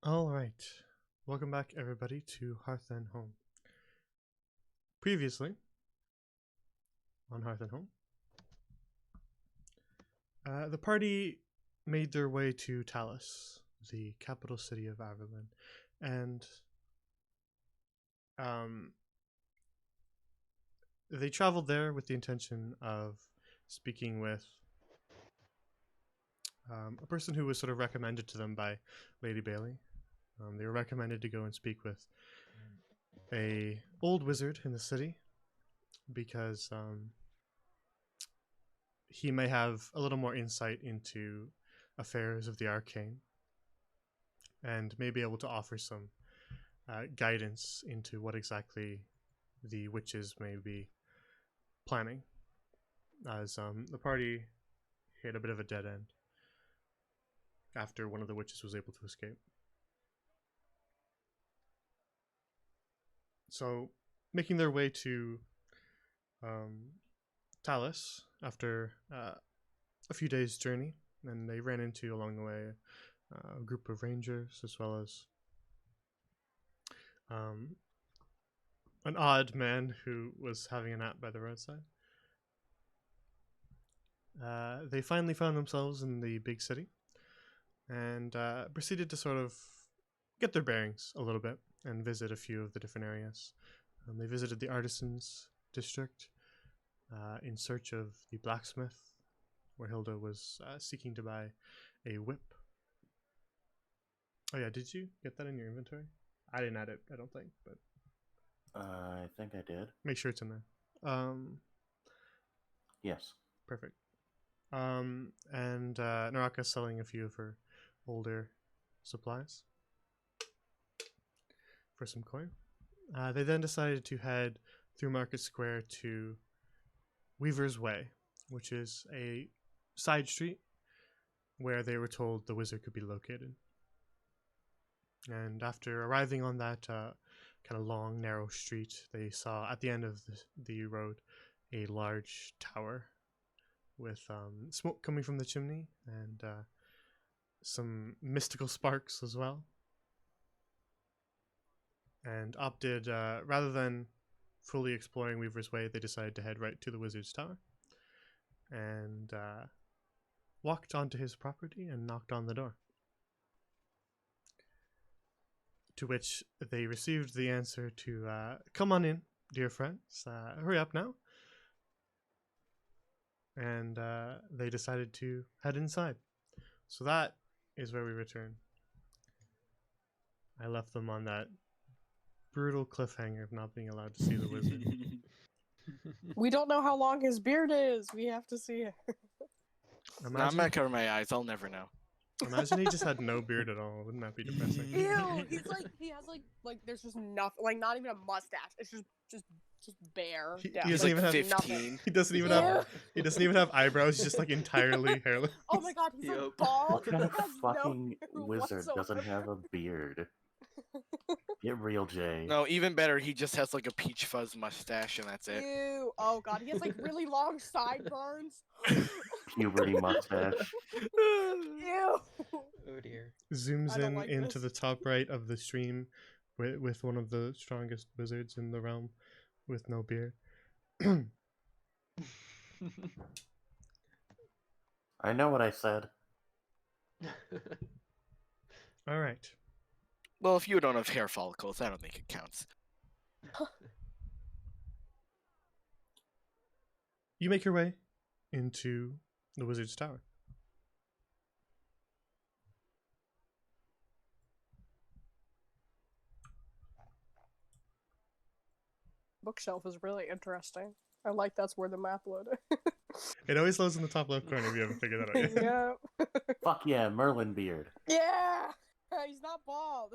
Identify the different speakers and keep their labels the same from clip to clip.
Speaker 1: Alright, welcome back everybody to Hearth and Home. Previously, on Hearth and Home, the party made their way to Talus, the capital city of Averlin, and they traveled there with the intention of speaking with a person who was sort of recommended to them by Lady Bailey. They were recommended to go and speak with a old wizard in the city because he may have a little more insight into affairs of the arcane and may be able to offer some guidance into what exactly the witches may be planning, as the party hit a bit of a dead end after one of the witches was able to escape. So, making their way to Talus after a few days' journey, and they ran into along the way a group of rangers as well as an odd man who was having a nap by the roadside. They finally found themselves in the big city and proceeded to sort of get their bearings a little bit and visit a few of the different areas. They visited the Artisans District in search of the blacksmith, where Hilda was seeking to buy a whip. Oh yeah, did you get that in your inventory? I didn't add it, I don't think, but
Speaker 2: I think I did.
Speaker 1: make sure it's in there.
Speaker 2: Yes.
Speaker 1: Perfect. And Naraka's selling a few of her older supplies for some coin. They then decided to head through Market Square to Weaver's Way, which is a side street where they were told the wizard could be located. And after arriving on that kind of long, narrow street, they saw at the end of the road a large tower with smoke coming from the chimney and some mystical sparks as well. And opted, rather than fully exploring Weaver's Way, they decided to head right to the Wizard's Tower and walked onto his property and knocked on the door. To which they received the answer to, come on in, dear friends, hurry up now. And they decided to head inside. So that is where we return. I left them on that brutal cliffhanger of not being allowed to see the wizard.
Speaker 3: We don't know how long his beard is. We have to see it.
Speaker 4: I'm gonna cover my eyes. I'll never know.
Speaker 1: Imagine he just had no beard at all. Wouldn't that be depressing?
Speaker 3: Ew, he's like, he has like there's just nothing, like not even a mustache. It's just bare.
Speaker 1: He
Speaker 3: down.
Speaker 1: doesn't
Speaker 3: Like,
Speaker 1: even have
Speaker 4: 15.
Speaker 1: He doesn't even have. He doesn't even have eyebrows. He's just like entirely hairless.
Speaker 3: Oh my god, he's
Speaker 4: Yep.
Speaker 3: like bald.
Speaker 2: What kind of
Speaker 3: He has
Speaker 2: fucking
Speaker 3: no hair
Speaker 2: wizard doesn't
Speaker 3: whatsoever.
Speaker 2: have a beard? Get real, Jay.
Speaker 4: No, even better. He just has like a peach fuzz mustache, and that's it.
Speaker 3: Ew. Oh god, he has like really long sideburns.
Speaker 2: Puberty mustache.
Speaker 3: Ew.
Speaker 5: Oh dear.
Speaker 1: Zooms
Speaker 3: I don't
Speaker 1: in
Speaker 3: like
Speaker 1: into
Speaker 3: this.
Speaker 1: the top right of the stream with one of the strongest wizards in the realm with no beard.
Speaker 2: I know what I said.
Speaker 1: All right.
Speaker 4: Well, if you don't have hair follicles, I don't think it counts.
Speaker 1: You make your way into the wizard's tower.
Speaker 3: Bookshelf is really interesting. I like that's where the map loaded.
Speaker 1: It always loads in the top left corner if you haven't figured that out yet.
Speaker 3: Yeah.
Speaker 2: Fuck yeah, Merlin beard.
Speaker 3: Yeah. He's not bald.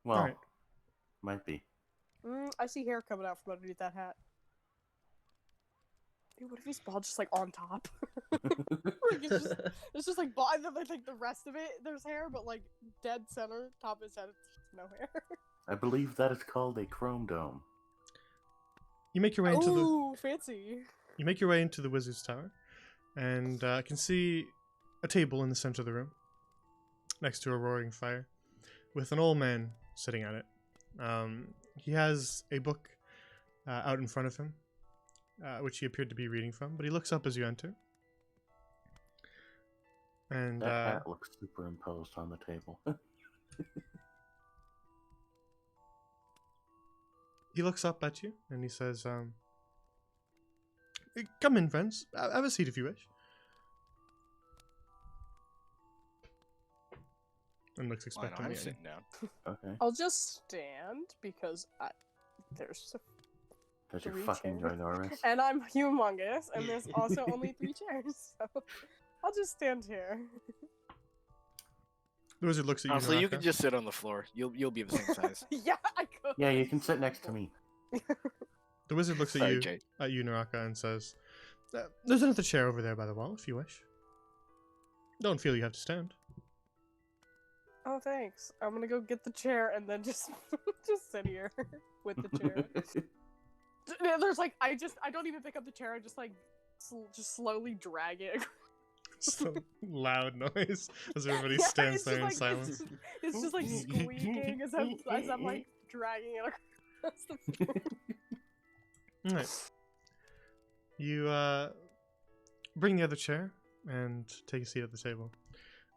Speaker 2: Well,
Speaker 1: Alright.
Speaker 2: might be.
Speaker 3: I see hair coming out from underneath that hat. Dude, what if he's bald just like on top? Like, it's just like bald, and then like the rest of it, there's hair, but like dead center, top of his head, it's just no hair.
Speaker 2: I believe that is called a chrome dome.
Speaker 1: You make your way into the
Speaker 3: Ooh, fancy.
Speaker 1: You make your way into the wizard's tower, and can see a table in the center of the room. next to a roaring fire with an old man sitting at it. He has a book out in front of him, which he appeared to be reading from, but he looks up as you enter. And
Speaker 2: That hat looks superimposed on the table.
Speaker 1: he looks up at you and he says, "Come in, friends. Have a seat if you wish." And looks
Speaker 4: Why not?
Speaker 1: expectantly
Speaker 4: I'm
Speaker 1: at you.
Speaker 4: sitting down.
Speaker 2: Okay.
Speaker 3: I'll just stand because there's
Speaker 2: Because you're
Speaker 3: 3
Speaker 2: fucking
Speaker 3: chairs.
Speaker 2: ginormous.
Speaker 3: And I'm humongous, and there's also only 3 chairs, so I'll just stand here.
Speaker 1: The wizard looks at you.
Speaker 4: Honestly, you
Speaker 1: Naraka.
Speaker 4: could just sit on the floor. You'll be the same size.
Speaker 3: Yeah, I could.
Speaker 2: Yeah, you can sit next to me.
Speaker 1: The wizard looks at
Speaker 4: Sorry,
Speaker 1: you,
Speaker 4: Jay.
Speaker 1: Naraka, and says, "There's another chair over there by the wall, if you wish. Don't feel you have to stand."
Speaker 3: Oh, thanks. I'm gonna go get the chair and then just just sit here with the chair. There's like I don't even pick up the chair. I just like just slowly drag it.
Speaker 1: Just a loud noise as everybody
Speaker 3: Yeah,
Speaker 1: stands
Speaker 3: it's
Speaker 1: there
Speaker 3: just
Speaker 1: in
Speaker 3: like,
Speaker 1: silence.
Speaker 3: It's just like squeaking as I'm like dragging it across the floor.
Speaker 1: Alright. You bring the other chair and take a seat at the table.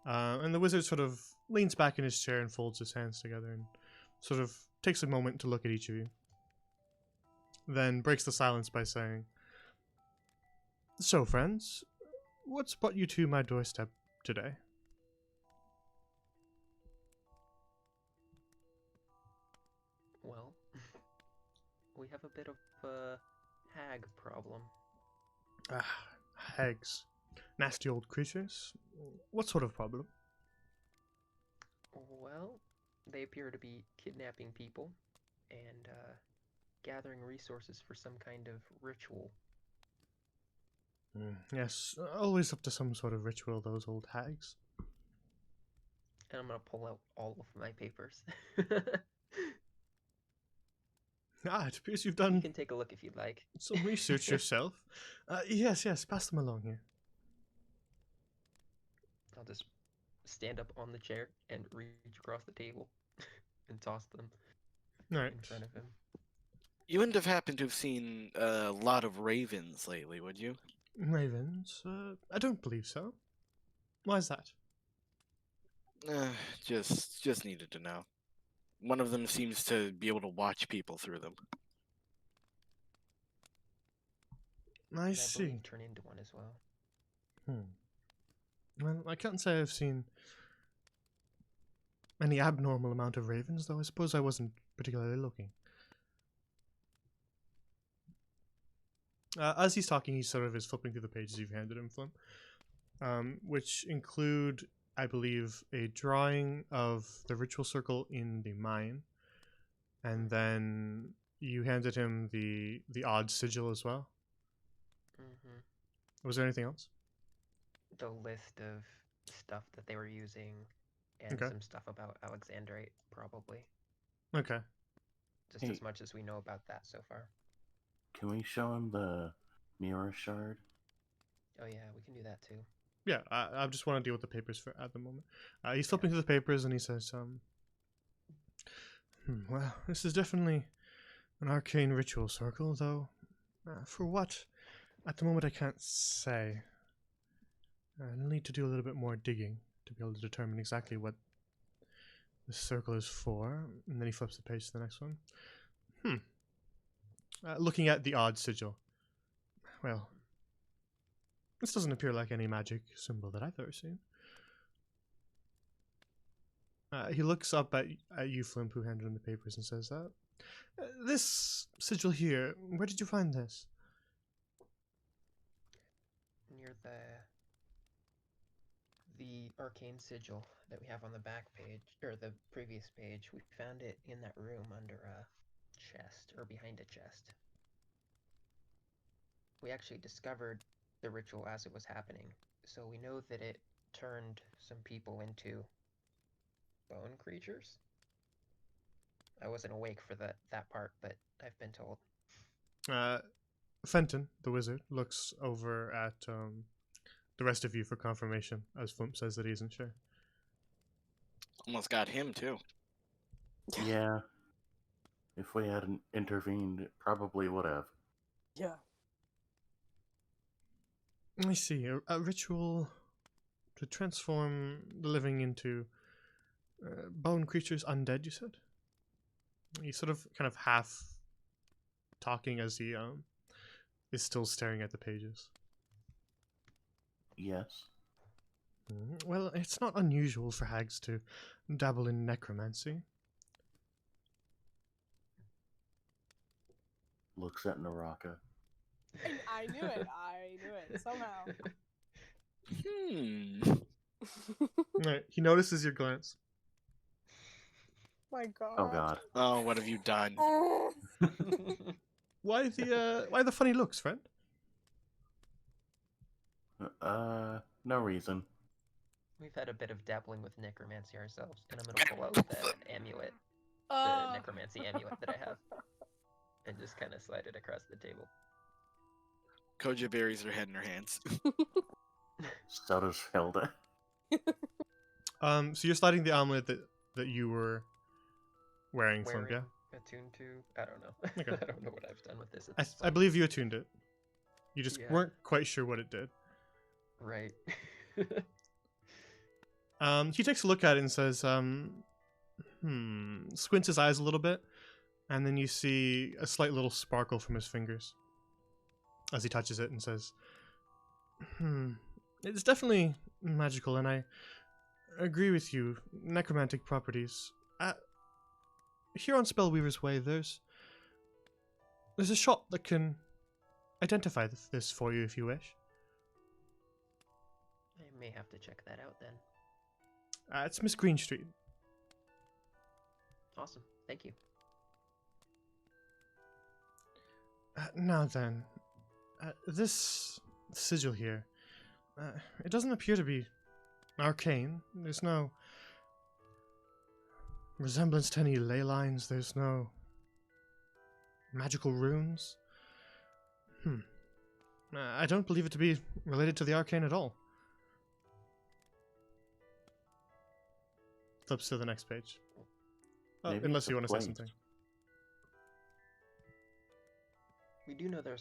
Speaker 1: And the wizard sort of leans back in his chair and folds his hands together and sort of takes a moment to look at each of you. Then breaks the silence by saying, "So, friends, what's brought you to my doorstep today?"
Speaker 5: Well, we have a bit of a hag problem.
Speaker 1: Hags. Nasty old creatures. What sort of problem?
Speaker 5: Well, they appear to be kidnapping people and gathering resources for some kind of ritual.
Speaker 1: Yes, always up to some sort of ritual, those old hags.
Speaker 5: And I'm gonna pull out all of my papers.
Speaker 1: It appears you've
Speaker 5: You
Speaker 1: done
Speaker 5: can take a look if you'd like.
Speaker 1: some research yourself. Yes, pass them along here.
Speaker 5: I'll just stand up on the chair and reach across the table and toss them
Speaker 1: Alright.
Speaker 5: in front of him.
Speaker 4: You wouldn't have happened to have seen a lot of ravens lately, would you?
Speaker 1: Ravens? I don't believe so. Why is that?
Speaker 4: Just needed to know. One of them seems to be able to watch people through them.
Speaker 1: I
Speaker 5: And
Speaker 1: see.
Speaker 5: believe turn into one as well.
Speaker 1: Well, I can't say I've seen any abnormal amount of ravens, though I suppose I wasn't particularly looking. As he's talking, he sort of is flipping through the pages you've handed him, Flim, which include, I believe, a drawing of the ritual circle in the mine, and then you handed him the odd sigil as well.
Speaker 5: Mm-hmm.
Speaker 1: Was there anything else?
Speaker 5: The list of stuff that they were using and
Speaker 1: Okay.
Speaker 5: some stuff about Alexandrite, probably.
Speaker 1: Okay.
Speaker 5: Just
Speaker 2: Hey.
Speaker 5: as much as we know about that so far.
Speaker 2: Can we show him the mirror shard?
Speaker 5: Oh yeah, we can do that too.
Speaker 1: Yeah, I just want to deal with the papers for at the moment. He's flipping through the papers and he says, well, this is definitely an arcane ritual circle, though for what, at the moment I can't say. I'll need to do a little bit more digging to be able to determine exactly what this circle is for. And then he flips the page to the next one. Looking at the odd sigil. Well, this doesn't appear like any magic symbol that I've ever seen. He looks up at you, Flimp, who handed him the papers, and says, this sigil here, where did you find this?
Speaker 5: Near the arcane sigil that we have on the back page, or the previous page, we found it in that room under a chest, or behind a chest. We actually discovered the ritual as it was happening, so we know that it turned some people into bone creatures. I wasn't awake for that part, but I've been told.
Speaker 1: Fenton, the wizard, looks over at the rest of you for confirmation, as Flimp says that he isn't sure.
Speaker 4: Almost got him too.
Speaker 2: Yeah. If we hadn't intervened, it probably would have.
Speaker 3: Yeah.
Speaker 1: I see. A ritual to transform the living into bone creatures, undead, you said? He's sort of kind of half talking as he is still staring at the pages.
Speaker 2: Yes.
Speaker 1: Well, it's not unusual for hags to dabble in necromancy.
Speaker 2: Looks at Naraka.
Speaker 3: I knew it. I knew it somehow.
Speaker 1: Right, he notices your glance.
Speaker 3: My God.
Speaker 2: Oh god.
Speaker 4: Oh, what have you done?
Speaker 1: Why the funny looks, friend?
Speaker 2: No reason.
Speaker 5: We've had a bit of dabbling with necromancy ourselves, and I'm gonna pull out the amulet, the necromancy amulet that I have, and just kind of slide it across the table.
Speaker 4: Koja buries her head in her hands.
Speaker 2: So does Hilda.
Speaker 1: So you're sliding the amulet that you were wearing from, yeah?
Speaker 5: Attuned to? I don't know.
Speaker 1: Okay.
Speaker 5: I don't know what I've done with this.
Speaker 1: I believe you attuned it. You just
Speaker 5: Yeah.
Speaker 1: weren't quite sure what it did.
Speaker 5: Right.
Speaker 1: He takes a look at it and says, squints his eyes a little bit, and then you see a slight little sparkle from his fingers as he touches it and says, it's definitely magical, and I agree with you. Necromantic properties. Here on Spellweaver's Way, there's a shop that can identify this for you if you wish.
Speaker 5: I may have to check that out then.
Speaker 1: It's Miss Green Street.
Speaker 5: Awesome. Thank you.
Speaker 1: Now then, this sigil here, it doesn't appear to be arcane. There's no resemblance to any ley lines. There's no magical runes. I don't believe it to be related to the arcane at all. Flips to the next page.
Speaker 2: Maybe
Speaker 1: Unless
Speaker 2: it's
Speaker 1: you
Speaker 2: a
Speaker 1: want to say
Speaker 2: plate.
Speaker 1: something.
Speaker 5: We do know there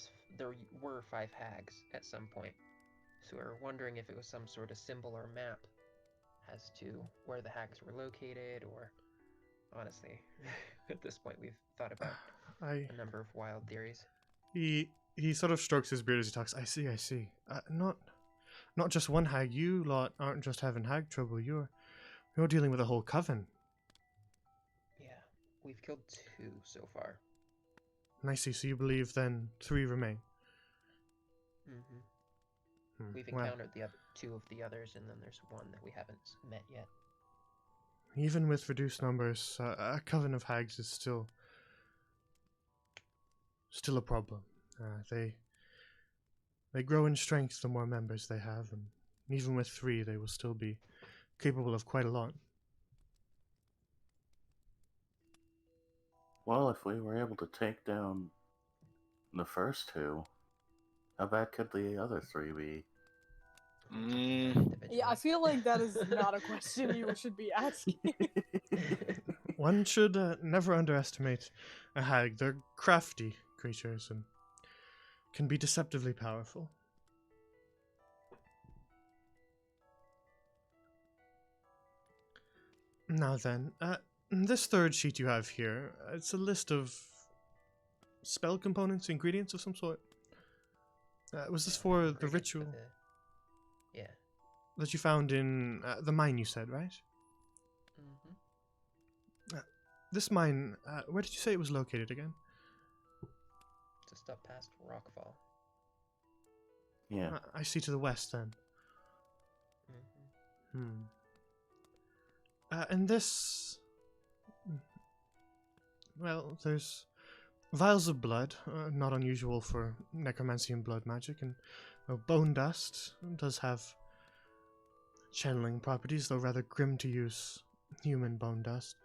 Speaker 5: were 5 hags at some point, so we're wondering if it was some sort of symbol or map as to where the hags were located, or honestly, at this point we've thought about a number of wild theories.
Speaker 1: He sort of strokes his beard as he talks. I see. Not just one hag. You lot aren't just having hag trouble. You're dealing with a whole coven.
Speaker 5: Yeah, we've killed 2 so far.
Speaker 1: I see. So you believe then 3 remain.
Speaker 5: Mm-hmm. We've encountered the 2 of the others, and then there's 1 that we haven't met yet.
Speaker 1: Even with reduced numbers, a coven of hags is still a problem. They grow in strength the more members they have, and even with 3, they will still be capable of quite a lot.
Speaker 2: Well, if we were able to take down the first 2, how bad could the other 3 be?
Speaker 3: Yeah, I feel like that is not a question you should be asking.
Speaker 1: One should never underestimate a hag. They're crafty creatures and can be deceptively powerful. Now then, this 3rd sheet you have here, it's a list of spell components, ingredients of some sort. Was this for the ritual
Speaker 5: Yeah.
Speaker 1: that you found in the mine, you said, right?
Speaker 5: Mm-hmm.
Speaker 1: This mine, where did you say it was located again?
Speaker 5: Just up past Rockfall.
Speaker 2: Yeah.
Speaker 1: I see, to the west then.
Speaker 5: Mm-hmm.
Speaker 1: And this... Well, there's vials of blood, not unusual for necromancy and blood magic, and bone dust does have channeling properties, though rather grim to use human bone dust.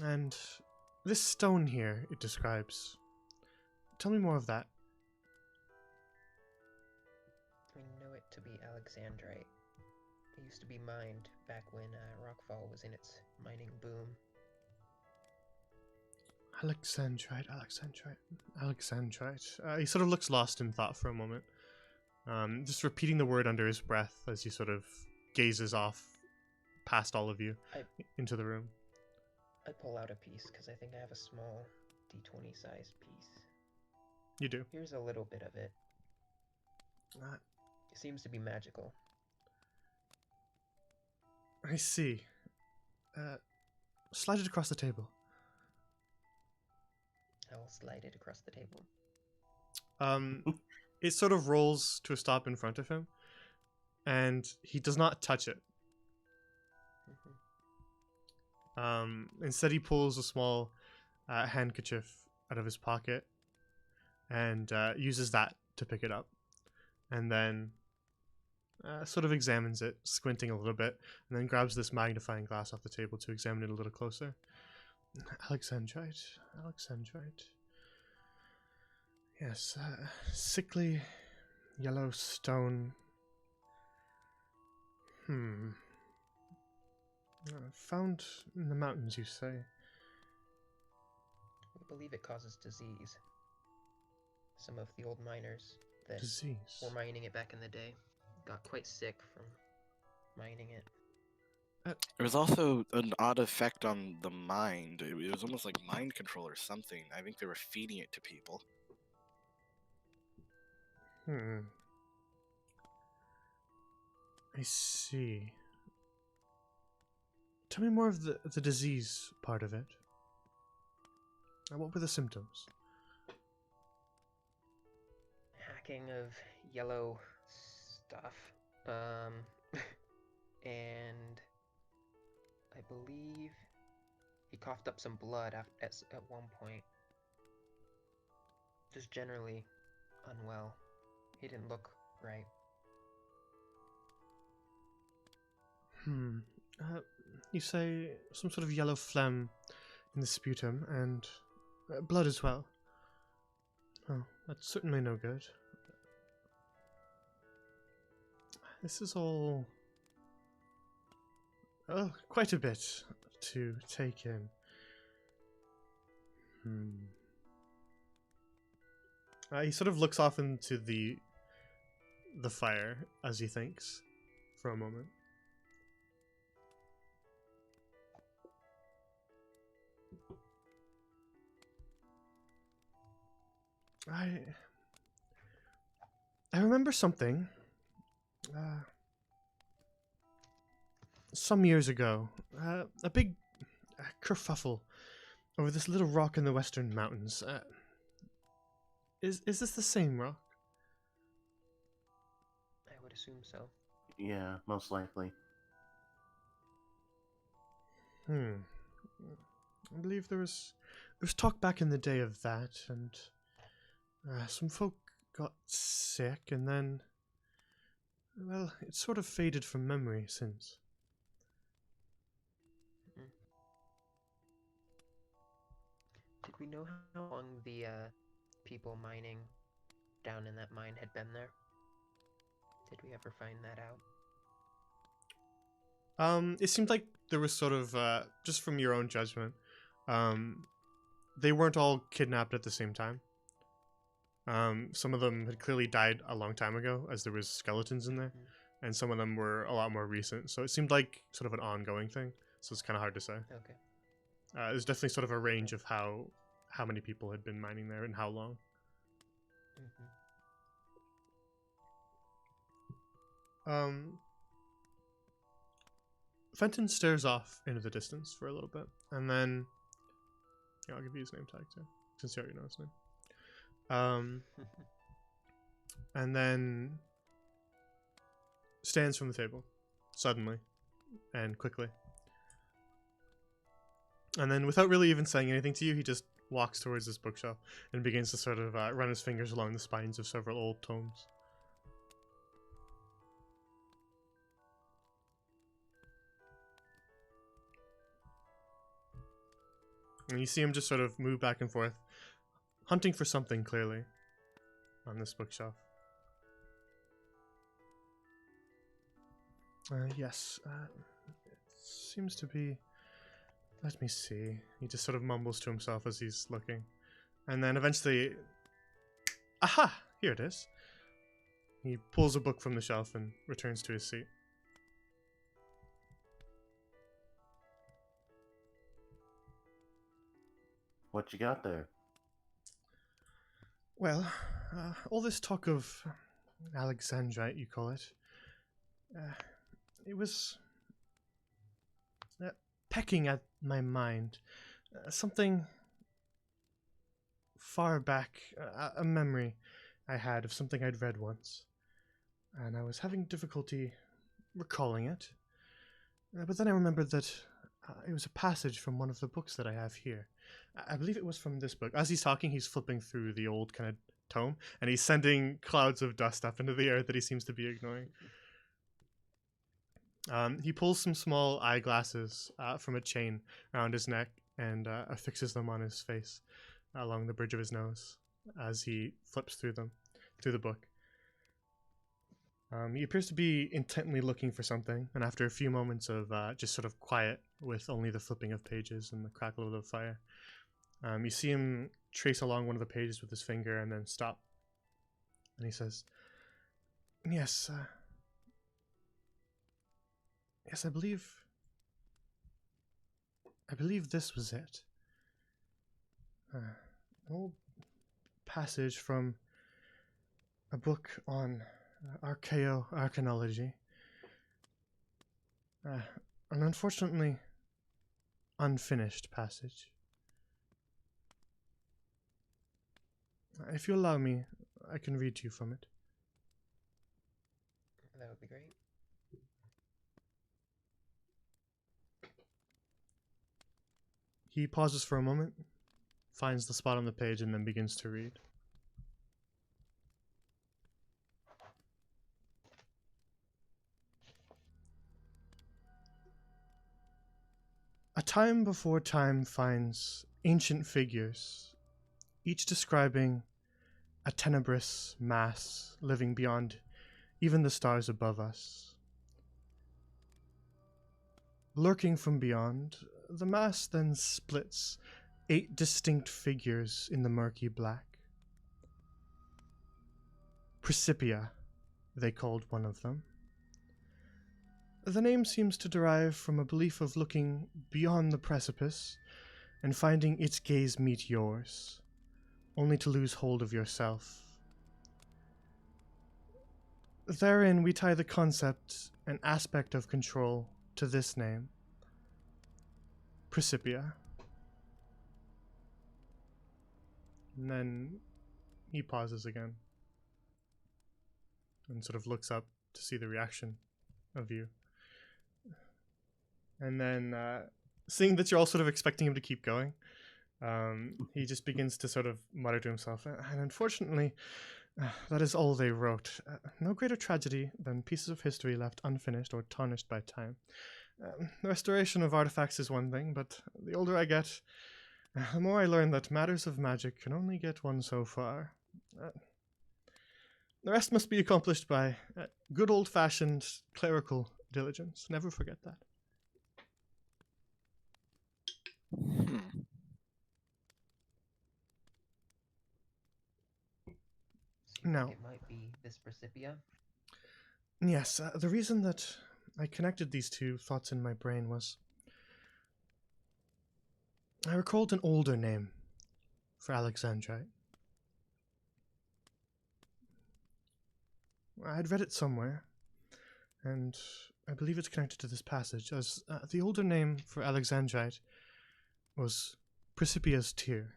Speaker 1: And this stone here, it describes. Tell me more of that.
Speaker 5: We know it to be Alexandrite. It used to be mined back when Rockfall was in its mining boom.
Speaker 1: Alexandrite. He sort of looks lost in thought for a moment, just repeating the word under his breath as he sort of gazes off past all of you into the room.
Speaker 5: I pull out a piece because I think I have a small D20 sized piece.
Speaker 1: You do.
Speaker 5: Here's a little bit of it. It seems to be magical.
Speaker 1: I see. Slide it across the table.
Speaker 5: I will slide it across the table.
Speaker 1: It sort of rolls to a stop in front of him, and he does not touch it. Instead, he pulls a small handkerchief out of his pocket and uses that to pick it up, and then sort of examines it, squinting a little bit, and then grabs this magnifying glass off the table to examine it a little closer. Alexandrite. Yes, sickly yellow stone. Found in the mountains, you say?
Speaker 5: We believe it causes disease. Some of the old miners that were mining it back in the day got quite sick from mining it.
Speaker 4: There was also an odd effect on the mind. It was almost like mind control or something. I think they were feeding it to people.
Speaker 1: I see. Tell me more of the disease part of it. What were the symptoms?
Speaker 5: Hacking of yellow stuff. And I believe he coughed up some blood at one point. Just generally unwell. He didn't look right.
Speaker 1: You say some sort of yellow phlegm in the sputum and blood as well. Oh, that's certainly no good. This is all... quite a bit to take in. He sort of looks off into the fire as he thinks for a moment. I remember something. Some years ago, a big kerfuffle over this little rock in the western mountains. Is this the same rock?
Speaker 5: I would assume so.
Speaker 2: Yeah, most likely.
Speaker 1: I believe there was talk back in the day of that, and some folk got sick, and then, well, it sort of faded from memory since.
Speaker 5: Did we know how long the people mining down in that mine had been there? Did we ever find that out?
Speaker 1: It seemed like there was sort of, just from your own judgment, they weren't all kidnapped at the same time. Some of them had clearly died a long time ago, as there was skeletons in there, and some of them were a lot more recent. So it seemed like sort of an ongoing thing. So it's kind of hard to say.
Speaker 5: Okay.
Speaker 1: There's definitely sort of a range of how many people had been mining there and how long. Fenton stares off into the distance for a little bit, and then I'll give you his name tag too, since you already know his name. And then stands from the table suddenly and quickly. And then, without really even saying anything to you, he just walks towards this bookshelf and begins to sort of run his fingers along the spines of several old tomes. And you see him just sort of move back and forth, hunting for something clearly on this bookshelf. Yes. It seems to be. Let me see. He just sort of mumbles to himself as he's looking. And then eventually. Aha! Here it is. He pulls a book from the shelf and returns to his seat.
Speaker 2: What you got there?
Speaker 1: Well, all this talk of Alexandrite, you call it, it was pecking at my mind. Something far back, a memory I had of something I'd read once. And I was having difficulty recalling it. But then I remembered that it was a passage from one of the books that I have here. I believe it was from this book. As he's talking, he's flipping through the old kind of tome, and he's sending clouds of dust up into the air that he seems to be ignoring. He pulls some small eyeglasses from a chain around his neck and affixes them on his face along the bridge of his nose as he flips through the book. He appears to be intently looking for something, and after a few moments of just sort of quiet with only the flipping of pages and the crackle of the fire, you see him trace along one of the pages with his finger and then stop. And he says, Yes, I believe this was it. An old passage from a book on archaeology. An unfortunately unfinished passage. If you allow me, I can read to you from it.
Speaker 5: That would be great.
Speaker 1: He pauses for a moment, finds the spot on the page, and then begins to read. A time before time finds ancient figures, each describing a tenebrous mass living beyond even the stars above us. Lurking from beyond, the mass then splits 8 distinct figures in the murky black. Precipia, they called one of them. The name seems to derive from a belief of looking beyond the precipice and finding its gaze meet yours, only to lose hold of yourself. Therein we tie the concept and aspect of control to this name, Precipia. And then he pauses again and sort of looks up to see the reaction of you. And then, seeing that you're all sort of expecting him to keep going, he just begins to sort of mutter to himself, and unfortunately, that is all they wrote. No greater tragedy than pieces of history left unfinished or tarnished by time. The restoration of artifacts is one thing, but the older I get, the more I learn that matters of magic can only get one so far. The rest must be accomplished by good old-fashioned clerical diligence. Never forget that. Now,
Speaker 5: It might be this Precipia.
Speaker 1: yes, the reason that I connected these two thoughts in my brain was I recalled an older name for Alexandrite. I'd read it somewhere, and I believe it's connected to this passage, as the older name for Alexandrite was Precipia's Tear.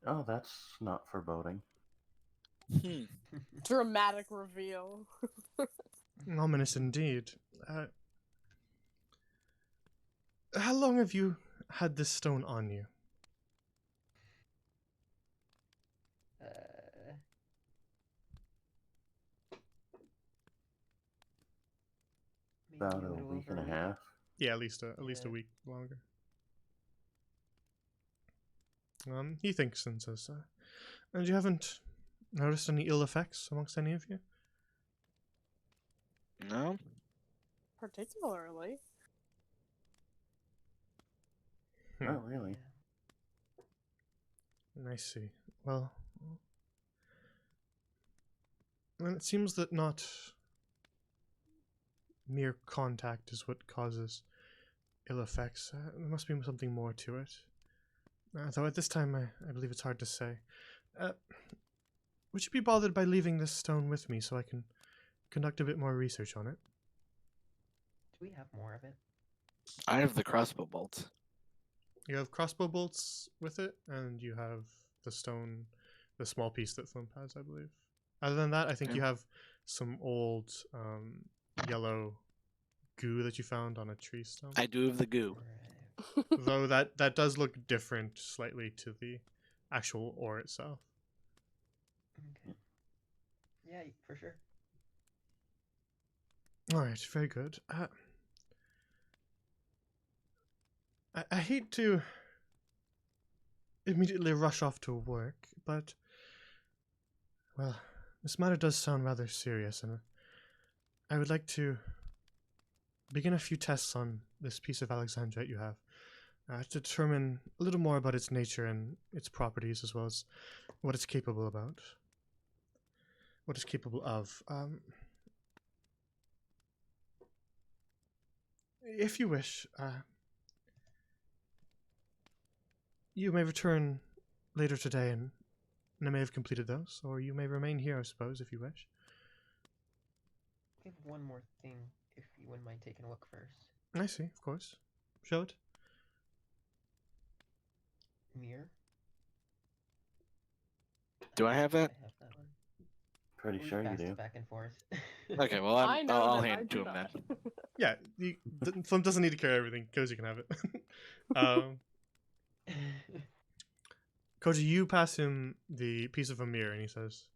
Speaker 2: Oh, that's not foreboding.
Speaker 3: Dramatic reveal.
Speaker 1: Ominous indeed. How long have you had this stone on you?
Speaker 5: Maybe
Speaker 2: About a
Speaker 5: little
Speaker 2: week
Speaker 5: over
Speaker 2: and a half.
Speaker 1: Yeah, at least a week longer. He thinks and says, and you haven't noticed any ill effects amongst any of you?
Speaker 4: No?
Speaker 3: Particularly.
Speaker 2: Not really.
Speaker 1: I see. Well, then it seems that not mere contact is what causes ill effects. There must be something more to it. Though at this time, I believe it's hard to say. Would you be bothered by leaving this stone with me so I can conduct a bit more research on it?
Speaker 5: Do we have more of it?
Speaker 4: I have the crossbow bolts.
Speaker 1: You have crossbow bolts with it, and you have the stone, the small piece that Flimp has, I believe. Other than that, I think you have some old yellow goo that you found on a tree stump.
Speaker 4: I do have the goo.
Speaker 5: Right.
Speaker 1: Though that does look different slightly to the actual ore itself.
Speaker 5: Okay. Yeah, for sure.
Speaker 1: Alright, very good. I hate to immediately rush off to work, but, well, this matter does sound rather serious, and I would like to begin a few tests on this piece of alexandrite you have to determine a little more about its nature and its properties, as well as what it's capable about. What it's capable of. If you wish, you may return later today and I may have completed those, or you may remain here, I suppose, if you wish.
Speaker 5: We have one more thing, if you wouldn't mind taking a look first.
Speaker 1: I see, of course. Show it.
Speaker 5: Mirror?
Speaker 4: Do I have that?
Speaker 5: I have that one.
Speaker 2: Pretty
Speaker 5: We
Speaker 2: sure you
Speaker 5: passed
Speaker 2: do.
Speaker 5: it back and forth.
Speaker 4: Okay, well,
Speaker 3: I know
Speaker 4: I'll
Speaker 3: that I
Speaker 4: hand it to
Speaker 3: do
Speaker 4: him then.
Speaker 3: not.
Speaker 1: Yeah, Flimp doesn't need to carry everything. Koji can have it. Koji, you pass him the piece of a mirror and he says,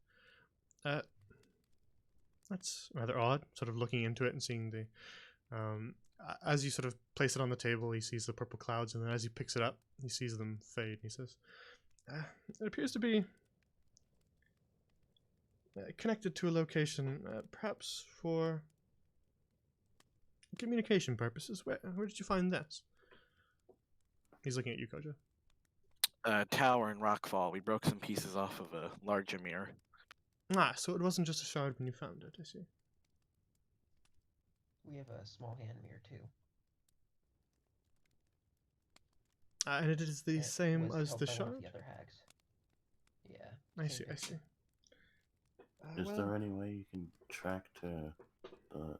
Speaker 1: that's rather odd, sort of looking into it and seeing the, as you sort of place it on the table, he sees the purple clouds, and then as he picks it up, he sees them fade, and he says, it appears to be connected to a location, perhaps for communication purposes. Where did you find this? He's looking at you, Koja.
Speaker 4: Tower in Rockfall. We broke some pieces off of a larger mirror.
Speaker 1: Ah, so it wasn't just a shard when you found it, I see.
Speaker 5: We have a small hand mirror too.
Speaker 1: And it is the
Speaker 5: That
Speaker 1: same
Speaker 5: was
Speaker 1: as
Speaker 5: held
Speaker 1: the
Speaker 5: by one of
Speaker 1: shard?
Speaker 5: the other hags. Yeah.
Speaker 1: I
Speaker 5: same
Speaker 1: see, I
Speaker 5: picture.
Speaker 1: see.
Speaker 2: Is there any way you can track to the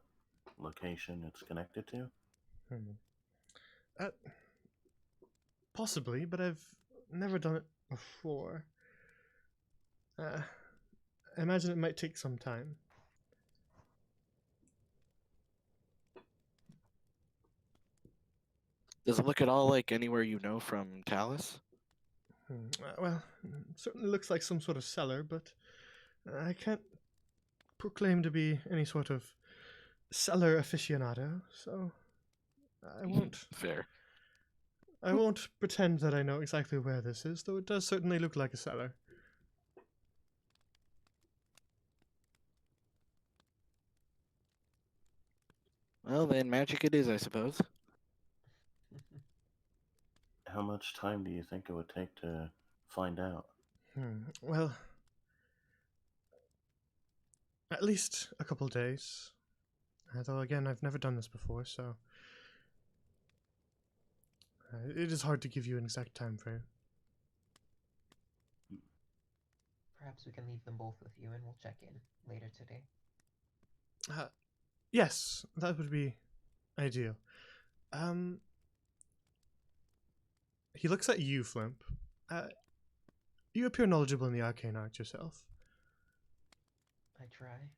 Speaker 2: location it's connected to?
Speaker 1: Possibly, but I've never done it before. I imagine it might take some time.
Speaker 4: Does it look at all like anywhere you know from Talus?
Speaker 1: Well, it certainly looks like some sort of cellar, but I can't proclaim to be any sort of cellar aficionado, so I won't.
Speaker 4: Fair.
Speaker 1: I won't pretend that I know exactly where this is, though it does certainly look like a cellar.
Speaker 4: Well, then magic it is, I suppose.
Speaker 2: How much time do you think it would take to find out?
Speaker 1: Well, at least a couple days. Though again, I've never done this before, so it is hard to give you an exact time frame.
Speaker 5: Perhaps we can leave them both with you and we'll check in later today.
Speaker 1: Yes, that would be ideal. He looks at you, Flimp. You appear knowledgeable in the arcane art yourself.
Speaker 5: I try.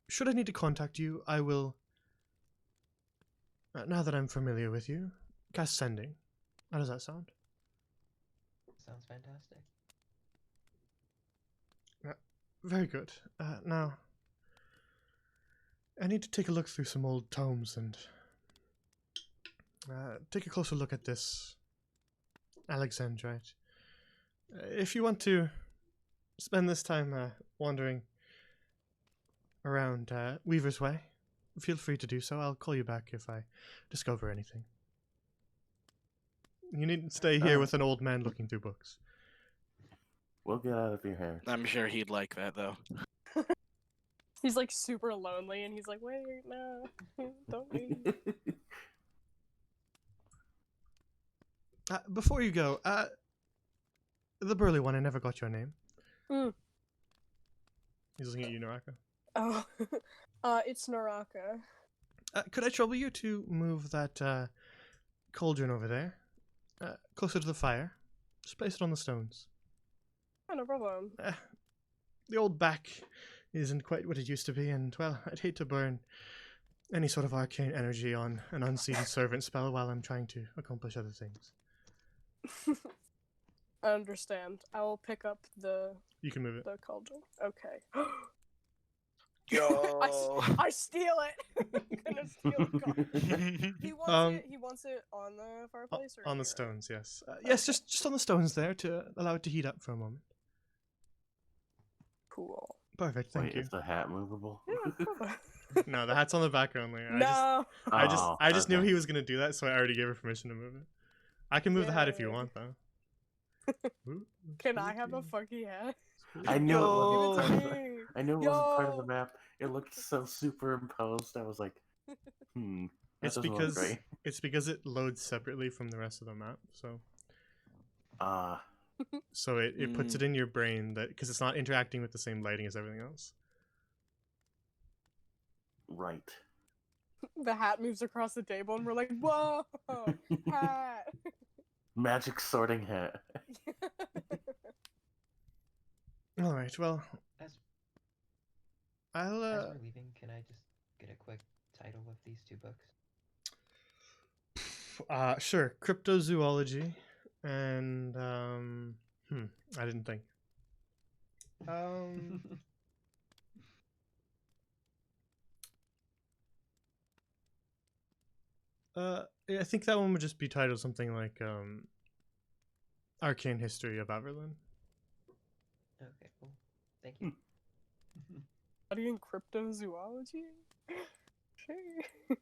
Speaker 1: Should I need to contact you, I will, now that I'm familiar with you, cast Sending. How does that sound?
Speaker 5: Sounds fantastic.
Speaker 1: Very good. Now, I need to take a look through some old tomes and take a closer look at this alexandrite. If you want to spend this time wandering around Weaver's Way, feel free to do so. I'll call you back if I discover anything. You needn't stay here with an old man looking through books.
Speaker 2: We'll get out of your hair.
Speaker 4: I'm sure he'd like that though.
Speaker 3: He's like super lonely, and he's like, "Wait, no, don't leave."
Speaker 1: Before you go, the burly one, I never got your name.
Speaker 3: Mm.
Speaker 1: He's looking at you, Naraka.
Speaker 3: Oh, it's Naraka.
Speaker 1: Could I trouble you to move that cauldron over there, closer to the fire? Just place it on the stones.
Speaker 3: Oh, no problem.
Speaker 1: The old back isn't quite what it used to be, and, well, I'd hate to burn any sort of arcane energy on an unseen servant spell while I'm trying to accomplish other things.
Speaker 3: I understand. I will pick up the
Speaker 1: You can move it.
Speaker 3: cauldron. Okay.
Speaker 4: Yo.
Speaker 3: I steal it. I'm gonna steal the cauldron. He wants it on the fireplace or
Speaker 1: On the
Speaker 3: here?
Speaker 1: stones, yes. Yes, just on the stones there to allow it to heat up for a moment.
Speaker 3: Cool.
Speaker 1: Perfect, thank
Speaker 2: Wait,
Speaker 1: you.
Speaker 2: is the hat movable?
Speaker 3: Yeah.
Speaker 1: No, the hat's on the back only.
Speaker 3: No.
Speaker 1: I just knew
Speaker 2: okay.
Speaker 1: he was gonna do that, so I already gave her permission to move it. I can move the hat if you
Speaker 3: Yay.
Speaker 1: want, though. Ooh,
Speaker 3: Can I have a
Speaker 1: spooky.
Speaker 3: funky hat?
Speaker 2: I knew it
Speaker 4: Yo.
Speaker 2: wasn't
Speaker 3: Give
Speaker 2: part of
Speaker 3: it to
Speaker 2: the,
Speaker 3: me.
Speaker 2: I knew it wasn't part of the
Speaker 3: Yo.
Speaker 2: map. It looked so superimposed. I was like, that
Speaker 1: It's
Speaker 2: doesn't look
Speaker 1: because
Speaker 2: great.
Speaker 1: it's because it loads separately from the rest of the map, so it puts it in your brain that because it's not interacting with the same lighting as everything else.
Speaker 2: right.
Speaker 3: The hat moves across the table, and we're like, "Whoa, hat!"
Speaker 2: Magic sorting hat.
Speaker 1: All right, well,
Speaker 5: As
Speaker 1: I'll
Speaker 5: we're leaving, can I just get a quick title of these two books?
Speaker 1: Sure, cryptozoology and I didn't think. I think that one would just be titled something like Arcane History of Everlyn.
Speaker 5: Okay, cool. Thank you.
Speaker 3: Studying cryptozoology? Sure.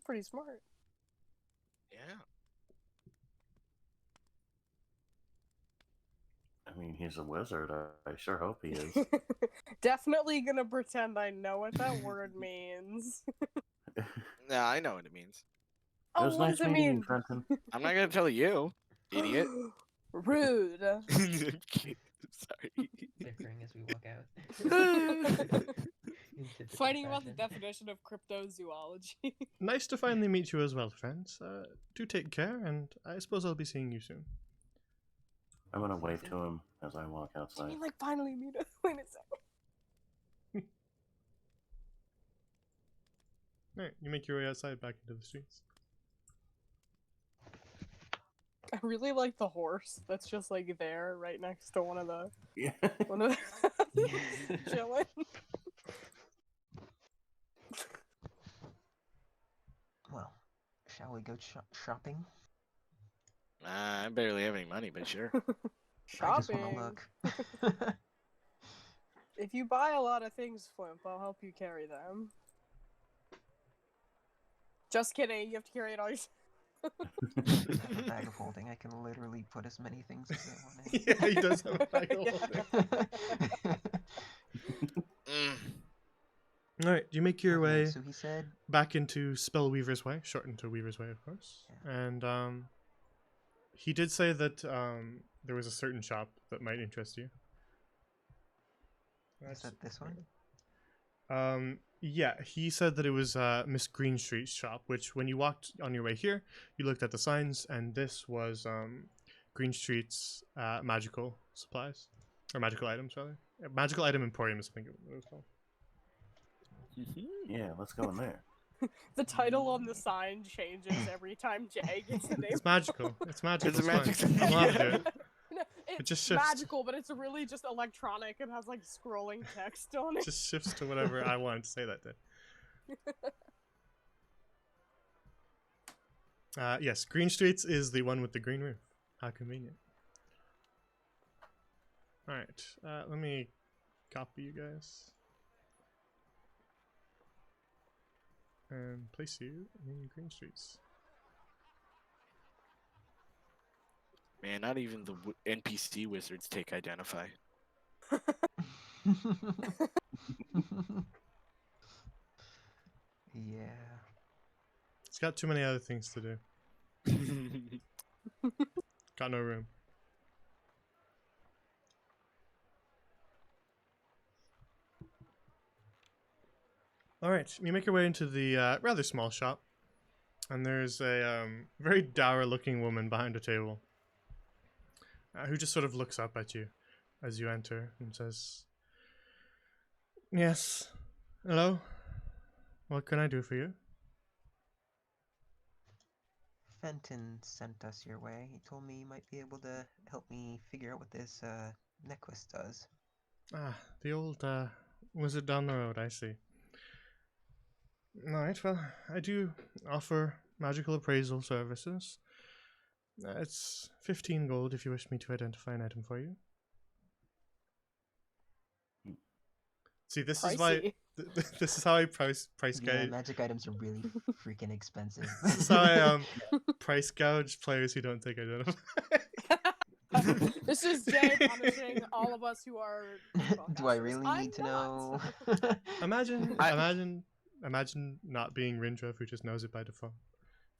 Speaker 3: Pretty smart.
Speaker 4: Yeah.
Speaker 2: I mean, he's a wizard. I sure hope he is.
Speaker 3: Definitely gonna pretend I know what that word means.
Speaker 4: Yeah, I know what it means.
Speaker 2: It was
Speaker 3: what
Speaker 2: nice
Speaker 3: does it
Speaker 2: meeting you,
Speaker 3: mean?
Speaker 2: Trenton.
Speaker 4: I'm not gonna tell you, idiot.
Speaker 3: Rude.
Speaker 4: Sorry.
Speaker 5: Bickering as we walk out. Into the
Speaker 3: Fighting about the
Speaker 5: confession.
Speaker 3: definition of cryptozoology.
Speaker 1: Nice to finally meet you as well, friends. Do take care, and I suppose I'll be seeing you soon.
Speaker 2: I'm gonna wave to him as I walk
Speaker 3: I
Speaker 2: outside.
Speaker 3: mean, like, finally meet us. Wait a second.
Speaker 1: Alright, you make your way outside back into the streets.
Speaker 3: I really like the horse that's just like there, right next to one of the
Speaker 2: Yeah.
Speaker 3: chilling.
Speaker 5: Well, shall we go shopping?
Speaker 4: I barely have any money, but sure.
Speaker 5: I just want
Speaker 3: Shopping.
Speaker 5: to look.
Speaker 3: If you buy a lot of things, Flimp, I'll help you carry them. Just kidding, you have to carry it all yourself.
Speaker 5: A bag of holding. I can literally put as many things as I want in.
Speaker 1: Yeah, he does have a bag of
Speaker 3: Yeah.
Speaker 1: holding.
Speaker 4: Mm.
Speaker 1: Alright, you make your way
Speaker 5: So he said,
Speaker 1: back into Spellweaver's Way, shortened to Weaver's Way, of course.
Speaker 5: Yeah.
Speaker 1: And he did say that there was a certain shop that might interest you.
Speaker 5: is that this one?
Speaker 1: Yeah, he said that it was Miss Greenstreet's shop, which when you walked on your way here, you looked at the signs, and this was Greenstreet's magical supplies, or magical items, rather. Magical Item Emporium is something it was called.
Speaker 2: Yeah, let's go in there.
Speaker 3: The title on the sign changes every time Jay gets the name.
Speaker 1: It's magical. It's magical.
Speaker 4: It's a
Speaker 1: fine.
Speaker 4: magic-
Speaker 1: I'm allowed to do it.
Speaker 3: No, it's
Speaker 1: just shifts.
Speaker 3: magical, but it's really just electronic and has like scrolling text on
Speaker 1: It
Speaker 3: it.
Speaker 1: just shifts to whatever I wanted to say that day. Yes, Greenstreet's is the one with the green roof. How convenient. Alright, let me copy you guys. And place you in Green Streets.
Speaker 4: Man, not even the NPC wizards take identify.
Speaker 5: Yeah.
Speaker 1: It's got too many other things to do. Got no room. Alright, you make your way into the rather small shop. And there's a very dour looking woman behind a table. Who just sort of looks up at you as you enter and says, "Yes, hello? What can I do for you?"
Speaker 5: Fenton sent us your way. He told me you might be able to help me figure out what this necklace does.
Speaker 1: Ah, the old wizard down the road, I see. Alright, well, I do offer magical appraisal services. It's 15 gold if you wish me to identify an item for you. See, this is why
Speaker 3: Pricey.
Speaker 1: this is how I price
Speaker 5: Yeah,
Speaker 1: gouge.
Speaker 5: magic items are really freaking expensive.
Speaker 1: This is how I price gouge players who don't take identify.
Speaker 3: This is Jay punishing all of us who are.
Speaker 5: Do I
Speaker 3: spellcasters.
Speaker 5: really
Speaker 3: I'm
Speaker 5: need to
Speaker 3: not.
Speaker 5: know?
Speaker 1: Imagine not being Rindra who just knows it by default.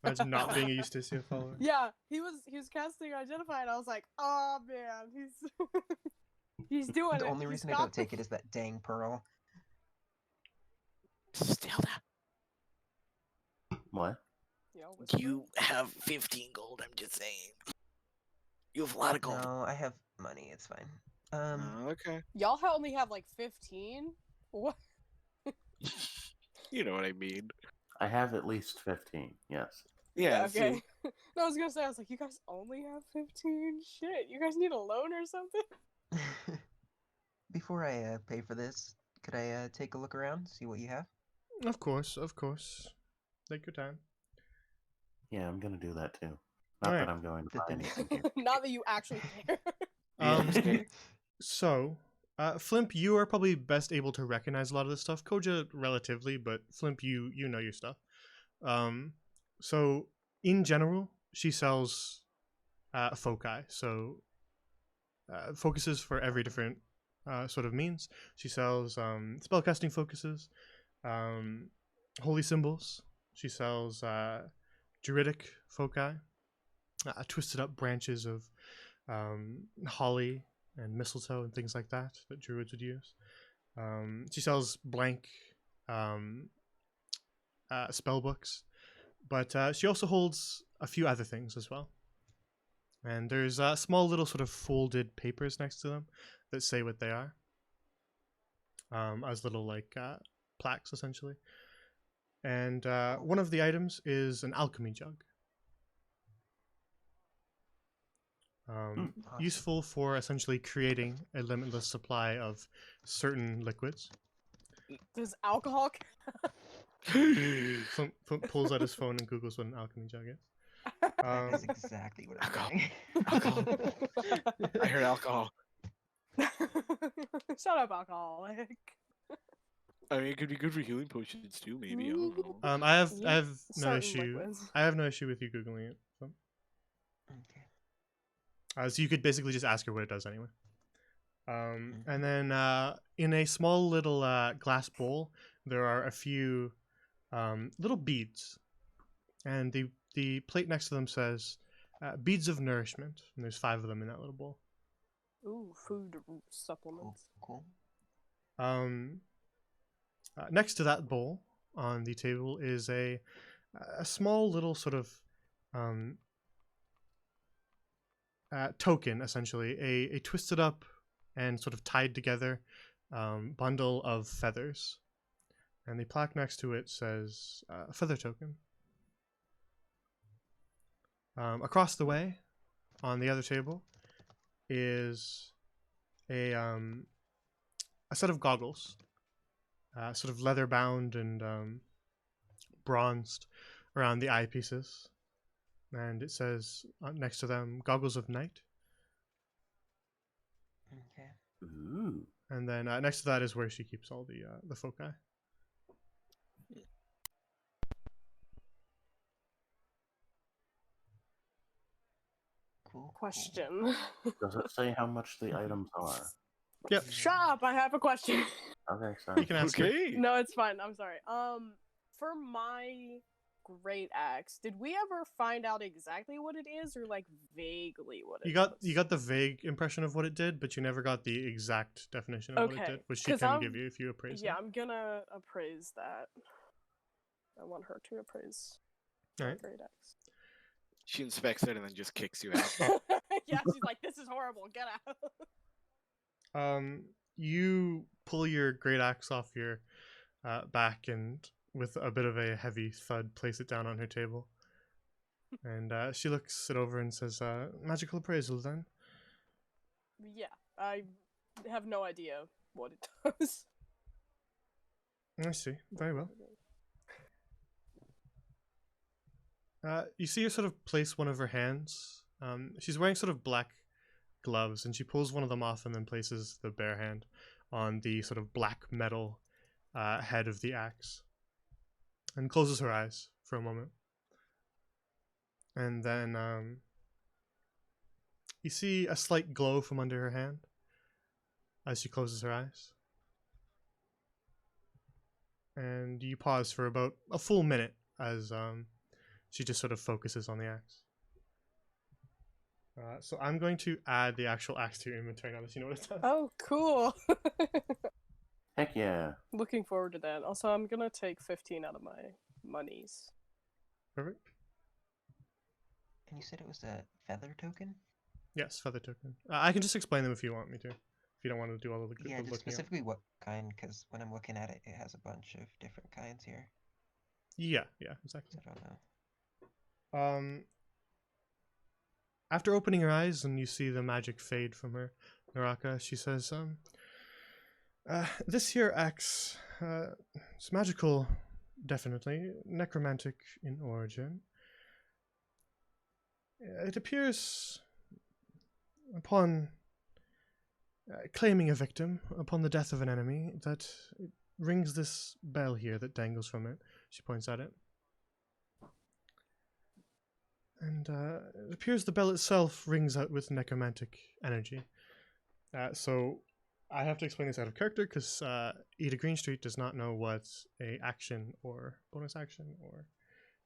Speaker 1: Imagine not being a Justicia follower.
Speaker 3: Yeah, he was casting identify, and I was like, oh man, he's doing
Speaker 5: The
Speaker 3: it.
Speaker 5: only
Speaker 3: He's
Speaker 5: reason I
Speaker 3: got
Speaker 5: don't take it is that dang pearl.
Speaker 4: Stilda,
Speaker 2: What?
Speaker 3: You know, whisper.
Speaker 4: you have 15 gold, I'm just saying. You have a lot of gold.
Speaker 5: No, I have money. It's fine.
Speaker 4: Okay.
Speaker 3: Y'all only have like 15. What?
Speaker 4: You know what I mean.
Speaker 2: I have at least 15, yes.
Speaker 4: Yeah,
Speaker 3: Okay.
Speaker 4: see?
Speaker 3: No, I was gonna say, I was like, you guys only have 15. Shit, you guys need a loan or something?
Speaker 5: Before I pay for this, could I take a look around, see what you have?
Speaker 1: Of course. Take your time.
Speaker 2: Yeah, I'm gonna do that too. Not
Speaker 1: Alright.
Speaker 2: that I'm going to
Speaker 5: Good
Speaker 2: buy
Speaker 5: thing.
Speaker 2: anything here.
Speaker 3: Not that you actually care.
Speaker 1: So, Flimp, you are probably best able to recognize a lot of this stuff. Koja, relatively, but Flimp, you know your stuff. So in general, she sells foci. So focuses for every different sort of means. She sells spellcasting focuses, holy symbols. She sells druidic foci, twisted up branches of holly and mistletoe and things like that druids would use. She sells blank spell books, but she also holds a few other things as well. And there's small little sort of folded papers next to them that say what they are, as little like plaques essentially. And one of the items is an alchemy jug.
Speaker 5: Awesome.
Speaker 1: Useful for essentially creating a limitless supply of certain liquids.
Speaker 3: Does alcohol?
Speaker 1: Flump pulls out his phone and Googles what an alchemy jug is.
Speaker 5: That is exactly what I'm
Speaker 4: alcohol.
Speaker 5: doing.
Speaker 4: Alcohol. I heard alcohol.
Speaker 3: Shut up, alcoholic.
Speaker 4: I mean, it could be good for healing potions too, maybe. I don't know.
Speaker 1: I have no
Speaker 3: Certain
Speaker 1: issue.
Speaker 3: liquids.
Speaker 1: I have no issue with you googling it. So.
Speaker 5: Okay.
Speaker 1: So you could basically just ask her what it does anyway. And then in a small little glass bowl, there are a few little beads, and the plate next to them says "beads of nourishment," and there's 5 of them in that little bowl.
Speaker 3: Ooh, food supplements.
Speaker 5: Cool.
Speaker 1: Next to that bowl on the table is a small little sort of token, essentially a twisted up and sort of tied together bundle of feathers, and the plaque next to it says feather token. Across the way on the other table is a set of goggles, sort of leather bound and bronzed around the eyepieces, and it says next to them, "Goggles of Night."
Speaker 5: Okay.
Speaker 2: Ooh.
Speaker 1: And then next to that is where she keeps all the foci.
Speaker 5: Cool.
Speaker 3: Question.
Speaker 2: Does it say how much the items are?
Speaker 1: Yep.
Speaker 3: Shut up! I have a question.
Speaker 2: Okay,
Speaker 1: You
Speaker 2: sorry.
Speaker 1: can ask her.
Speaker 4: Okay.
Speaker 3: No, it's fine. I'm sorry. For my great axe, did we ever find out exactly what it is, or like vaguely what it
Speaker 1: You got the vague impression of what it did, but you never got the exact definition of what it
Speaker 3: Okay,
Speaker 1: did, which she
Speaker 3: 'cause
Speaker 1: can
Speaker 3: I'm-
Speaker 1: give you if you appraise
Speaker 3: Yeah,
Speaker 1: it.
Speaker 3: I'm gonna appraise that. I want her to appraise my
Speaker 1: Alright.
Speaker 3: great axe.
Speaker 4: She inspects it and then just kicks you out.
Speaker 3: Yeah, she's like, "This is horrible. Get out."
Speaker 1: You pull your great axe off your back and, with a bit of a heavy thud, place it down on her table. And she looks it over and says, "Magical appraisal, then."
Speaker 3: Yeah, I have no idea what it does.
Speaker 1: I see. Very well. You see her sort of place one of her hands. She's wearing sort of black gloves, and she pulls one of them off and then places the bare hand on the sort of black metal head of the axe, and closes her eyes for a moment. And then you see a slight glow from under her hand as she closes her eyes. And you pause for about a full minute as she just sort of focuses on the axe. So I'm going to add the actual axe to your inventory now that you know what it does.
Speaker 3: Oh, cool.
Speaker 2: Heck yeah.
Speaker 3: Looking forward to that. Also, I'm gonna take 15 out of my monies.
Speaker 1: Perfect.
Speaker 5: And you said it was a feather token?
Speaker 1: Yes, feather token. I can just explain them if you want me to. If you don't want to do all of the
Speaker 5: Yeah,
Speaker 1: the
Speaker 5: just
Speaker 1: looking up.
Speaker 5: specifically what kind, because when I'm looking at it, it has a bunch of different kinds here.
Speaker 1: Yeah, exactly.
Speaker 5: So I don't know.
Speaker 1: After opening her eyes and you see the magic fade from her, Naraka, she says, this here axe, it's magical, definitely, necromantic in origin. It appears upon claiming a victim, upon the death of an enemy, that it rings this bell here that dangles from it. She points at it. And it appears the bell itself rings out with necromantic energy. So I have to explain this out of character because Eda Greenstreet does not know what a action or bonus action or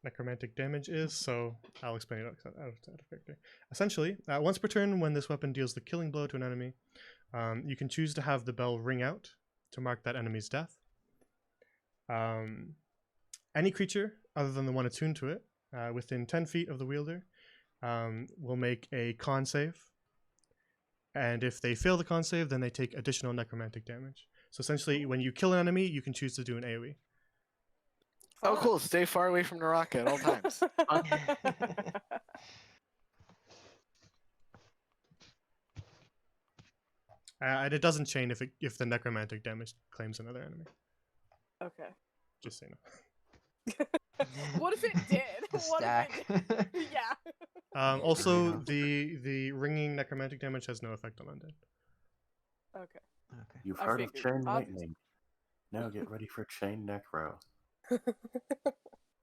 Speaker 1: necromantic damage is, so I'll explain it out of character. Essentially, once per turn, when this weapon deals the killing blow to an enemy, you can choose to have the bell ring out to mark that enemy's death. Any creature other than the one attuned to it within 10 feet of the wielder will make a con save. And if they fail the con save, then they take additional necromantic damage. So essentially, when you kill an enemy, you can choose to do an AoE.
Speaker 4: Oh, cool. Stay far away from Naraka at all times.
Speaker 1: And it doesn't chain if the necromantic damage claims another enemy.
Speaker 3: Okay.
Speaker 1: Just say no.
Speaker 3: What if it did?
Speaker 5: The
Speaker 3: What
Speaker 5: stack.
Speaker 3: if it did? Yeah.
Speaker 1: Also, the ringing necromantic damage has no effect on undead.
Speaker 3: Okay.
Speaker 5: Okay.
Speaker 2: You've
Speaker 3: I
Speaker 2: heard of
Speaker 3: figured,
Speaker 2: chain
Speaker 3: obviously.
Speaker 2: lightning. Now get ready for chain necro.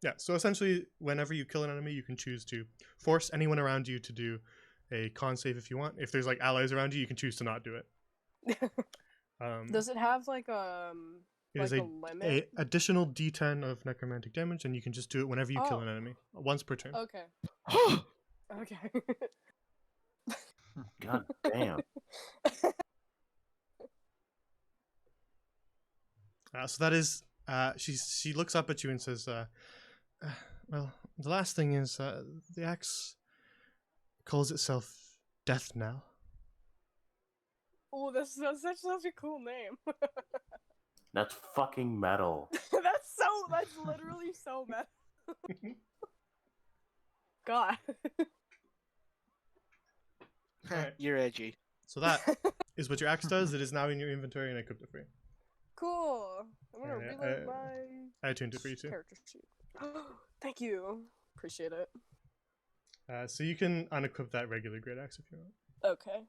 Speaker 1: Yeah, so essentially, whenever you kill an enemy, you can choose to force anyone around you to do a con save if you want. If there's like allies around you, you can choose to not do it.
Speaker 3: Does it have like
Speaker 1: It
Speaker 3: like
Speaker 1: is
Speaker 3: a
Speaker 1: a
Speaker 3: limit?
Speaker 1: additional D10 of necromantic damage, and you can just do it whenever you kill
Speaker 3: Oh.
Speaker 1: an enemy, once per turn.
Speaker 3: Okay. Okay.
Speaker 2: God damn.
Speaker 1: So that is, she looks up at you and says, well, the last thing is, the axe calls itself Death Knell.
Speaker 3: Oh, that's such a cool name.
Speaker 2: That's fucking metal.
Speaker 3: That's literally so metal. God.
Speaker 1: Alright.
Speaker 4: You're edgy.
Speaker 1: So that is what your axe does. It is now in your inventory, and I equipped it for you.
Speaker 3: Cool. I'm gonna
Speaker 1: Yeah,
Speaker 3: reload
Speaker 1: I attuned it for you too.
Speaker 3: character sheet. Thank you. Appreciate it.
Speaker 1: So you can unequip that regular great axe if you want.
Speaker 3: Okay.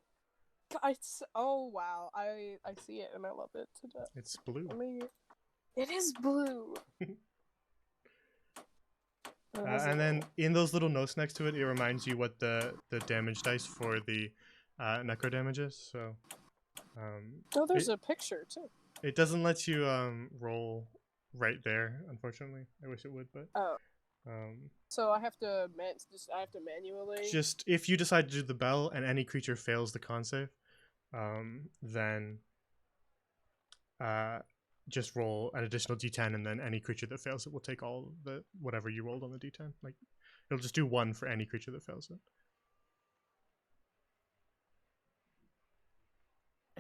Speaker 3: Oh wow, I see it and I love it to death.
Speaker 1: It's blue.
Speaker 3: It is blue.
Speaker 1: And then in those little notes next to it, it reminds you what the damage dice for the necro damage is. So
Speaker 3: oh, there's a picture too.
Speaker 1: it doesn't let you roll right there, unfortunately. I wish it would, but
Speaker 3: so I have to manually.
Speaker 1: Just if you decide to do the bell and any creature fails the con save, then just roll an additional d10, and then any creature that fails it will take all the whatever you rolled on the d10. Like it'll just do 1 for any creature that fails it.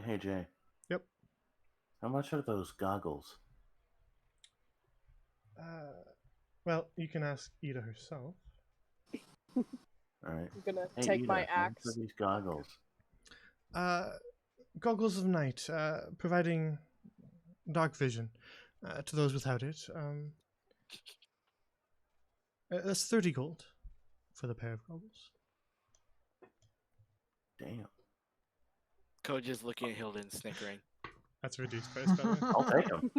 Speaker 2: Hey Jay.
Speaker 1: Yep.
Speaker 2: How much are those goggles?
Speaker 1: Well, you can ask Ida herself.
Speaker 2: All right.
Speaker 3: I'm gonna
Speaker 2: Hey,
Speaker 3: take
Speaker 2: Ida,
Speaker 3: my
Speaker 2: how much
Speaker 3: axe.
Speaker 2: are these goggles?
Speaker 1: Goggles of night, providing dark vision to those without it. That's 30 gold for the pair of goggles.
Speaker 2: Damn.
Speaker 4: Code just looking at Hilden, snickering.
Speaker 1: That's a reduced price, by the way.
Speaker 2: I'll take them.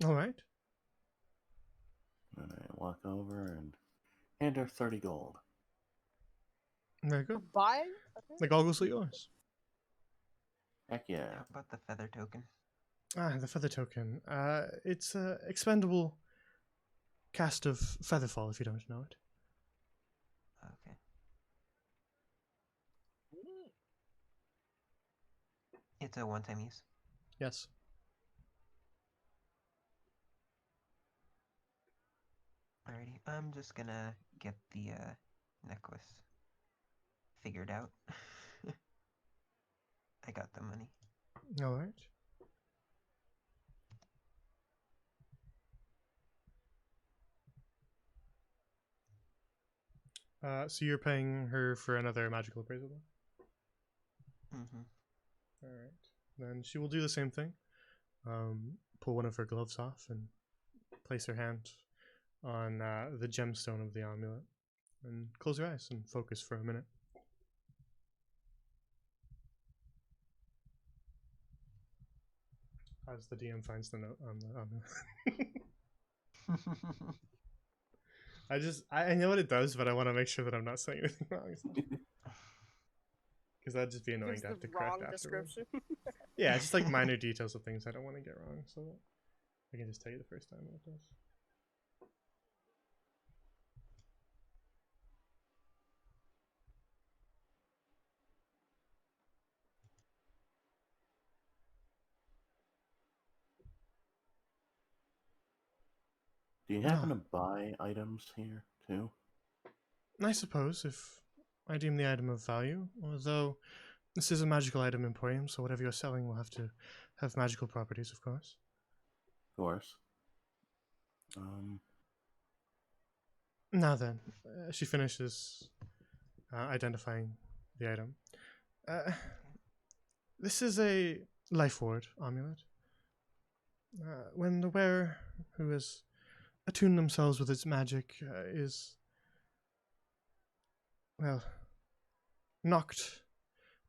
Speaker 1: All right.
Speaker 2: And I walk over and hand her 30 gold.
Speaker 1: Very good.
Speaker 3: Buying?
Speaker 1: The goggles are yours.
Speaker 2: Heck yeah.
Speaker 5: How about the feather token?
Speaker 1: The feather token. It's a expendable cast of featherfall, if you don't know it.
Speaker 5: Okay. It's a one-time use.
Speaker 1: Yes.
Speaker 5: Alrighty, I'm just gonna get the necklace figured out. I got the money.
Speaker 1: All right. So you're paying her for another magical appraisal then?
Speaker 5: Mm-hmm.
Speaker 1: All right. Then she will do the same thing. Pull one of her gloves off and place her hand on the gemstone of the amulet and close her eyes and focus for a minute. As the DM finds the note on the I know what it does, but I want to make sure that I'm not saying anything wrong. Because that'd just be annoying
Speaker 3: Gives
Speaker 1: to have
Speaker 3: the
Speaker 1: to correct
Speaker 3: wrong
Speaker 1: afterwards.
Speaker 3: description.
Speaker 1: Yeah, just like minor details of things I don't want to get wrong, so that I can just tell you the first time what it does.
Speaker 2: Do you happen to buy items here, too?
Speaker 1: I suppose, if I deem the item of value, although this is a magical item emporium, so whatever you're selling will have to have magical properties, of course.
Speaker 2: Of course.
Speaker 1: Now then, she finishes identifying the item. This is a life ward amulet. When the wearer who has attuned themselves with its magic is, well, knocked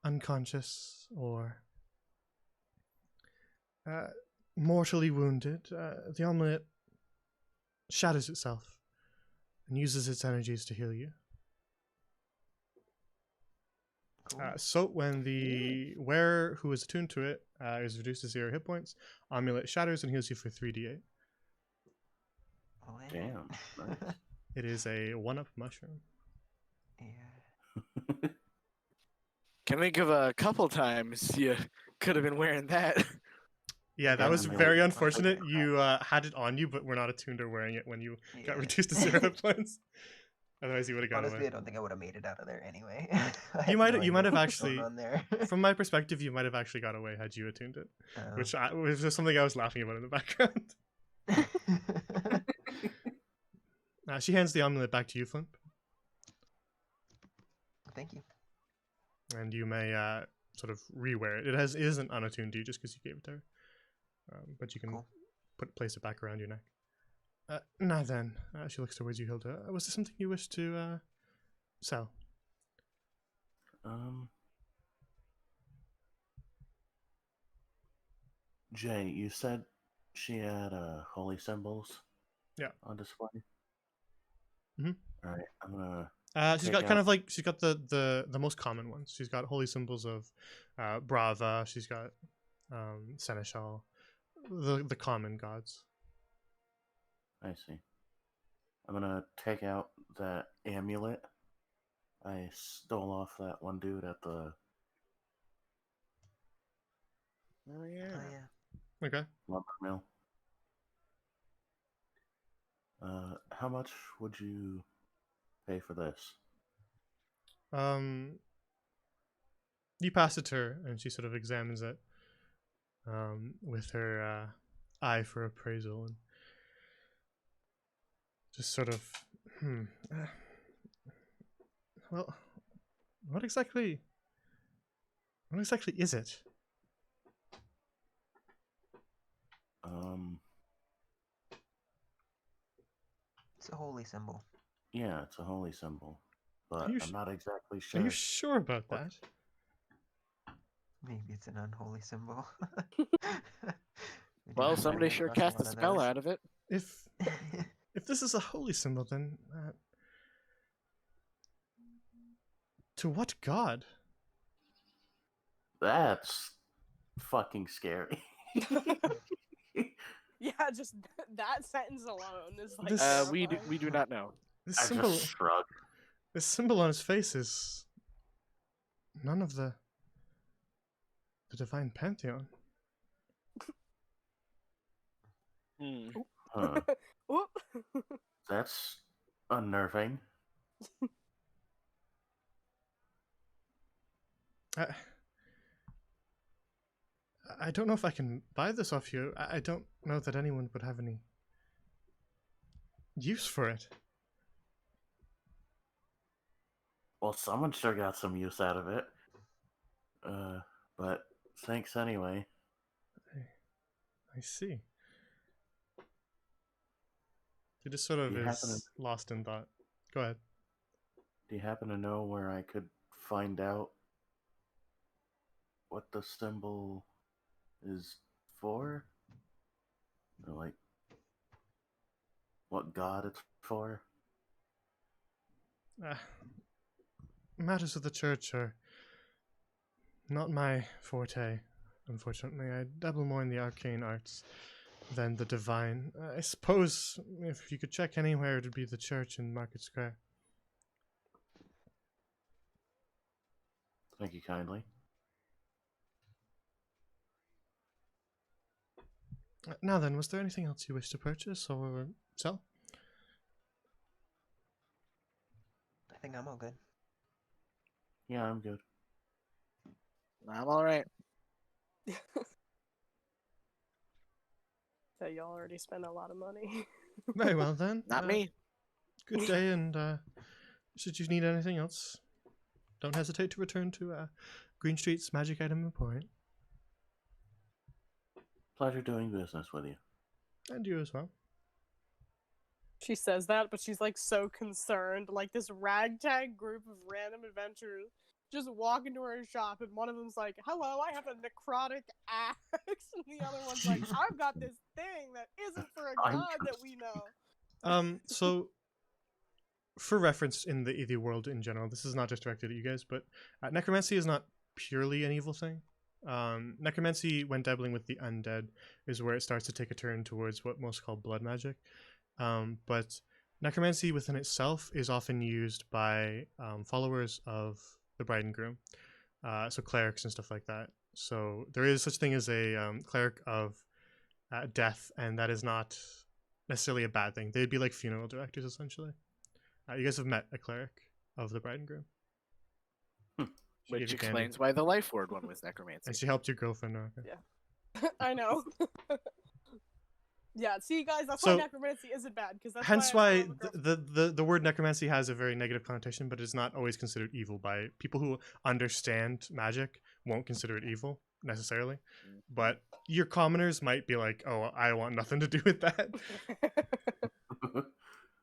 Speaker 1: unconscious or mortally wounded, the amulet shatters itself and uses its energies to heal you.
Speaker 5: Cool.
Speaker 1: So when the wearer who is attuned to it is reduced to 0 hit points, amulet shatters and heals you for 3d8.
Speaker 5: Well,
Speaker 2: Damn. Nice.
Speaker 1: It is a 1-up mushroom.
Speaker 5: Yeah.
Speaker 4: Can think of a couple times you could have been wearing that.
Speaker 1: Yeah, that
Speaker 2: Yeah,
Speaker 1: was
Speaker 2: I mean,
Speaker 1: very
Speaker 2: I
Speaker 1: unfortunate.
Speaker 2: think-
Speaker 1: You had it on you, but were not attuned or wearing it when you got
Speaker 5: Yeah.
Speaker 1: reduced to 0 hit points. Otherwise, you would have got
Speaker 5: Honestly,
Speaker 1: away.
Speaker 5: I don't think I would have made it out of there anyway.
Speaker 1: You might have
Speaker 5: what was
Speaker 1: actually,
Speaker 5: going on there.
Speaker 1: from my perspective, you might have actually got away had you attuned it,
Speaker 5: Oh.
Speaker 1: which was just something I was laughing about in the background. She hands the amulet back to you, Flimp,
Speaker 5: Thank you.
Speaker 1: and you may sort of rewear it. It isn't unattuned to you just because you gave it to her, but you can
Speaker 5: Cool.
Speaker 1: place it back around your neck. Now then, she looks towards you, Hilda. Was there something you wish to sell?
Speaker 2: Um, Jay, you said she had holy symbols.
Speaker 1: Yeah.
Speaker 2: On display.
Speaker 1: Mhm.
Speaker 2: All right, I'm gonna.
Speaker 1: She's
Speaker 2: Take
Speaker 1: got kind
Speaker 2: out-
Speaker 1: of like she's got the most common ones. She's got holy symbols of Brava. She's got Seneschal, the common gods.
Speaker 2: I see. I'm gonna take out that amulet I stole off that one dude at the
Speaker 4: Oh yeah.
Speaker 5: Oh yeah.
Speaker 1: Okay.
Speaker 2: lumber mill. How much would you pay for this?
Speaker 1: You pass it to her, and she sort of examines it with her eye for appraisal, and just sort of, well, what exactly is it?
Speaker 5: It's a holy symbol.
Speaker 2: Yeah, it's a holy symbol, but
Speaker 1: you
Speaker 2: I'm
Speaker 1: sh-
Speaker 2: not exactly
Speaker 1: Are
Speaker 2: sure.
Speaker 1: you sure about
Speaker 2: what-
Speaker 1: that?
Speaker 5: Maybe it's an unholy symbol. We do
Speaker 4: Well,
Speaker 5: not
Speaker 4: somebody
Speaker 5: come
Speaker 4: sure
Speaker 5: across a
Speaker 4: cast a
Speaker 5: lot of
Speaker 4: spell
Speaker 5: those.
Speaker 4: out of it.
Speaker 1: If this is a holy symbol, then to what god?
Speaker 2: That's fucking scary.
Speaker 3: Yeah, just that sentence alone is like.
Speaker 1: This-
Speaker 4: We do not know.
Speaker 1: This
Speaker 2: I
Speaker 1: symbol,
Speaker 2: just shrug.
Speaker 1: this symbol on his face is none of the divine pantheon.
Speaker 4: Hmm.
Speaker 2: Huh.
Speaker 3: Oop.
Speaker 2: That's unnerving.
Speaker 1: I don't know if I can buy this off you. I don't know that anyone would have any use for it.
Speaker 2: Well, someone sure got some use out of it. But thanks anyway.
Speaker 1: I see. He just sort of
Speaker 2: Do you happen
Speaker 1: is lost in thought. Go ahead.
Speaker 2: Do you happen to know where I could find out what the symbol is for? Or like what god it's for?
Speaker 1: Matters of the church are not my forte, unfortunately. I dabble more in the arcane arts than the divine. I suppose if you could check anywhere, it'd be the church in Market Square.
Speaker 2: Thank you kindly.
Speaker 1: Now then, was there anything else you wish to purchase or sell?
Speaker 5: I think I'm all good.
Speaker 2: Yeah, I'm good.
Speaker 4: I'm all right.
Speaker 3: So y'all already spent a lot of money.
Speaker 1: Very well then.
Speaker 4: Not me.
Speaker 1: Good day, and should you need anything else, don't hesitate to return to Green Street's Magic Item Emporium.
Speaker 2: Pleasure doing business with you.
Speaker 1: And you as well.
Speaker 3: She says that, but she's like so concerned. Like this ragtag group of random adventurers just walk into her shop, and one of them's like, "Hello, I have a necrotic axe," and the other one's like, "I've got this thing that isn't for a
Speaker 2: I'm
Speaker 3: god that we know."
Speaker 1: So for reference in the world in general, this is not just directed at you guys, but necromancy is not purely an evil thing. Necromancy, when dabbling with the undead, is where it starts to take a turn towards what most call blood magic. But necromancy within itself is often used by followers of the bride and groom, so clerics and stuff like that. So there is such thing as a cleric of death, and that is not necessarily a bad thing. They'd be like funeral directors, essentially. You guys have met a cleric of the bride and groom. She gave
Speaker 4: Which
Speaker 1: you candy.
Speaker 4: explains why the life ward one was necromancy.
Speaker 1: And she helped your girlfriend. Okay.
Speaker 3: Yeah. I know. Yeah, see, guys, that's
Speaker 1: So-
Speaker 3: why necromancy isn't bad, because that's
Speaker 1: Hence
Speaker 3: why I
Speaker 1: why
Speaker 3: love a girlfriend.
Speaker 1: the word necromancy has a very negative connotation, but it's not always considered evil by people who understand magic. Won't consider it evil necessarily, but your commoners might be like, "Oh, I want nothing to do with that."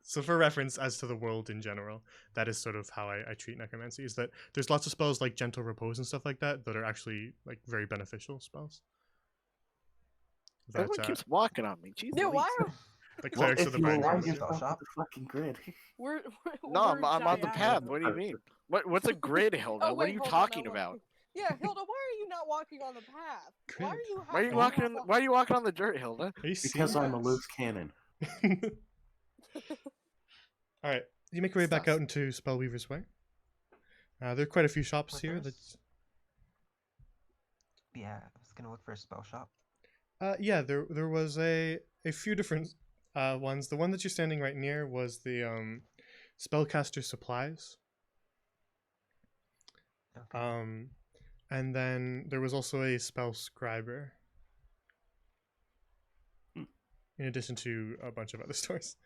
Speaker 1: So for reference as to the world in general, that is sort of how I treat necromancy, is that there's lots of spells like gentle repose and stuff like that that are actually like very beneficial spells. That
Speaker 4: Everyone keeps walking on me. Jeez
Speaker 3: Yeah, why
Speaker 4: Louise.
Speaker 3: are
Speaker 1: the
Speaker 2: Well,
Speaker 1: clerics of
Speaker 2: if
Speaker 1: the
Speaker 2: you
Speaker 1: Bard
Speaker 2: align
Speaker 5: That
Speaker 1: Guild
Speaker 5: spell
Speaker 2: yourself
Speaker 5: shop?
Speaker 2: with the fucking grid.
Speaker 3: we're
Speaker 4: No,
Speaker 3: we're
Speaker 4: I'm on the
Speaker 3: gigantic.
Speaker 4: path. What do you mean? What's a grid, Hilda?
Speaker 3: Oh,
Speaker 4: What are
Speaker 3: wait,
Speaker 4: you
Speaker 3: hold on,
Speaker 4: talking
Speaker 3: now
Speaker 4: about?
Speaker 3: look. Yeah, Hilda, why are you not walking on the path? Why are
Speaker 1: Grid.
Speaker 3: you?
Speaker 4: Why are you
Speaker 3: not
Speaker 4: walking?
Speaker 3: half
Speaker 4: Why are you walking on the dirt, Hilda?
Speaker 1: Are you
Speaker 2: Because I'm a
Speaker 1: serious?
Speaker 2: loose cannon.
Speaker 1: All right, you make your way back
Speaker 5: Sus.
Speaker 1: out into Spellweaver's Way. There are quite a few shops
Speaker 5: But
Speaker 1: here.
Speaker 5: there's- Yeah, I was gonna look for a spell shop.
Speaker 1: Yeah, there was a few different ones. The one that you're standing right near was the spellcaster supplies.
Speaker 5: Okay.
Speaker 1: And then there was also a spell scriber.
Speaker 2: Hmm.
Speaker 1: In addition to a bunch of other stores.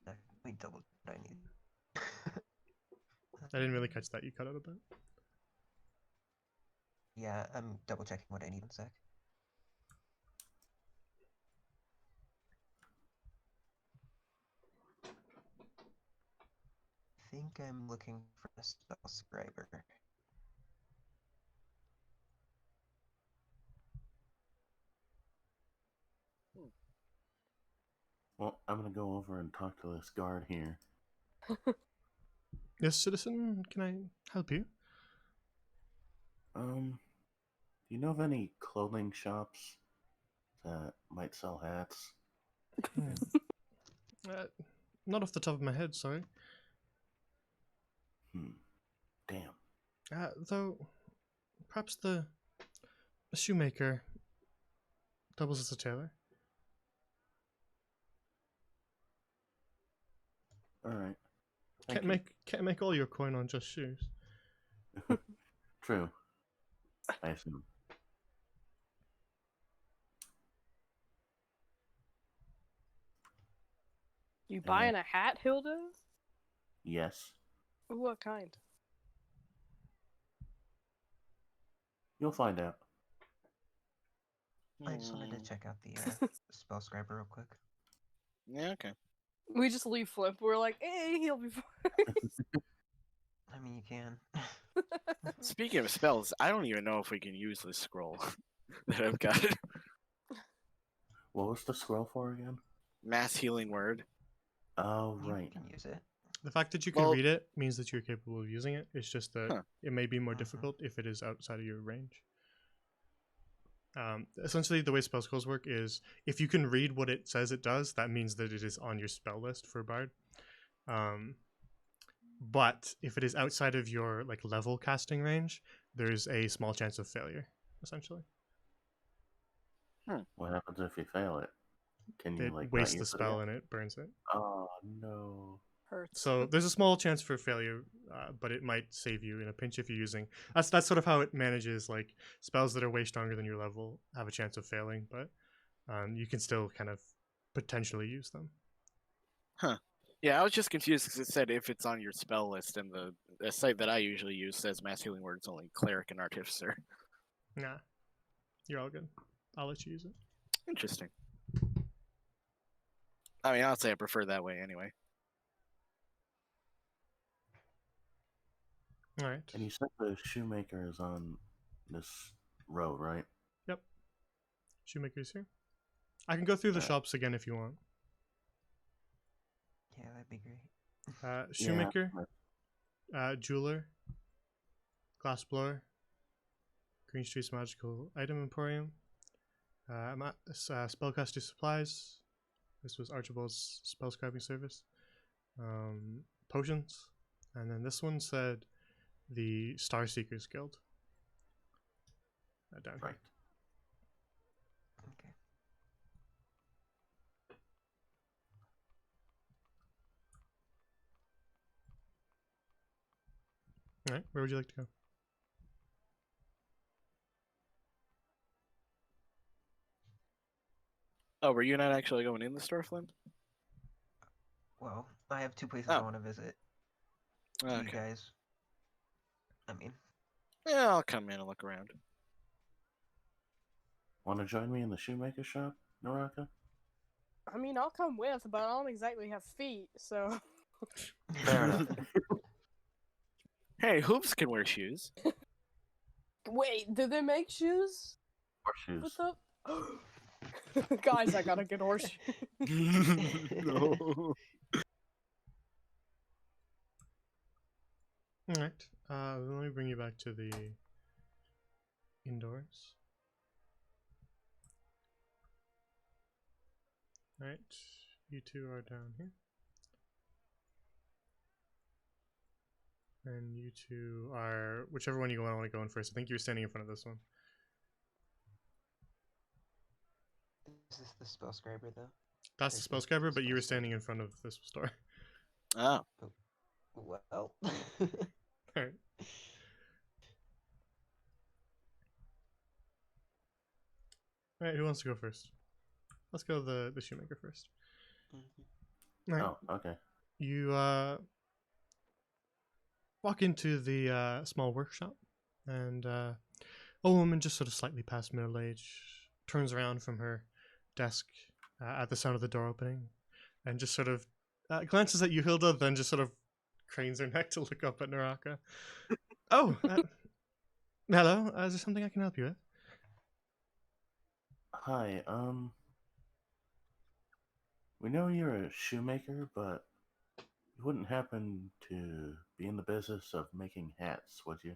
Speaker 5: Let me double. I need.
Speaker 1: I didn't really catch that. You cut out a bit.
Speaker 5: Yeah, I'm double checking what I need. 1 sec. I think I'm looking for a spell scriber.
Speaker 2: Well, I'm gonna go over and talk to this guard here.
Speaker 1: Yes, citizen. Can I help you?
Speaker 2: Do you know of any clothing shops that might sell hats?
Speaker 1: Uh, not off the top of my head, sorry.
Speaker 2: Damn.
Speaker 1: Though, perhaps the shoemaker doubles as a tailor.
Speaker 2: All right.
Speaker 1: Can't make all your coin on just shoes.
Speaker 2: True. I assume.
Speaker 3: You buying a hat, Hilda?
Speaker 2: Yes.
Speaker 3: What kind?
Speaker 2: You'll find out.
Speaker 5: I just wanted to check out the spell scriber real quick.
Speaker 4: Yeah, okay.
Speaker 3: We just leave Flip. We're like, hey, he'll be fine.
Speaker 5: I mean, you can.
Speaker 4: Speaking of spells, I don't even know if we can use this scroll that I've got.
Speaker 2: What was the scroll for again?
Speaker 4: Mass healing word.
Speaker 2: Oh,
Speaker 5: You
Speaker 2: right.
Speaker 5: can use it.
Speaker 1: The fact that you can
Speaker 4: Well-
Speaker 1: read it means that you're capable of using it. It's just that
Speaker 4: Huh.
Speaker 1: it may be more
Speaker 5: Mhm.
Speaker 1: difficult if it is outside of your range. Essentially, the way spell scrolls work is if you can read what it says it does, that means that it is on your spell list for Bard. But if it is outside of your like level casting range, there's a small chance of failure. Essentially,
Speaker 2: What happens if you fail it? Can you
Speaker 1: it
Speaker 2: like not
Speaker 1: wastes
Speaker 2: use
Speaker 1: the
Speaker 2: it
Speaker 1: spell
Speaker 2: again?
Speaker 1: and it burns it.
Speaker 2: Oh no.
Speaker 3: Hurts.
Speaker 1: So there's a small chance for failure, but it might save you in a pinch if you're using. That's sort of how it manages. Like spells that are way stronger than your level have a chance of failing, but you can still kind of potentially use them.
Speaker 4: Yeah, I was just confused because it said if it's on your spell list, and the site that I usually use says mass healing word is only cleric and artificer.
Speaker 1: Nah, you're all good. I'll let you use it.
Speaker 4: Interesting. I mean, I'll say I prefer that way anyway.
Speaker 1: All right.
Speaker 2: And you said the shoemaker is on this row, right?
Speaker 1: Yep. Shoemaker's here. I can go through the shops again if you want.
Speaker 5: Yeah, that'd be great.
Speaker 1: Shoemaker, jeweler, glassblower, Green Street's Magical Item Emporium, spellcaster supplies. This was Archibald's spellscribing service. Potions, and then this one said the Star Seekers Guild. Down
Speaker 2: Right.
Speaker 1: here.
Speaker 5: Okay.
Speaker 1: All right, where would you like to go?
Speaker 4: Oh, were you not actually going in the store, Flynn?
Speaker 5: Well, I have 2 places
Speaker 4: Oh.
Speaker 5: I want to visit. Do you
Speaker 4: Okay.
Speaker 5: guys? I mean,
Speaker 4: Yeah, I'll come in and look around.
Speaker 2: Want to join me in the shoemaker shop, Naraka?
Speaker 3: I mean, I'll come with, but I don't exactly have feet, so.
Speaker 2: Fair enough.
Speaker 4: Hey, hoops can wear shoes.
Speaker 3: Wait, do they make shoes?
Speaker 2: Horseshoes.
Speaker 3: What the? Guys, I got a good horseshoe.
Speaker 4: No.
Speaker 1: Alright. Let me bring you back to the indoors. Alright. You two are down here. And you two are whichever one you want to go in first. I think you were standing in front of this one.
Speaker 5: Is this the spell scriber though?
Speaker 1: That's the spell scriber, but you were standing in front of this store.
Speaker 4: Oh.
Speaker 5: Well.
Speaker 1: Alright. Alright, who wants to go first? Let's go the shoemaker first. Alright.
Speaker 2: Oh, okay.
Speaker 1: You walk into the small workshop, and a woman just sort of slightly past middle age turns around from her desk at the sound of the door opening, and just sort of glances at you, Hilda, then just sort of cranes her neck to look up at Naraka. Oh, hello. Is there something I can help you with?
Speaker 2: Hi, we know you're a shoemaker, but you wouldn't happen to be in the business of making hats, would you?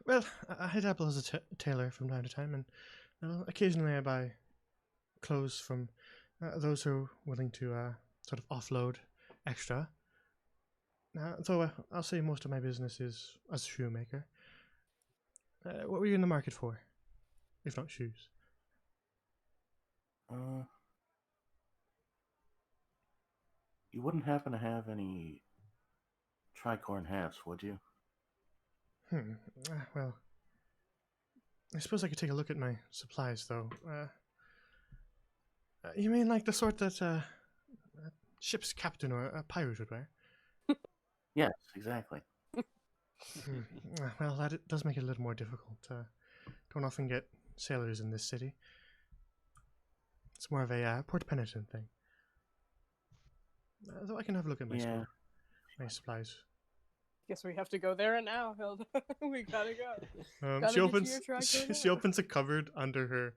Speaker 1: Well, I dabble as a tailor from time to time, and occasionally I buy clothes from those who are willing to sort of offload extra. Though I'll say most of my business is as a shoemaker. What were you in the market for, if not shoes?
Speaker 2: You wouldn't happen to have any tricorn hats, would you?
Speaker 1: Well, I suppose I could take a look at my supplies, though. You mean like the sort that a ship's captain or a pirate would wear?
Speaker 2: Yes, exactly.
Speaker 1: Well, that does make it a little more difficult. Don't often get sailors in this city. It's more of a port penitent thing. Though I can have a look at my supplies.
Speaker 3: Guess we have to go there and now, Hilda. We gotta go.
Speaker 1: She opens.
Speaker 3: She
Speaker 1: She opens a cupboard under her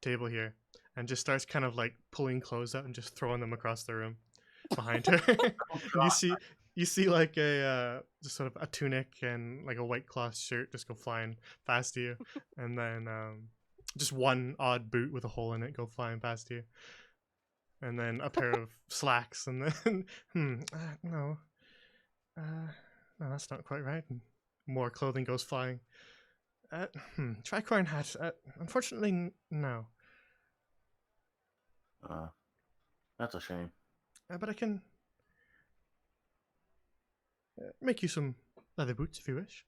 Speaker 1: table here, and just starts kind of like pulling clothes out and just throwing them across the room behind her. And you see like a just sort of a tunic and like a white cloth shirt just go flying past you, and then just one odd boot with a hole in it go flying past you, and then a pair of slacks, and then no, that's not quite right. And more clothing goes flying. Tricorn hat. Unfortunately, no.
Speaker 2: That's a shame.
Speaker 1: But I can make you some leather boots if you wish.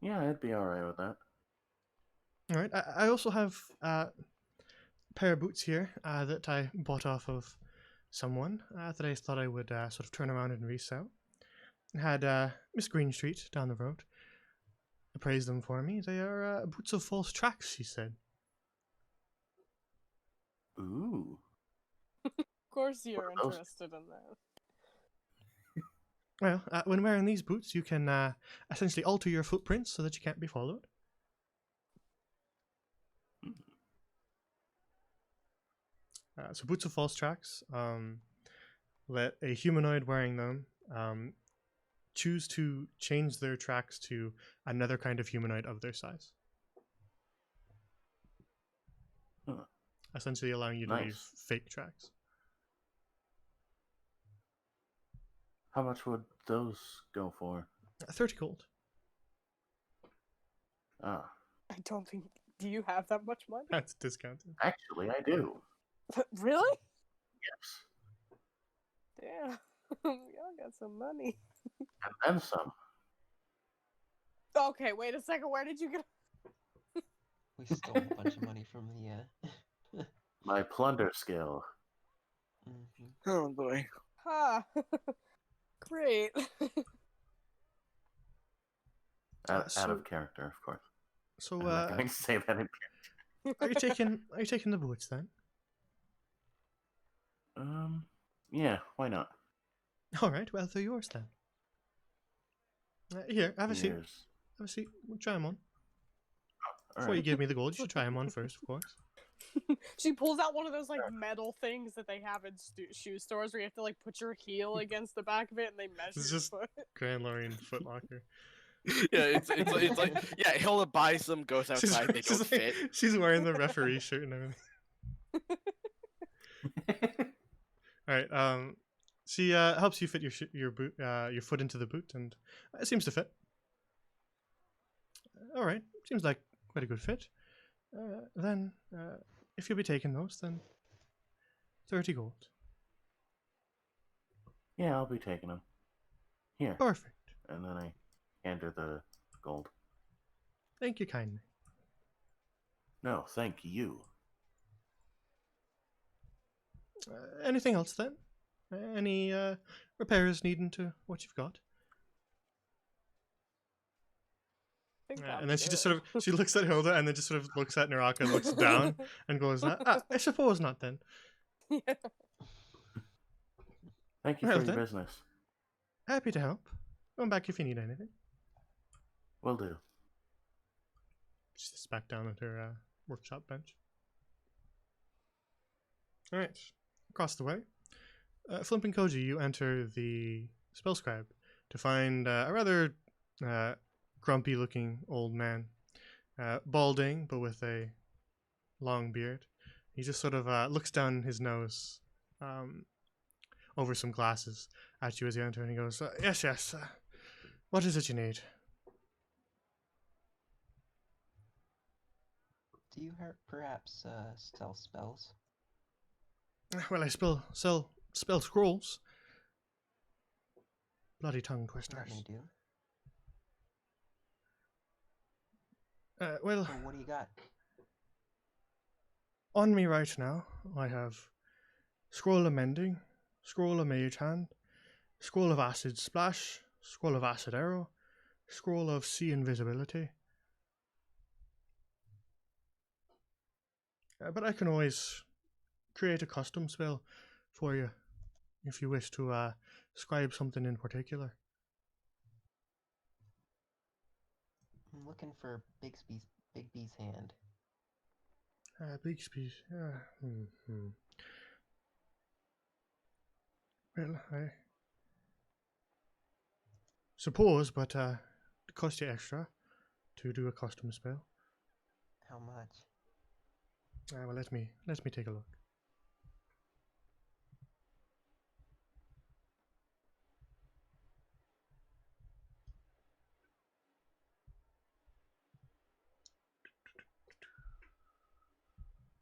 Speaker 2: Yeah, I'd be alright with that.
Speaker 1: Alright, I also have a pair of boots here that I bought off of someone that I thought I would sort of turn around and resell. I had Miss Greenstreet down the road appraise them for me. They are boots of false tracks, she said.
Speaker 2: Ooh.
Speaker 3: Of course you're
Speaker 2: What are those?
Speaker 3: interested in that.
Speaker 1: Well, when wearing these boots, you can essentially alter your footprints so that you can't be followed. So boots of false tracks let a humanoid wearing them choose to change their tracks to another kind of humanoid of their size.
Speaker 2: Huh.
Speaker 1: Essentially allowing you to leave fake tracks.
Speaker 2: How much would those go for?
Speaker 1: 30 gold.
Speaker 2: Ah,
Speaker 3: I don't think. Do you have that much money?
Speaker 1: That's discounted.
Speaker 2: actually, I do.
Speaker 3: Really?
Speaker 2: Yes.
Speaker 3: Damn. Y'all got some money.
Speaker 2: And then some.
Speaker 3: Okay, wait a second. Where did you get?
Speaker 5: We stole a bunch of money from the.
Speaker 2: My plunder skill.
Speaker 4: Oh boy.
Speaker 3: Ha! Great.
Speaker 2: Out
Speaker 1: So-
Speaker 2: of character, of course.
Speaker 1: So,
Speaker 2: I'm not going to say that in.
Speaker 1: are you taking the boots then?
Speaker 2: Yeah, why not?
Speaker 1: All right. Well, they're yours then. Here, have a seat.
Speaker 2: Years.
Speaker 1: Have a seat. We'll try them on.
Speaker 2: All
Speaker 1: Before you
Speaker 2: right.
Speaker 1: give me the gold, you should try them on first, of course.
Speaker 3: She pulls out one of those like metal things that they have in shoe stores where you have to like put your heel against the back of it and they measure
Speaker 1: It's
Speaker 3: your
Speaker 1: just
Speaker 3: foot.
Speaker 1: Grand Lorraine Foot Locker.
Speaker 4: Yeah, it's like yeah, Hilda buys them, goes outside, they don't fit.
Speaker 1: She's wearing the referee shirt and everything. All right. She helps you fit your boot, your foot into the boot, and it seems to fit. All right. Seems like quite a good fit. Then, if you'll be taking those, then 30 gold.
Speaker 2: Yeah, I'll be taking them. Here.
Speaker 1: Perfect.
Speaker 2: And then I hand her the gold.
Speaker 1: Thank you kindly.
Speaker 2: No, thank you.
Speaker 1: Anything else then? Any repairs needing to what you've got? And then she just sort of, she looks at Hilda and then just sort of looks at Naraka and looks down and goes, I suppose not then.
Speaker 3: Yeah.
Speaker 2: Thank you
Speaker 1: Well
Speaker 2: for your
Speaker 1: then.
Speaker 2: business.
Speaker 1: Happy to help. Come back if you need anything.
Speaker 2: Will do.
Speaker 1: She sits back down at her workshop bench. Alright, across the way. Flimp and Koji, you enter the spell scribe to find a rather grumpy looking old man. Balding, but with a long beard. He just sort of looks down his nose over some glasses at you as you enter, and he goes, yes, what is it you need?
Speaker 5: Do you perhaps sell spells?
Speaker 1: Well, I sell spell scrolls. Bloody tongue twisters.
Speaker 5: Let me do.
Speaker 1: Well,
Speaker 5: So what do you got?
Speaker 1: on me right now, I have Scroll of Mending, Scroll of Mage Hand, Scroll of Acid Splash, Scroll of Acid Arrow, Scroll of See Invisibility. But I can always create a custom spell for you if you wish to scribe something in particular.
Speaker 5: I'm looking for Big B's hand.
Speaker 1: Big speech. Well, I suppose, but it costs you extra to do a custom spell.
Speaker 5: How much?
Speaker 1: Well, let me take a look.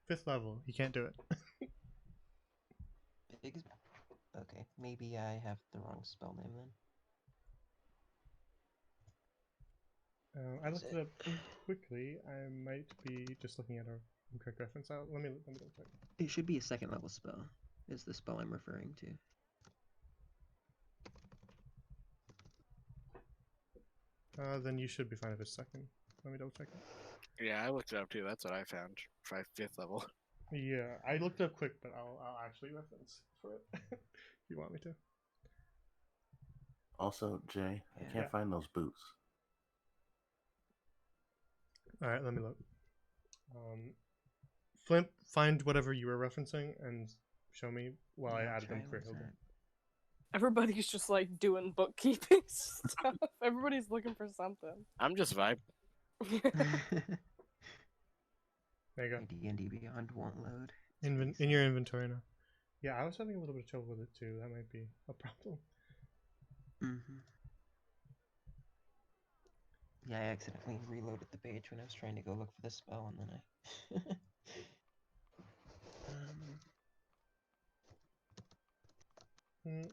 Speaker 1: Fifth level, you can't do it.
Speaker 5: Big. Okay, maybe I have the wrong spell name then.
Speaker 1: I looked it up quickly. I might be just looking at our incorrect reference. Let me double check.
Speaker 5: It should be a second level spell. Is the spell I'm referring to?
Speaker 1: Then you should be fine if it's second. Let me double check it.
Speaker 4: Yeah, I looked it up too. That's what I found. 5th level.
Speaker 1: Yeah, I looked it up quick, but I'll actually reference for it if you want me to.
Speaker 2: Also, Jay, I
Speaker 5: Yeah.
Speaker 2: can't find those boots.
Speaker 1: All right, let me look. Flimp, find whatever you were referencing and show me while I
Speaker 5: Yeah,
Speaker 1: added them
Speaker 5: try
Speaker 1: for
Speaker 5: with
Speaker 1: Hilda.
Speaker 5: that.
Speaker 3: Everybody's just like doing bookkeeping stuff. Everybody's looking for something.
Speaker 4: I'm just vibe.
Speaker 1: There you go.
Speaker 5: My D&D Beyond won't load.
Speaker 1: In your inventory now. Yeah, I was having a little bit of trouble with it too. That might be a problem.
Speaker 5: Mm-hmm. Yeah, I accidentally reloaded the page when I was trying to go look for the spell, and then I...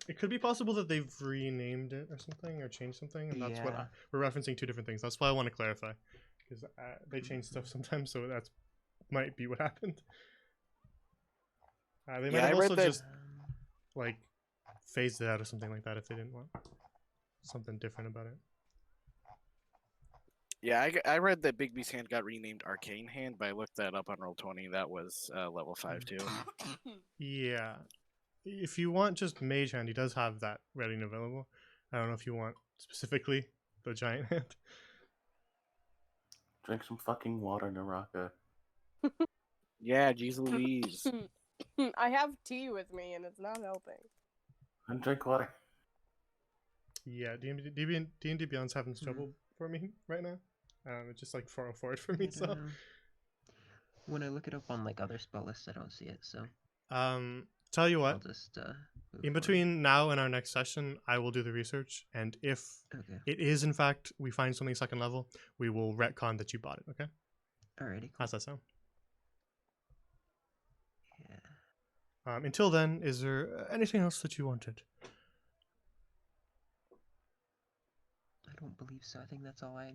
Speaker 1: It could be possible that they've renamed it or something, or changed something, and that's what
Speaker 5: Yeah.
Speaker 1: we're referencing two different things. That's why I want to clarify, because they change stuff sometimes, so that's might be what happened. They might
Speaker 4: Yeah, I
Speaker 1: have
Speaker 4: read
Speaker 1: also
Speaker 4: that-
Speaker 1: just like phased it out or something like that if they didn't want something different about it.
Speaker 4: Yeah, I read that Bigby's hand got renamed Arcane Hand, but I looked that up on Roll20. That was level 5 too.
Speaker 1: Yeah. If you want just Mage Hand, he does have that ready and available. I don't know if you want specifically the Giant Hand.
Speaker 2: Drink some fucking water, Naraka.
Speaker 4: Yeah, geez Louise.
Speaker 3: I have tea with me and it's not helping.
Speaker 2: And drink water.
Speaker 1: Yeah, D&D Beyond's having trouble for me right now. It's just like 404 for me,
Speaker 5: I
Speaker 1: so...
Speaker 5: don't know. When I look it up on like other spell lists, I don't see it, so
Speaker 1: Tell you
Speaker 5: I'll
Speaker 1: what,
Speaker 5: just move
Speaker 1: in
Speaker 5: forward.
Speaker 1: between now and our next session, I will do the research, and if
Speaker 5: Okay.
Speaker 1: it is in fact we find something second level, we will retcon that you bought it, okay?
Speaker 5: Alrighty, cool.
Speaker 1: How's that sound?
Speaker 5: Yeah.
Speaker 1: Until then, is there anything else that you wanted?
Speaker 5: I don't believe so. I think that's all I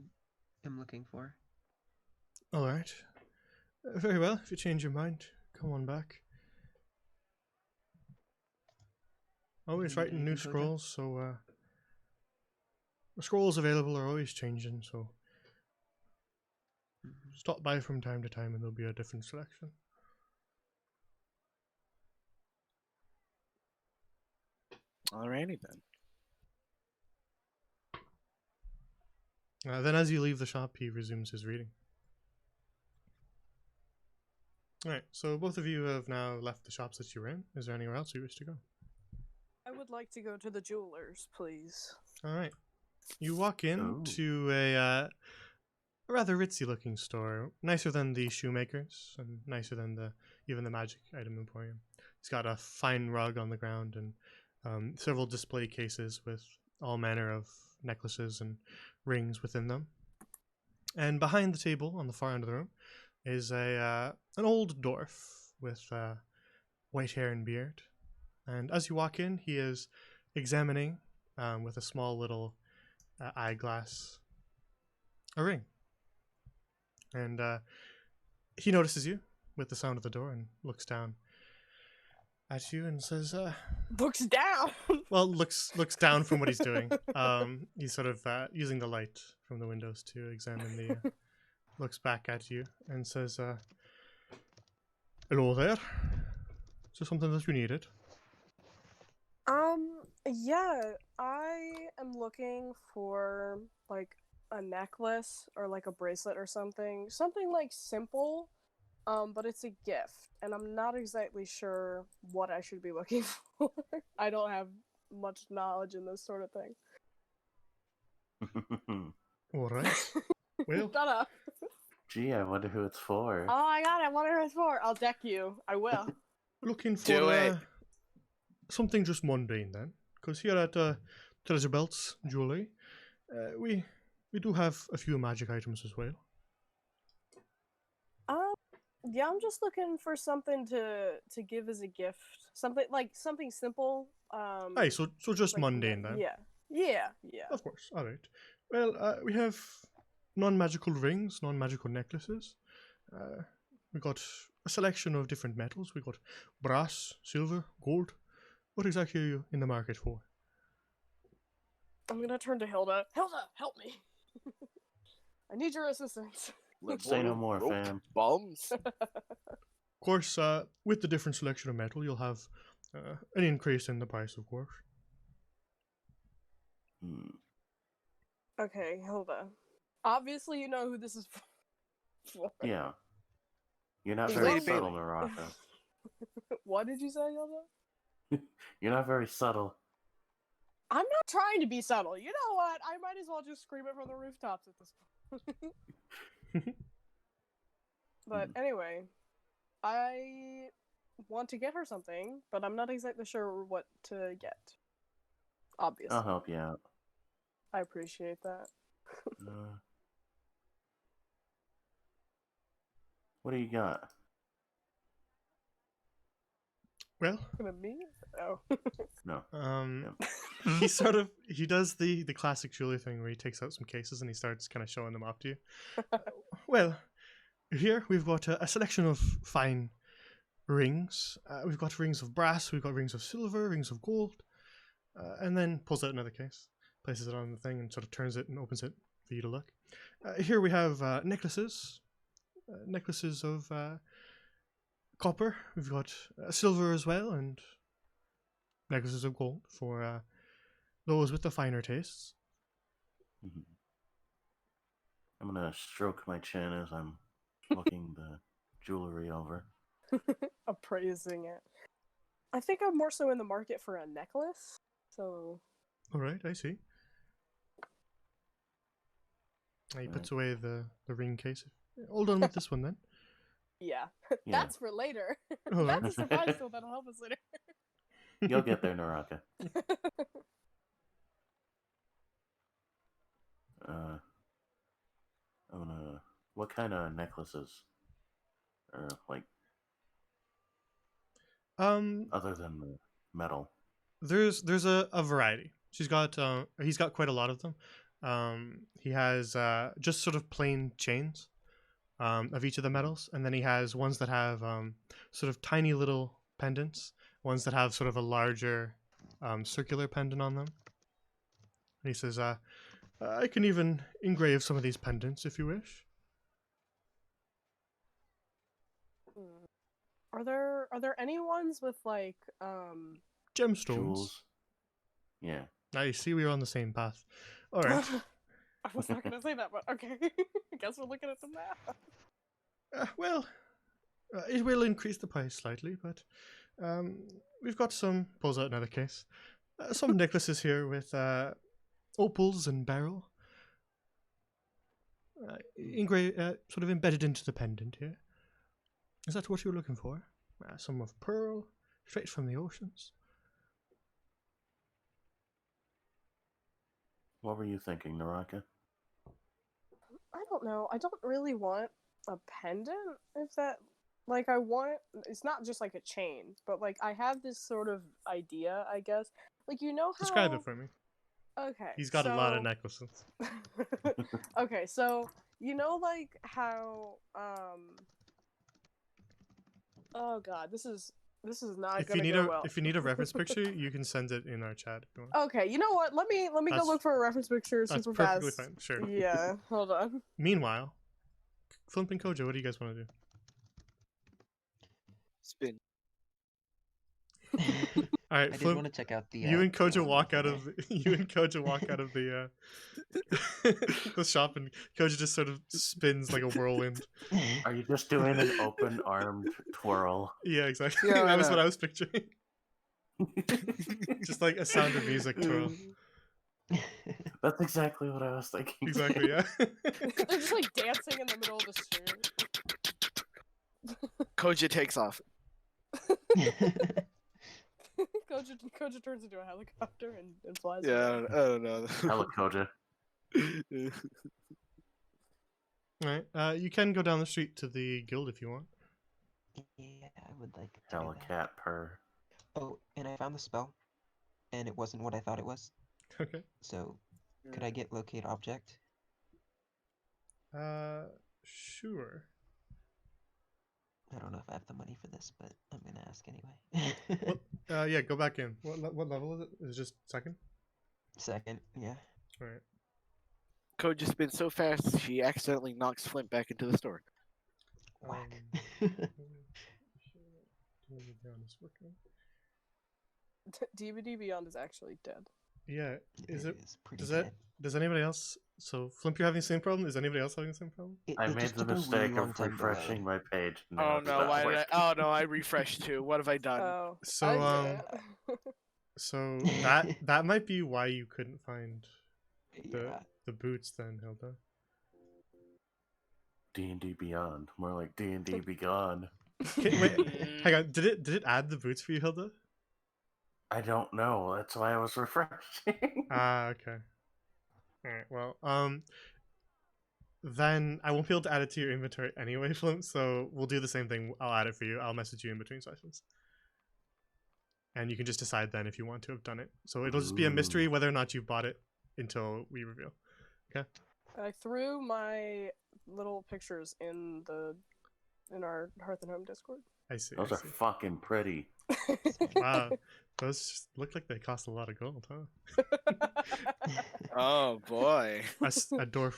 Speaker 5: am looking for.
Speaker 1: Alright. Very well, if you change your mind, come on back. Always
Speaker 5: You need
Speaker 1: writing new
Speaker 5: anything, Kojo?
Speaker 1: scrolls, so the scrolls available are always changing, so
Speaker 5: Mhm.
Speaker 1: stop by from time to time and there'll be a different selection.
Speaker 4: Alrighty then.
Speaker 1: Then as you leave the shop, he resumes his reading. Alright, so both of you have now left the shops that you were in. Is there anywhere else you wish to go?
Speaker 3: I would like to go to the jeweler's, please.
Speaker 1: Alright. You walk in
Speaker 2: Oh.
Speaker 1: to a rather ritzy looking store. Nicer than the shoemakers, and nicer than even the magic item emporium. It's got a fine rug on the ground and several display cases with all manner of necklaces and rings within them. And behind the table on the far end of the room is an old dwarf with white hair and beard. And as you walk in, he is examining with a small little eyeglass a ring. And he notices you with the sound of the door and looks down at you and says,
Speaker 3: Books down!
Speaker 1: well, looks down from what he's doing. He's sort of using the light from the windows to examine the... looks back at you and says, hello there. Is there something that you needed?
Speaker 3: Yeah, I am looking for, like, a necklace or, like, a bracelet or something. Something, like, simple, but it's a gift, and I'm not exactly sure what I should be looking for. I don't have much knowledge in this sort of thing.
Speaker 1: Alright. Well,
Speaker 3: Shut up!
Speaker 2: Gee, I wonder who it's for.
Speaker 3: Oh my god, I wonder who it's for! I'll deck you. I will.
Speaker 1: looking for
Speaker 4: Do it.
Speaker 1: something just mundane then. Because here at Treasure Belts Jewelry, we do have a few magic items as well.
Speaker 3: Yeah, I'm just looking for something to give as a gift. Something simple.
Speaker 1: Aye, so just
Speaker 3: like,
Speaker 1: mundane then.
Speaker 3: Yeah.
Speaker 1: Of course, alright. Well, we have non-magical rings, non-magical necklaces. We got a selection of different metals. We got brass, silver, gold. What exactly are you in the market for?
Speaker 3: I'm gonna turn to Hilda. Hilda, help me! I need your assistance.
Speaker 2: Say no more, fam.
Speaker 4: Bums.
Speaker 1: Of course, with the different selection of metal, you'll have an increase in the price, of course.
Speaker 2: Hmm.
Speaker 3: Okay, Hilda. Obviously, you know who this is for.
Speaker 2: Yeah. You're not
Speaker 3: He's
Speaker 2: very
Speaker 4: Lady
Speaker 2: subtle,
Speaker 4: Bailey.
Speaker 2: Naraka.
Speaker 3: What did you say, Hilda?
Speaker 2: You're not very subtle.
Speaker 3: I'm not trying to be subtle. You know what? I might as well just scream it from the rooftops at this point. But anyway, I want to get her something, but I'm not exactly sure what to get. Obviously.
Speaker 2: I'll help you out.
Speaker 3: I appreciate that.
Speaker 2: What do you got?
Speaker 1: Well,
Speaker 3: Gonna me? Oh.
Speaker 2: No.
Speaker 1: he does the classic jewelry thing where he takes out some cases and he starts kind of showing them off to you. Well, here we've got a selection of fine rings. We've got rings of brass, we've got rings of silver, rings of gold, and then pulls out another case, places it on the thing and sort of turns it and opens it. for you to look. Here we have necklaces. Necklaces of copper. We've got silver as well, and necklaces of gold for those with the finer tastes.
Speaker 2: Mhm. I'm gonna stroke my chin as I'm looking the jewelry over.
Speaker 3: Appraising it. I think I'm more so in the market for a necklace. So
Speaker 1: All right, I see. He puts away the ring case. Hold on with this one then.
Speaker 3: yeah,
Speaker 2: Yeah.
Speaker 3: that's for later.
Speaker 1: All right.
Speaker 3: That's a surprise still that'll help us later.
Speaker 2: You'll get there, Naraka. I'm gonna. What kind of necklaces? Or like other than the metal?
Speaker 1: There's a variety. He's got quite a lot of them. He has just sort of plain chains of each of the metals, and then he has ones that have sort of tiny little pendants, ones that have sort of a larger circular pendant on them. And he says, I can even engrave some of these pendants if you wish.
Speaker 3: Are there any ones with like
Speaker 1: Gemstones.
Speaker 2: Jewels. Yeah.
Speaker 1: I see we're on the same path. All right.
Speaker 3: I was not gonna say that, but okay. I guess we're looking at them now.
Speaker 1: Well, it will increase the price slightly, but we've got some. Pulls out another case. Some necklaces here with opals and beryl, sort of embedded into the pendant here. Is that what you're looking for? Some of pearl, straight from the oceans.
Speaker 2: What were you thinking, Naraka?
Speaker 3: I don't know. I don't really want a pendant. If that, like, I want it's not just like a chain, but like I have this sort of idea, I guess. Like, you know how.
Speaker 1: Describe it for me.
Speaker 3: Okay.
Speaker 1: He's got a lot of necklaces.
Speaker 3: Okay, so you know like how oh god, this is not
Speaker 1: If
Speaker 3: gonna
Speaker 1: you need
Speaker 3: go well.
Speaker 1: if you need a reference picture, you can send it in our chat if you want.
Speaker 3: Okay, you know what? Let me go
Speaker 1: That's-
Speaker 3: look for a reference picture
Speaker 1: That's
Speaker 3: super
Speaker 1: perfectly
Speaker 3: fast.
Speaker 1: fine. Sure.
Speaker 3: Yeah, hold on.
Speaker 1: Meanwhile, Flump and Kojo, what do you guys want to do?
Speaker 4: Spin.
Speaker 1: All right,
Speaker 5: I did
Speaker 1: Flump,
Speaker 5: want to check out the.
Speaker 1: you and Kojo
Speaker 5: one
Speaker 1: walk
Speaker 5: with
Speaker 1: out
Speaker 5: the-
Speaker 1: of the the shop, and Kojo just sort of spins like a whirlwind.
Speaker 2: Are you just doing an open-armed twirl?
Speaker 1: Yeah, exactly.
Speaker 4: Yeah,
Speaker 1: That was
Speaker 4: I
Speaker 1: what
Speaker 4: know.
Speaker 1: I was picturing. Just like a Sound of Music twirl.
Speaker 2: That's exactly what I was thinking.
Speaker 1: Exactly. Yeah.
Speaker 3: They're just like dancing in the middle of the street.
Speaker 4: Koja takes off.
Speaker 3: Koja turns into a helicopter and flies
Speaker 4: Yeah,
Speaker 3: away.
Speaker 4: I don't know.
Speaker 2: Helicoja.
Speaker 1: All right. You can go down the street to the guild if you want.
Speaker 5: Yeah, I would like to do that.
Speaker 2: Helicat purr.
Speaker 5: Oh, and I found the spell, and it wasn't what I thought it was.
Speaker 1: Okay.
Speaker 5: So, could I get locate object?
Speaker 1: Sure.
Speaker 5: I don't know if I have the money for this, but I'm gonna ask anyway.
Speaker 1: Well, yeah, go back in. What level is it? Is it just second?
Speaker 5: Second, yeah.
Speaker 1: All right.
Speaker 4: Koja spins so fast she accidentally knocks Flint back into the store.
Speaker 5: Whack.
Speaker 3: DVD Beyond is actually dead.
Speaker 1: Yeah. Is it?
Speaker 5: is pretty
Speaker 1: Does that?
Speaker 5: dead.
Speaker 1: Does anybody else? So, Flimp, you're having the same problem. Is anybody else having the same problem?
Speaker 5: It-
Speaker 2: I
Speaker 5: it
Speaker 2: made
Speaker 5: just
Speaker 2: the
Speaker 5: took a really
Speaker 2: mistake
Speaker 5: long
Speaker 2: of
Speaker 5: time to load.
Speaker 2: refreshing my page.
Speaker 4: Oh
Speaker 2: Now it's
Speaker 4: no!
Speaker 2: not
Speaker 4: Why did I?
Speaker 2: working.
Speaker 4: Oh no! I refreshed too. What have I done?
Speaker 3: Oh.
Speaker 1: So,
Speaker 3: I did.
Speaker 1: So that might be why you couldn't find
Speaker 5: Yeah.
Speaker 1: the boots then, Hilda.
Speaker 2: D&D Beyond. More like D&D Begone.
Speaker 1: Okay, wait, hang on. Did it add the boots for you, Hilda?
Speaker 2: I don't know. That's why I was refreshing.
Speaker 1: Ah, okay. All right. Well, then I won't be able to add it to your inventory anyway, Flimp. So we'll do the same thing. I'll add it for you. I'll message you in between sessions, and you can just decide then if you want to have done it. So it'll just be a mystery
Speaker 2: Ooh.
Speaker 1: whether or not you bought it until we reveal.
Speaker 3: I threw my little pictures in our Hearth and Home Discord.
Speaker 1: I see.
Speaker 2: Those
Speaker 1: I
Speaker 2: are
Speaker 1: see.
Speaker 2: fucking pretty.
Speaker 1: Wow, those look like they cost a lot of gold, huh?
Speaker 4: Oh boy.
Speaker 1: A dwarf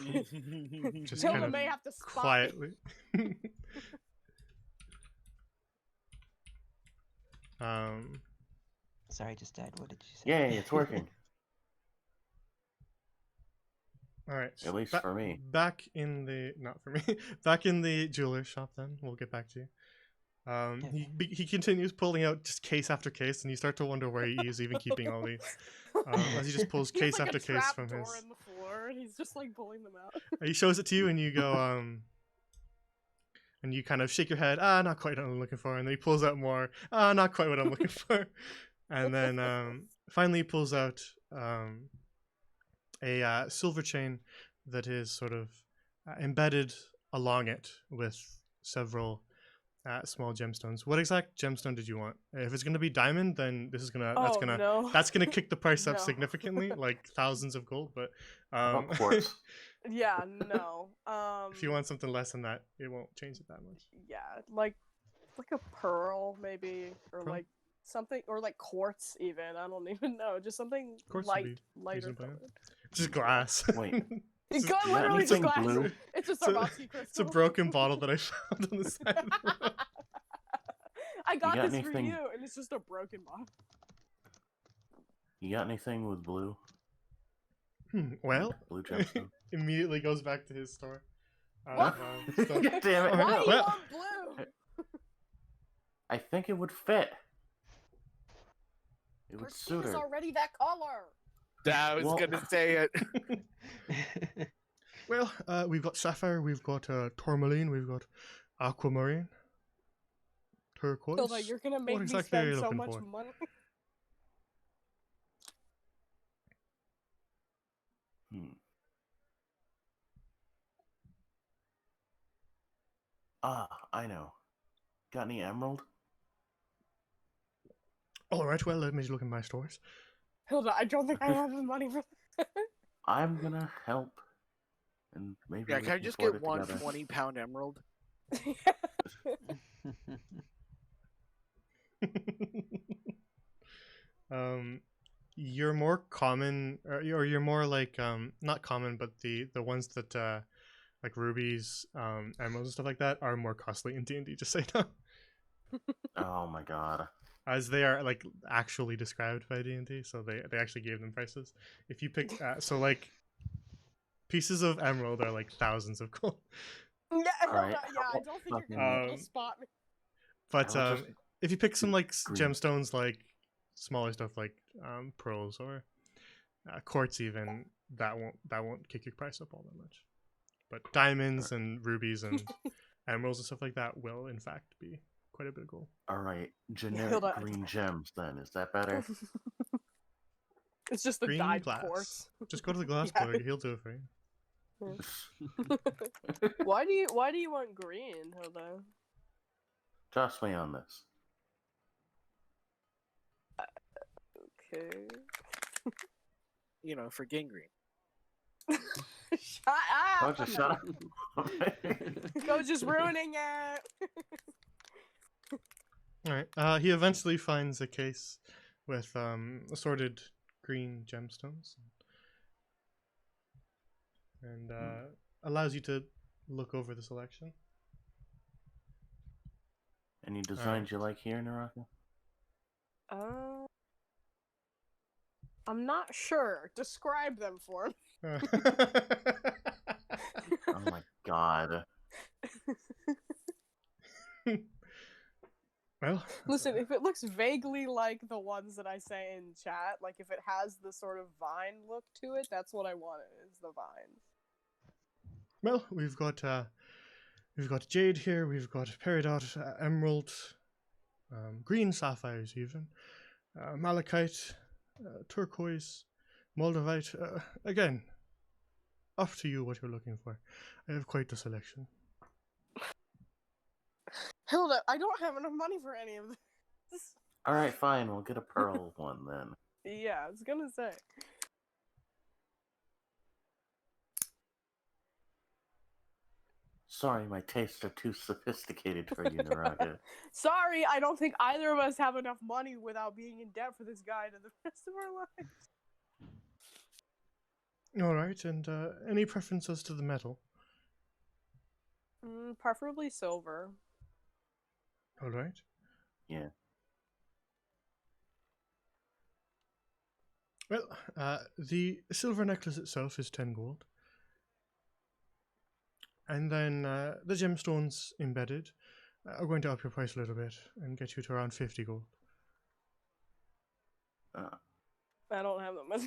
Speaker 1: just
Speaker 3: Tilda
Speaker 1: kind of
Speaker 3: may have to spot me.
Speaker 1: quietly.
Speaker 6: Sorry, just died. What did you say?
Speaker 2: Yay, it's working.
Speaker 1: All right.
Speaker 2: At least for me.
Speaker 1: Back in the not for me. Back in the jeweler's shop. Then we'll get back to you. He continues pulling out just case after case, and you start to wonder where he is even keeping all these. As he just pulls
Speaker 3: He has,
Speaker 1: case
Speaker 3: like,
Speaker 1: after
Speaker 3: a
Speaker 1: case
Speaker 3: trap
Speaker 1: from
Speaker 3: door
Speaker 1: his.
Speaker 3: in the floor, and he's just like pulling them out.
Speaker 1: He shows it to you, and you go, and you kind of shake your head. Not quite what I'm looking for. And then he pulls out more. Not quite what I'm looking for. And then finally he pulls out a silver chain that is sort of embedded along it with several small gemstones. What exact gemstone did you want? If it's gonna be diamond, then this is gonna
Speaker 3: No.
Speaker 1: that's gonna kick the price up
Speaker 3: No.
Speaker 1: significantly, like thousands of gold. But
Speaker 2: How about quartz?
Speaker 3: Yeah, no.
Speaker 1: if you want something less than that, it won't change it that much.
Speaker 3: Yeah, like a pearl maybe, or
Speaker 1: Pearl?
Speaker 3: like something, or like quartz even. I don't even know. Just something
Speaker 1: Quartz would be
Speaker 3: lighter
Speaker 1: reasonable, yeah.
Speaker 3: colored.
Speaker 1: Just glass.
Speaker 2: Wait.
Speaker 3: It's
Speaker 1: Just-
Speaker 3: got literally just
Speaker 2: anything
Speaker 3: glass.
Speaker 2: blue?
Speaker 3: It's just
Speaker 1: It's a-
Speaker 3: Swarovski crystal.
Speaker 1: It's a broken bottle that I found on the side of the road.
Speaker 3: I got
Speaker 2: got
Speaker 3: this for
Speaker 2: anything-
Speaker 3: you, and it's just a broken bottle.
Speaker 2: You got anything with blue?
Speaker 1: Well,
Speaker 2: Blue gemstone?
Speaker 1: immediately goes back to his store.
Speaker 3: What?
Speaker 1: Stuff.
Speaker 2: God damn it.
Speaker 3: Why do you
Speaker 1: Well-
Speaker 3: want blue?
Speaker 2: I think it would fit. It would
Speaker 3: Her
Speaker 2: suit
Speaker 3: skin is
Speaker 2: her.
Speaker 3: already that color.
Speaker 4: I was
Speaker 2: Well-
Speaker 4: gonna say it.
Speaker 1: Well, we've got sapphire, we've got tourmaline, we've got aquamarine, turquoise.
Speaker 3: Hilda, you're gonna make
Speaker 1: What
Speaker 3: me
Speaker 1: exactly are
Speaker 3: spend
Speaker 1: you
Speaker 3: so
Speaker 1: looking
Speaker 3: much
Speaker 1: for?
Speaker 3: money.
Speaker 2: I know. Got any emerald?
Speaker 1: All right, well, let me look in my stores.
Speaker 3: Hilda, I don't think I have the money for
Speaker 2: I'm gonna help. And maybe
Speaker 4: Yeah,
Speaker 2: we
Speaker 4: can I just
Speaker 2: afford
Speaker 4: get
Speaker 2: it
Speaker 4: one
Speaker 2: together.
Speaker 4: 20-pound emerald?
Speaker 1: You're more common, or you're more like not common, but the ones that like rubies, emeralds, and stuff like that are more costly in D&D. Just so you know,
Speaker 2: Oh my god.
Speaker 1: as they are like actually described by D&D, so they actually gave them prices. If you pick, so like pieces of emerald are like thousands of gold,
Speaker 3: Yeah,
Speaker 2: Alright.
Speaker 3: yeah, I don't think you're gonna be able to spot me.
Speaker 1: but
Speaker 2: I will just
Speaker 1: if you pick some like
Speaker 2: green.
Speaker 1: gemstones, like smaller stuff like pearls or quartz, even that won't kick your price up all that much. But diamonds and rubies and emeralds and stuff like that will in fact be quite a bit of gold.
Speaker 2: Alright, generic
Speaker 3: Hilda-
Speaker 2: green gems then. Is that better?
Speaker 3: It's just the
Speaker 1: Green
Speaker 3: dyed
Speaker 1: glass.
Speaker 3: quartz.
Speaker 1: Just go to the glass
Speaker 3: Yeah.
Speaker 1: blower, he'll do it for you.
Speaker 3: Why do you want green, Hilda?
Speaker 2: Trust me on this.
Speaker 3: Okay.
Speaker 4: You know, for gangrene.
Speaker 3: Shut up!
Speaker 2: Oh, just shut up.
Speaker 3: Go just ruining it.
Speaker 1: All right. He eventually finds a case with assorted green gemstones, and allows you to look over the selection.
Speaker 2: Any designs you like here, Naraka?
Speaker 3: I'm not sure. Describe them for me.
Speaker 2: Oh my god.
Speaker 1: Well,
Speaker 3: Listen, if it looks vaguely like the ones that I say in chat, like if it has the sort of vine look to it, that's what I want is the vines.
Speaker 1: well, we've got jade here. We've got peridot, emerald, green sapphires, even malachite, turquoise, moldavite. Again, up to you what you're looking for. I have quite the selection.
Speaker 3: Hilda, I don't have enough money for any of this.
Speaker 2: Alright, fine. We'll get a pearl one then.
Speaker 3: Yeah, I was gonna say.
Speaker 2: Sorry, my tastes are too sophisticated for you, Naraka.
Speaker 3: Sorry, I don't think either of us have enough money without being in debt for this guy to the rest of our lives.
Speaker 1: All right, and any preferences to the metal?
Speaker 3: Preferably silver.
Speaker 1: All right.
Speaker 2: Yeah.
Speaker 1: Well, the silver necklace itself is 10 gold. And then the gemstones embedded are going to up your price a little bit and get you to around 50 gold.
Speaker 3: I don't have that much.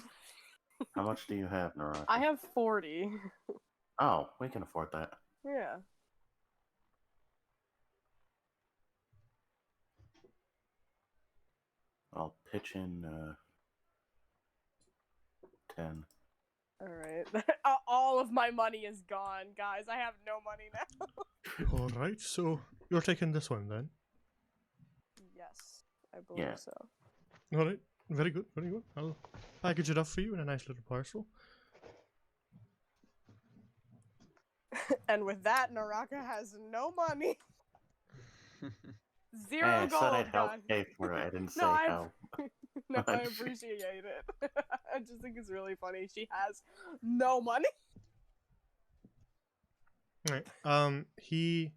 Speaker 2: How much do you have, Naraka?
Speaker 3: I have 40.
Speaker 2: Oh, we can afford that.
Speaker 3: Yeah.
Speaker 2: I'll pitch in 10.
Speaker 3: Alright. All of my money is gone, guys. I have no money now.
Speaker 1: All right, so you're taking this one then.
Speaker 3: Yes, I believe
Speaker 2: Yeah.
Speaker 3: so.
Speaker 1: All right, very good, very good. I'll package it up for you in a nice little parcel.
Speaker 3: And with that, Naraka has no money.
Speaker 2: Hey,
Speaker 3: Zero
Speaker 2: I
Speaker 3: gold,
Speaker 2: said I'd help
Speaker 3: guys.
Speaker 2: pay for it. I didn't say
Speaker 3: No,
Speaker 2: how.
Speaker 3: No, I
Speaker 2: much.
Speaker 3: appreciate it. I just think it's really funny. She has no money.
Speaker 1: All right. He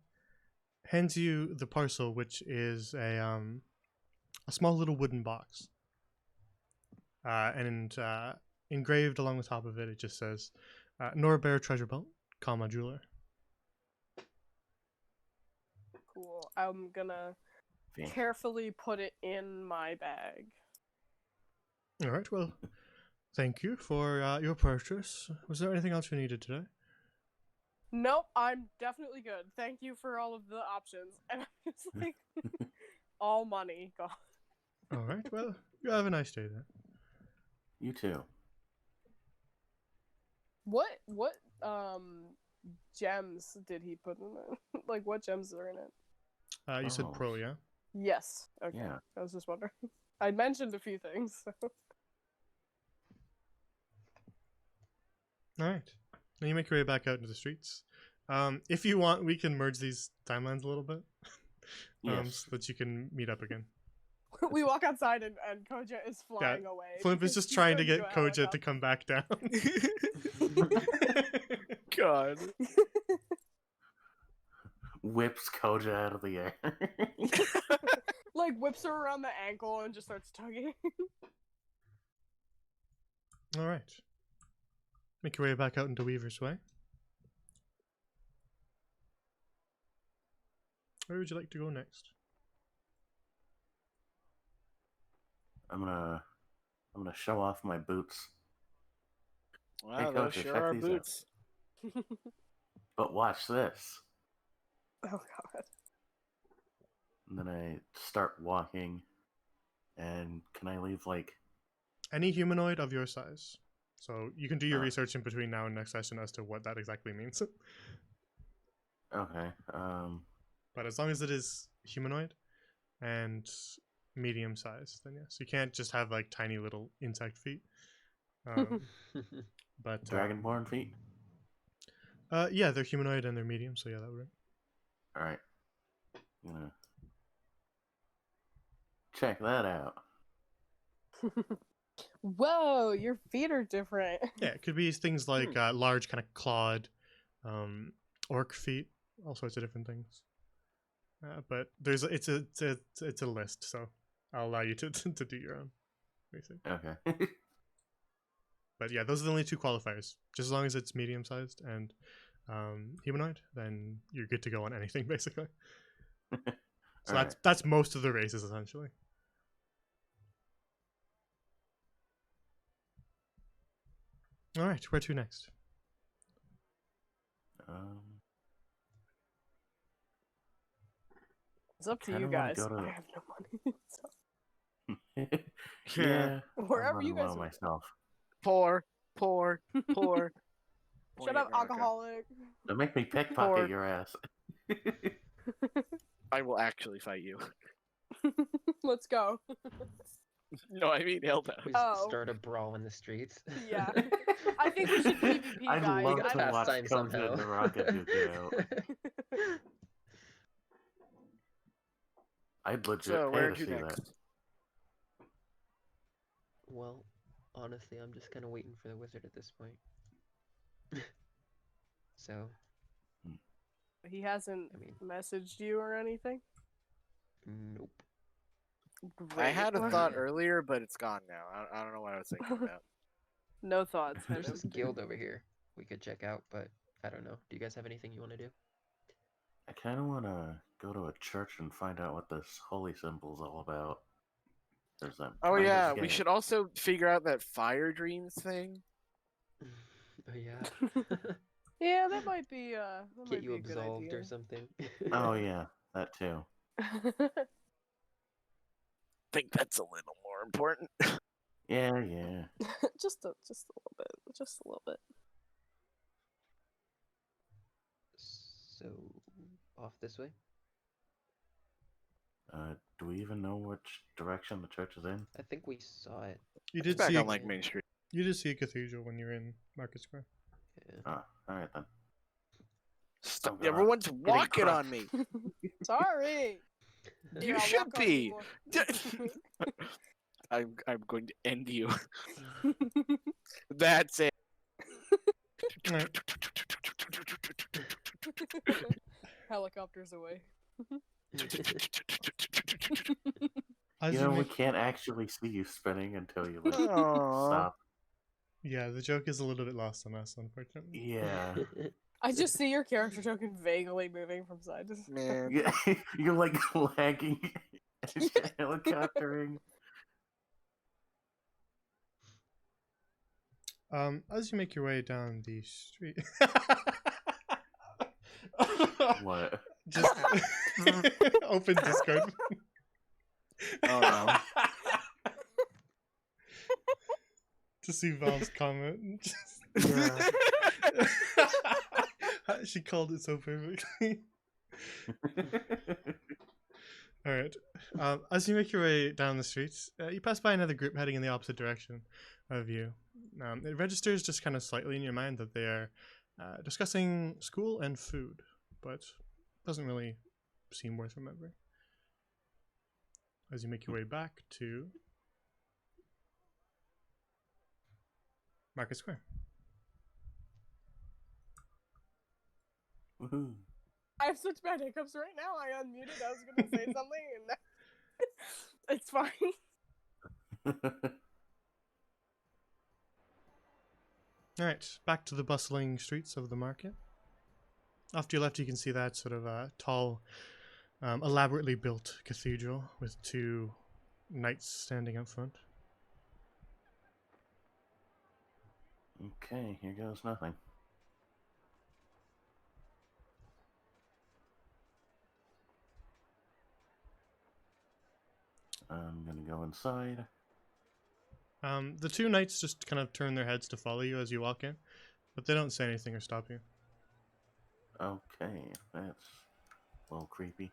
Speaker 1: hands you the parcel, which is a small little wooden box. And engraved along the top of it, it just says, Norbear Treasure Belt, comma, jeweler.
Speaker 3: Cool. I'm gonna
Speaker 2: Yeah.
Speaker 3: carefully put it in my bag.
Speaker 1: All right, well, thank you for your purchase. Was there anything else you needed today?
Speaker 3: Nope, I'm definitely good. Thank you for all of the options. And I'm just like, all money gone.
Speaker 1: All right, well, you have a nice day then.
Speaker 2: You too.
Speaker 3: What gems did he put in it? Like, what gems are in it?
Speaker 1: You said
Speaker 2: Oh.
Speaker 1: pro, yeah?
Speaker 3: Yes. Okay.
Speaker 2: Yeah.
Speaker 3: I was just wondering. I mentioned a few things. So.
Speaker 1: All right. Then you make your way back out into the streets. If you want, we can merge these timelines a little bit.
Speaker 2: Yes.
Speaker 1: So that you can meet up again.
Speaker 3: We walk outside and Koja is flying away.
Speaker 1: Flimp is
Speaker 3: because
Speaker 1: just
Speaker 3: he's
Speaker 1: trying to
Speaker 3: turned
Speaker 1: get
Speaker 3: into a
Speaker 1: Koja to come back down.
Speaker 4: God.
Speaker 2: Whips Koja out of the air.
Speaker 3: helicopter. Like, whips her around the ankle and just starts tugging.
Speaker 1: All right. Make your way back out into Weaver's Way. Where would you like to go next?
Speaker 2: I'm gonna show off my boots.
Speaker 4: Wow,
Speaker 2: Hey,
Speaker 4: those
Speaker 2: Coach,
Speaker 4: sure
Speaker 2: check
Speaker 4: are
Speaker 2: these out.
Speaker 4: boots.
Speaker 2: But watch this.
Speaker 3: Oh god.
Speaker 2: And then I start walking. And can I leave like
Speaker 1: Any humanoid of your size. So you can do your
Speaker 2: Ah.
Speaker 1: research in between now and next session as to what that exactly means.
Speaker 2: okay.
Speaker 1: But as long as it is humanoid and medium size, then yes. You can't just have like tiny little insect feet. But
Speaker 2: Dragonborn feet?
Speaker 1: yeah, they're humanoid and they're medium, so yeah, that would work.
Speaker 2: Alright. I'm gonna check that out.
Speaker 3: Whoa, your feet are different.
Speaker 1: Yeah, it could be things like large kind of clawed orc feet, all sorts of different things. But it's a list, so I'll allow you to do your own. Basically.
Speaker 2: Okay.
Speaker 1: But yeah, those are the only two qualifiers. Just as long as it's medium sized and humanoid, then you're good to go on anything basically. So
Speaker 2: Alright.
Speaker 1: that's most of the races essentially. All right, where to next?
Speaker 3: It's up to
Speaker 2: Kinda
Speaker 3: you
Speaker 2: wanna
Speaker 3: guys.
Speaker 2: go to-
Speaker 3: I have no money. So,
Speaker 2: yeah.
Speaker 3: wherever
Speaker 2: I'm
Speaker 3: you
Speaker 2: running
Speaker 3: guys
Speaker 2: low
Speaker 3: are.
Speaker 2: myself.
Speaker 4: Poor.
Speaker 3: Shut
Speaker 4: Point
Speaker 3: up,
Speaker 4: at Naraka.
Speaker 3: alcoholic.
Speaker 2: Don't make me pickpocket
Speaker 4: Poor.
Speaker 2: your ass.
Speaker 4: I will actually fight you.
Speaker 3: Let's go.
Speaker 4: No, I mean held out.
Speaker 5: We just
Speaker 3: Oh.
Speaker 5: start a brawl in the streets.
Speaker 3: Yeah. I think we should PvP,
Speaker 2: I'd
Speaker 3: guys.
Speaker 2: love
Speaker 5: We got
Speaker 2: to
Speaker 5: past
Speaker 2: watch
Speaker 5: time
Speaker 2: Comes
Speaker 5: somehow.
Speaker 2: in the Rocket duke it out. I'd legit
Speaker 4: So
Speaker 2: pay
Speaker 4: where
Speaker 2: to
Speaker 4: to
Speaker 2: see
Speaker 4: next?
Speaker 2: that.
Speaker 5: Well, honestly, I'm just kind of waiting for the wizard at this point. So,
Speaker 3: He hasn't
Speaker 5: I mean,
Speaker 3: messaged you or anything?
Speaker 5: nope.
Speaker 4: I had a thought
Speaker 3: Great.
Speaker 4: earlier, but it's gone now. I don't know what I was thinking about.
Speaker 3: No thoughts.
Speaker 5: There's
Speaker 3: have
Speaker 5: this
Speaker 3: you?
Speaker 5: guild over here we could check out, but I don't know. Do you guys have anything you want to do?
Speaker 2: I kind of want to go to a church and find out what this holy symbol's all about. There's that.
Speaker 4: Oh
Speaker 2: Midas
Speaker 4: yeah, we
Speaker 2: Gate.
Speaker 4: should also figure out that fire dreams thing.
Speaker 5: Oh yeah.
Speaker 3: Yeah, that might be
Speaker 5: Get you
Speaker 3: a good
Speaker 5: absolved
Speaker 3: idea.
Speaker 5: or something.
Speaker 2: Oh yeah, that too.
Speaker 4: I think that's a little more important.
Speaker 2: Yeah, yeah.
Speaker 3: just a little bit. Just a little bit.
Speaker 5: So, off this way?
Speaker 2: Do we even know which direction the church is in?
Speaker 5: I think we saw it.
Speaker 1: You
Speaker 4: It's
Speaker 1: did
Speaker 4: back
Speaker 1: see
Speaker 4: on like Main Street.
Speaker 1: you did see a cathedral when you were in Market Square.
Speaker 5: Yeah.
Speaker 2: Oh, all right then.
Speaker 4: Stop.
Speaker 2: God.
Speaker 4: Everyone's walking
Speaker 2: crushed.
Speaker 4: on me.
Speaker 3: Sorry.
Speaker 4: You
Speaker 3: Here, I'll
Speaker 4: should
Speaker 3: walk on
Speaker 4: be.
Speaker 3: more.
Speaker 4: I'm going to end you. That's it.
Speaker 1: Alright.
Speaker 3: Helicopters away.
Speaker 1: As
Speaker 2: You
Speaker 1: you
Speaker 2: know, we
Speaker 1: make,
Speaker 2: can't actually see you spinning until you like
Speaker 4: Aww.
Speaker 2: stop.
Speaker 1: yeah, the joke is a little bit lost on us, unfortunately.
Speaker 2: Yeah.
Speaker 3: I just see your character token vaguely moving from side to side.
Speaker 4: Man.
Speaker 2: You're like lagging, helicoptering.
Speaker 1: As you make your way down the street,
Speaker 2: What?
Speaker 1: just open Discord.
Speaker 4: Oh no.
Speaker 1: To see Val's comment.
Speaker 2: Yeah.
Speaker 1: She called it so perfectly. All right. As you make your way down the streets, you pass by another group heading in the opposite direction of you. It registers just kind of slightly in your mind that they are discussing school and food, but doesn't really seem worth remembering. As you make your way back to Market Square.
Speaker 2: Woohoo.
Speaker 3: I have such bad hiccups right now. I unmuted. I was gonna say something, and it's fine.
Speaker 1: All right, back to the bustling streets of the market. Off to your left, you can see that sort of tall, elaborately built cathedral with two knights standing up front.
Speaker 2: Okay, here goes nothing. I'm gonna go inside.
Speaker 1: The two knights just kind of turn their heads to follow you as you walk in, but they don't say anything or stop you.
Speaker 2: Okay, that's a little creepy.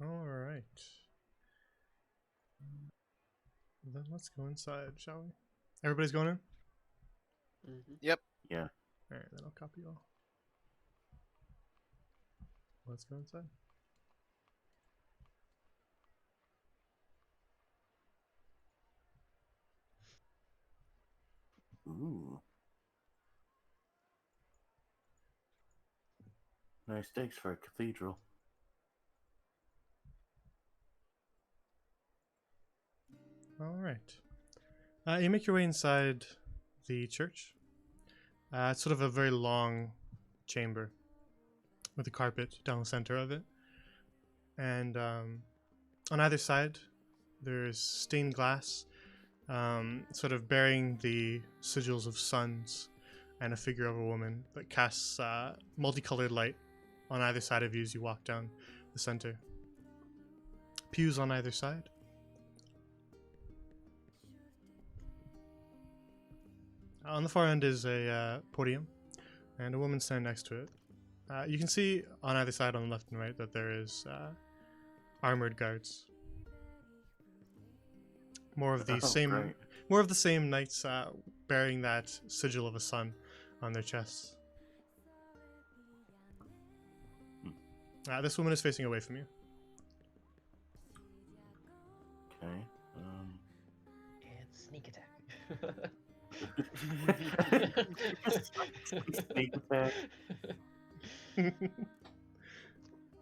Speaker 1: All right. Then let's go inside, shall we? Everybody's going in?
Speaker 5: Mhm.
Speaker 2: Yeah.
Speaker 1: All right, then I'll copy you all. Let's go inside.
Speaker 2: Ooh. Nice digs for a cathedral.
Speaker 1: All right. You make your way inside the church. It's sort of a very long chamber with a carpet down the center of it. And on either side, there's stained glass, sort of bearing the sigils of suns and a figure of a woman that casts multicolored light on either side of you as you walk down the center. Pews on either side. On the far end is a podium, and a woman standing next to it. You can see on either side, on the left and right, that there is armored guards. More of the
Speaker 2: Great.
Speaker 1: same knights bearing that sigil of a sun on their chests. This woman is facing away from you.
Speaker 2: Okay.
Speaker 5: And sneak attack.
Speaker 2: Sneak attack.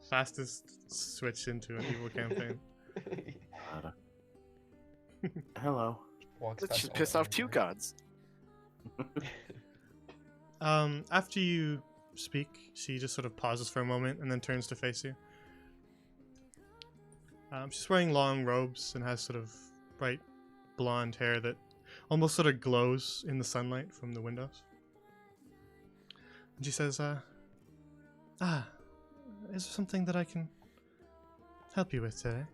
Speaker 1: Fastest switch into an evil campaign.
Speaker 2: God. Hello.
Speaker 5: Walks
Speaker 4: Let's
Speaker 5: past
Speaker 4: just
Speaker 5: all
Speaker 4: piss
Speaker 5: the
Speaker 4: off two
Speaker 5: guards.
Speaker 4: gods.
Speaker 1: After you speak, she just sort of pauses for a moment and then turns to face you. She's wearing long robes and has sort of bright blonde hair that almost sort of glows in the sunlight from the windows. And she says, is there something that I can help you with today?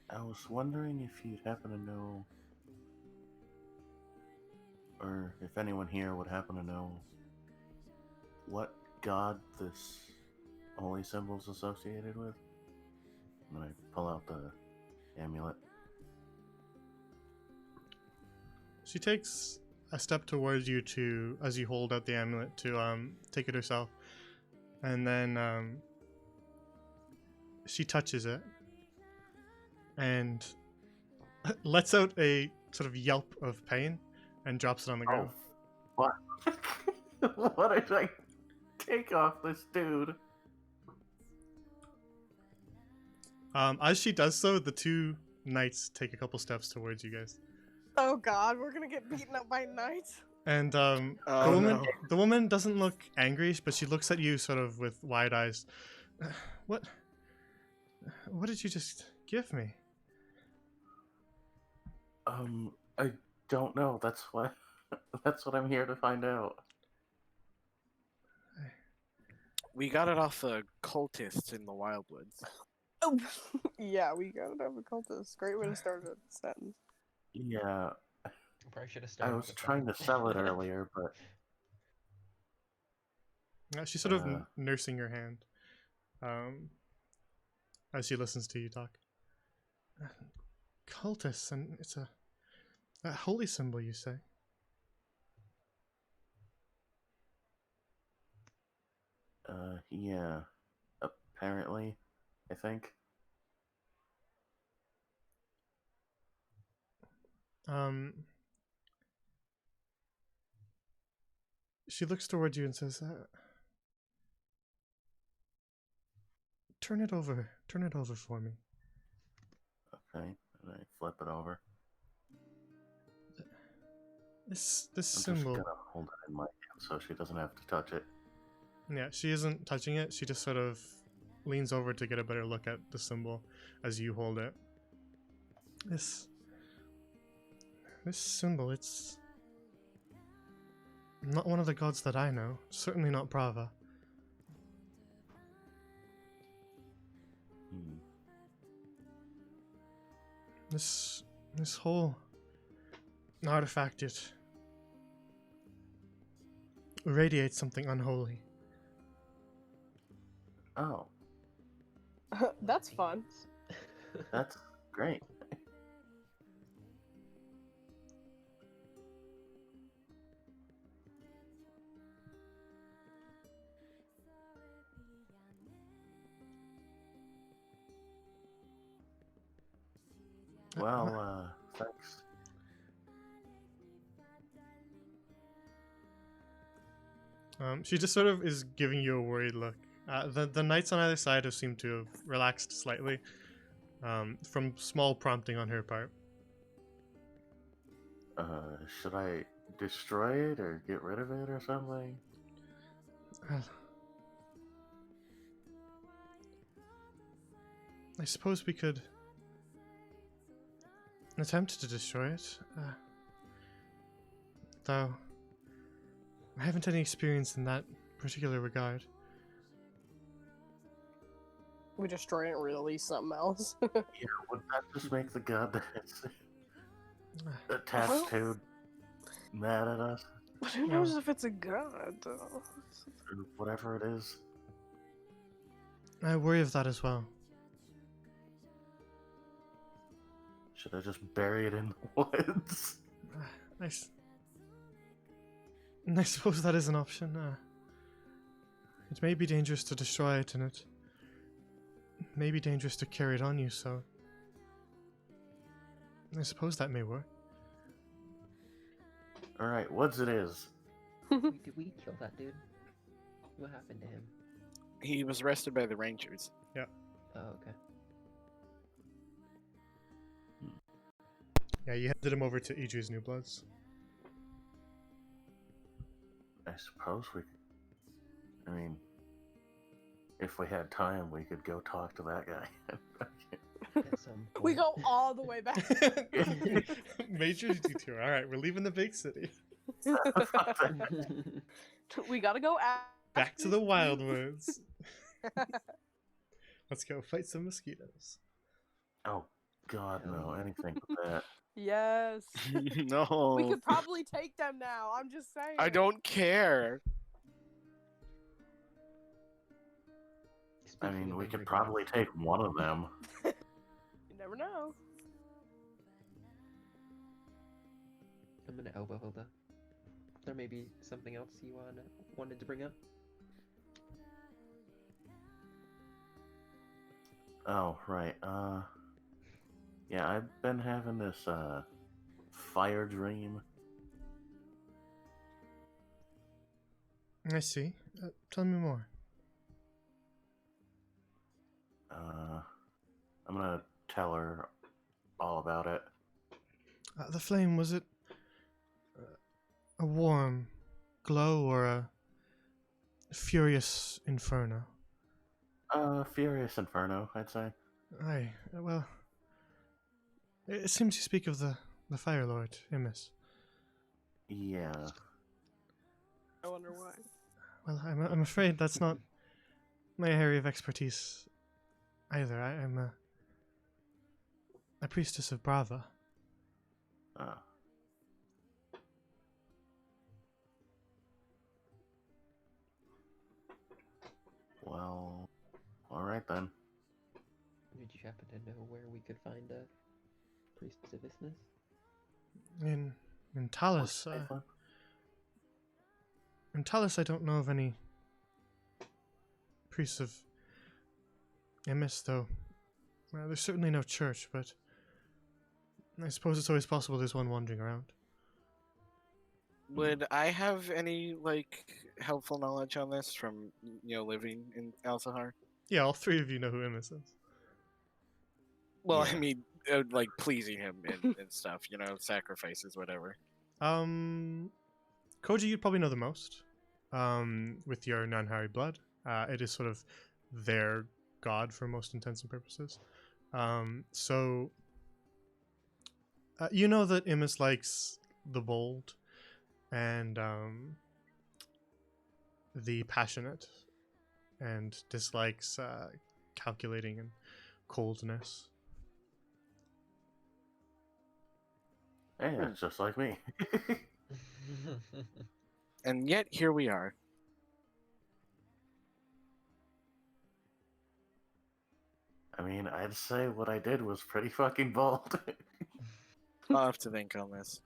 Speaker 2: I was wondering if you'd happen to know, or if anyone here would happen to know, what god this holy symbol's associated with. And I pull out the amulet.
Speaker 1: She takes a step towards you to, as you hold out the amulet, to take it herself, and then she touches it and lets out a sort of yelp of pain and drops it on the ground.
Speaker 2: Oh, what? What did I take off this dude?
Speaker 1: As she does so, the two knights take a couple steps towards you guys.
Speaker 3: Oh god, we're gonna get beaten up by knights.
Speaker 1: And the
Speaker 4: Oh,
Speaker 1: woman,
Speaker 4: no.
Speaker 1: the woman doesn't look angry, but she looks at you sort of with wide eyes. What did you just give me?
Speaker 2: I don't know. That's what I'm here to find out.
Speaker 4: We got it off the cultists in the Wildwoods.
Speaker 3: Oh, yeah, we got it over cultists. Great way to start a sentence.
Speaker 2: Yeah,
Speaker 5: Probably should have
Speaker 2: I
Speaker 5: started.
Speaker 2: was
Speaker 5: with the
Speaker 2: trying to
Speaker 5: fucking-
Speaker 2: sell it earlier, but
Speaker 1: She's sort of
Speaker 2: Uh.
Speaker 1: nursing your hand as she listens to you talk. Cultists, and it's a holy symbol, you say?
Speaker 2: yeah, apparently, I think.
Speaker 1: She looks towards you and says, turn it over for me.
Speaker 2: Okay, and I flip it over.
Speaker 1: This
Speaker 2: I'm
Speaker 1: symbol.
Speaker 2: just gonna hold it in my hand so she doesn't have to touch it.
Speaker 1: Yeah, she isn't touching it. She just sort of leans over to get a better look at the symbol as you hold it. This symbol, it's not one of the gods that I know. Certainly not Brava. This whole artifact, it radiates something unholy.
Speaker 2: Oh,
Speaker 3: That's fun.
Speaker 2: that's great. Well, thanks.
Speaker 1: She just sort of is giving you a worried look. The knights on either side have seemed to have relaxed slightly from small prompting on her part.
Speaker 2: Should I destroy it or get rid of it or something?
Speaker 1: I suppose we could attempt to destroy it, though I haven't any experience in that particular regard.
Speaker 3: We destroy it and release something else.
Speaker 2: Yeah, would that just make the god that it's attached to mad at us?
Speaker 3: But who
Speaker 1: No.
Speaker 3: knows if it's a god, though?
Speaker 2: Or whatever it is?
Speaker 1: I worry of that as well.
Speaker 2: Should I just bury it in the woods?
Speaker 1: I suppose that is an option. It may be dangerous to destroy it, and it may be dangerous to carry it on you, so I suppose that may work.
Speaker 2: Alright, woods it is.
Speaker 5: Did we kill that dude? What happened to him?
Speaker 4: He was arrested by the Rangers.
Speaker 5: Oh, okay.
Speaker 1: Yeah, you handed him over to Idri's New Bloods.
Speaker 2: I suppose we could... I mean, if we had time, we could go talk to that guy.
Speaker 5: At some
Speaker 3: We
Speaker 5: point.
Speaker 3: go all the way back.
Speaker 1: Major detour. Alright, we're leaving the big city.
Speaker 3: We gotta go
Speaker 1: Back to the Wildwoods. Let's go fight some mosquitoes.
Speaker 2: Oh, God, no. Anything but that.
Speaker 3: Yes.
Speaker 4: No.
Speaker 3: We could probably take them now. I'm just saying.
Speaker 4: I don't care.
Speaker 2: I
Speaker 5: Speaking
Speaker 2: mean,
Speaker 5: of
Speaker 2: we could
Speaker 5: angry
Speaker 2: probably
Speaker 5: gods,
Speaker 2: take one of them.
Speaker 3: You never know.
Speaker 5: I'm gonna elbow Hilda. There may be something else you wanted to bring up.
Speaker 2: Oh, right. Yeah, I've been having this, fire dream.
Speaker 1: I see. Tell me more.
Speaker 2: I'm gonna tell her all about it.
Speaker 1: The flame, was it a warm glow or a furious inferno?
Speaker 2: Furious Inferno, I'd say.
Speaker 1: Aye, well, it seems you speak of the Fire Lord, Immis.
Speaker 2: Yeah.
Speaker 3: I wonder why.
Speaker 1: Well, I'm afraid that's not my area of expertise either. I'm a priestess of Brava.
Speaker 2: Ah. Well, alright then.
Speaker 5: Did you happen to know where we could find a priest of Isthmus?
Speaker 1: In Talus, I don't know of any priests of Immis, though. Well, there's certainly no church, but I suppose it's always possible there's one wandering around.
Speaker 4: Would I have any like helpful knowledge on this from living in Alzahar?
Speaker 1: Yeah, all three of you know who Immis is.
Speaker 4: Well,
Speaker 2: Yeah.
Speaker 4: I mean, like pleasing him and stuff, sacrifices, whatever.
Speaker 1: Koji, you'd probably know the most. With your Nanhari blood. It is sort of their god for most intents and purposes. So you know that Immis likes the bold and the passionate, and dislikes calculating and coldness.
Speaker 2: Hey, that's just like me.
Speaker 4: And yet here we are.
Speaker 2: I mean, I'd say what I did was pretty fucking bold.
Speaker 4: I'll have to think on this.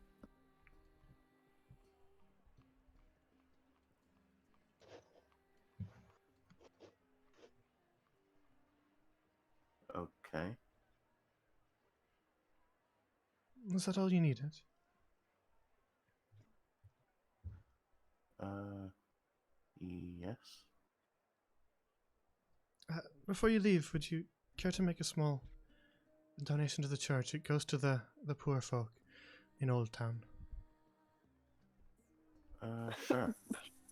Speaker 2: Okay.
Speaker 1: Was that all you needed?
Speaker 2: Yes.
Speaker 1: Before you leave, would you care to make a small donation to the church? It goes to the poor folk in Old Town.
Speaker 2: Sure.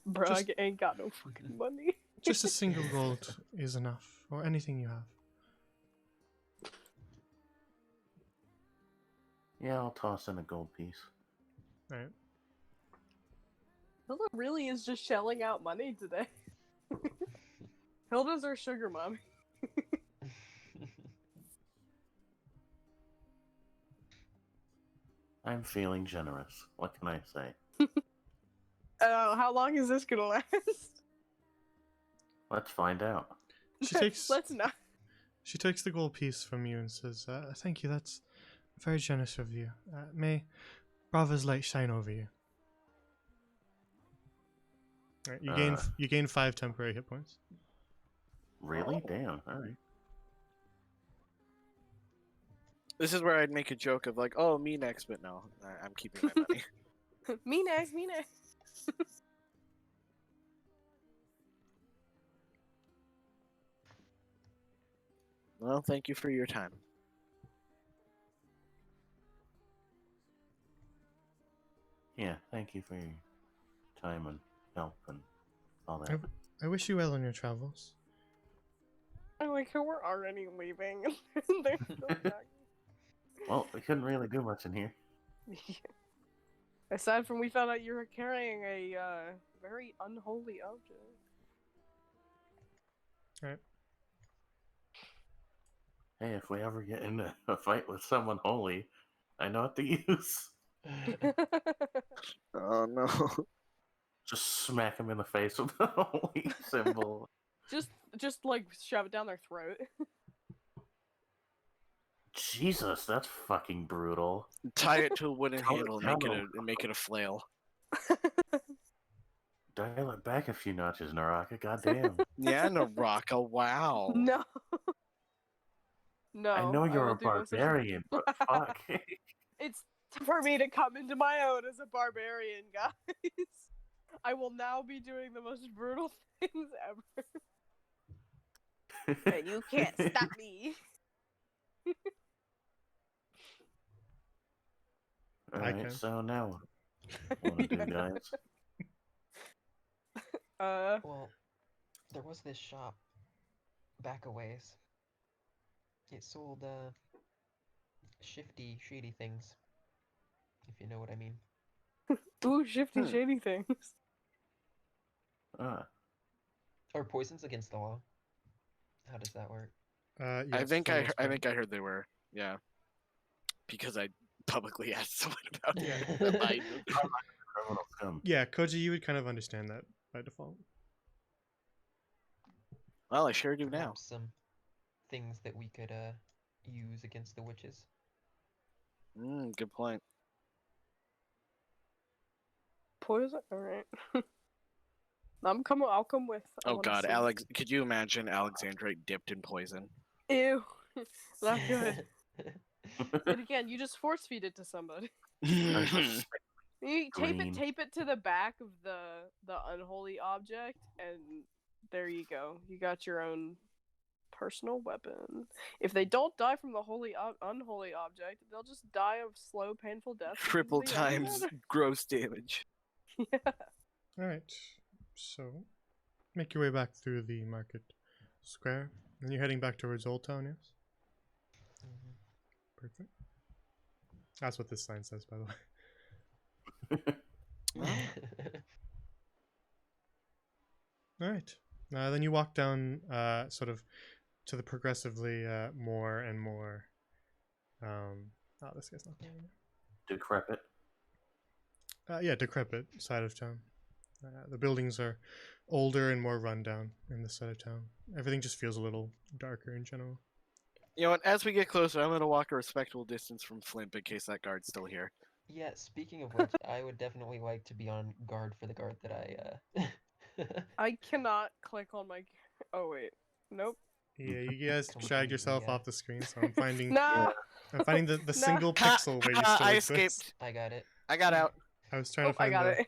Speaker 3: Brug ain't got no fucking money.
Speaker 1: Just a single gold is enough, or anything you have.
Speaker 2: Yeah, I'll toss in a gold piece.
Speaker 1: Alright.
Speaker 3: Hilda really is just shelling out money today. Hilda's our sugar mommy.
Speaker 2: I'm feeling generous. What can I say?
Speaker 3: How long is this gonna last?
Speaker 2: Let's find out.
Speaker 1: She takes
Speaker 3: Let's not.
Speaker 1: she takes the gold piece from you and says, "Thank you. That's very generous of you. May Brava's light shine over you." All right, you gain 5 temporary hit points.
Speaker 2: Really? Damn. All right.
Speaker 4: This is where I'd make a joke of like, "Oh, me next," but no, I'm keeping my money.
Speaker 3: Me next. Me next.
Speaker 4: Well, thank you for your time.
Speaker 2: Yeah. Thank you for your time and help and all that.
Speaker 1: I wish you well on your travels.
Speaker 3: I like how we're already leaving. They're still back.
Speaker 2: Well, we couldn't really do much in here.
Speaker 3: Aside from we found out you were carrying a very unholy object.
Speaker 1: Alright.
Speaker 2: Hey, if we ever get into a fight with someone holy, I know what to use.
Speaker 4: Oh no.
Speaker 2: Just smack him in the face with the holy symbol.
Speaker 3: just like shove it down their throat.
Speaker 2: Jesus, that's fucking brutal.
Speaker 4: Tie it to a wooden
Speaker 2: Tell it
Speaker 4: handle and
Speaker 2: down.
Speaker 4: make it a flail.
Speaker 2: Dial it back a few notches, Naraka. Goddamn.
Speaker 4: Yeah, Naraka. Wow.
Speaker 3: No. No.
Speaker 2: I know you're
Speaker 3: will
Speaker 2: a
Speaker 3: do no such-
Speaker 2: barbarian, but fuck.
Speaker 3: It's for me to come into my own as a barbarian, guys. I will now be doing the most brutal things ever. And you can't stop me.
Speaker 1: I
Speaker 2: Alright,
Speaker 1: can.
Speaker 2: so now what do, guys?
Speaker 5: Well, there was this shop back a ways. It sold shady things, if you know what I mean.
Speaker 3: Ooh, shifty shady things.
Speaker 5: Or poisons against the law. How does that work?
Speaker 1: Yes,
Speaker 4: I think
Speaker 1: for the
Speaker 4: I
Speaker 1: most
Speaker 4: I
Speaker 1: part.
Speaker 4: think I heard they were. Yeah. Because I publicly asked someone about it.
Speaker 5: Yeah.
Speaker 2: Criminal scum.
Speaker 1: Yeah, Koji, you would kind of understand that by default.
Speaker 4: Well, I sure do now.
Speaker 5: Perhaps some things that we could use against the witches.
Speaker 4: Good point.
Speaker 3: Poison? Alright. I'll come with. I
Speaker 4: Oh
Speaker 3: wanna
Speaker 4: god,
Speaker 3: see.
Speaker 4: Alex, could you imagine Alexandrite dipped in poison?
Speaker 3: Ew. Not good. And again, you just force feed it to somebody. You
Speaker 2: Green.
Speaker 3: tape it to the back of the unholy object, and there you go. You got your own personal weapon. If they don't die from the unholy object, they'll just die of slow, painful death. because
Speaker 4: Triple
Speaker 3: the other
Speaker 4: times
Speaker 3: matter.
Speaker 4: gross damage.
Speaker 3: Yeah.
Speaker 1: Alright, so make your way back through the market square. And you're heading back towards Old Town, yes?
Speaker 5: Mhm.
Speaker 1: Perfect. That's what this sign says, by the way. Alright. Then you walk down sort of to the progressively more and more oh, this guy's not there anymore.
Speaker 2: Decrepit.
Speaker 1: Yeah, decrepit side of town. The buildings are older and more rundown in this side of town. Everything just feels a little darker in general.
Speaker 4: You know what? As we get closer, I'm gonna walk a respectable distance from Flimp in case that guard's still here.
Speaker 5: Yeah, speaking of which, I would definitely like to be on guard for the guard that I
Speaker 3: I cannot click on my. Oh wait, nope.
Speaker 1: Yeah, you guys
Speaker 5: Completely,
Speaker 1: dragged yourself
Speaker 5: yeah.
Speaker 1: off the screen, so I'm finding
Speaker 3: No.
Speaker 1: I'm finding the
Speaker 3: No.
Speaker 1: single pixel where you still
Speaker 4: I
Speaker 1: exist.
Speaker 4: escaped.
Speaker 5: I got it.
Speaker 4: I got out.
Speaker 1: I was trying to
Speaker 3: I
Speaker 1: find
Speaker 3: got
Speaker 1: the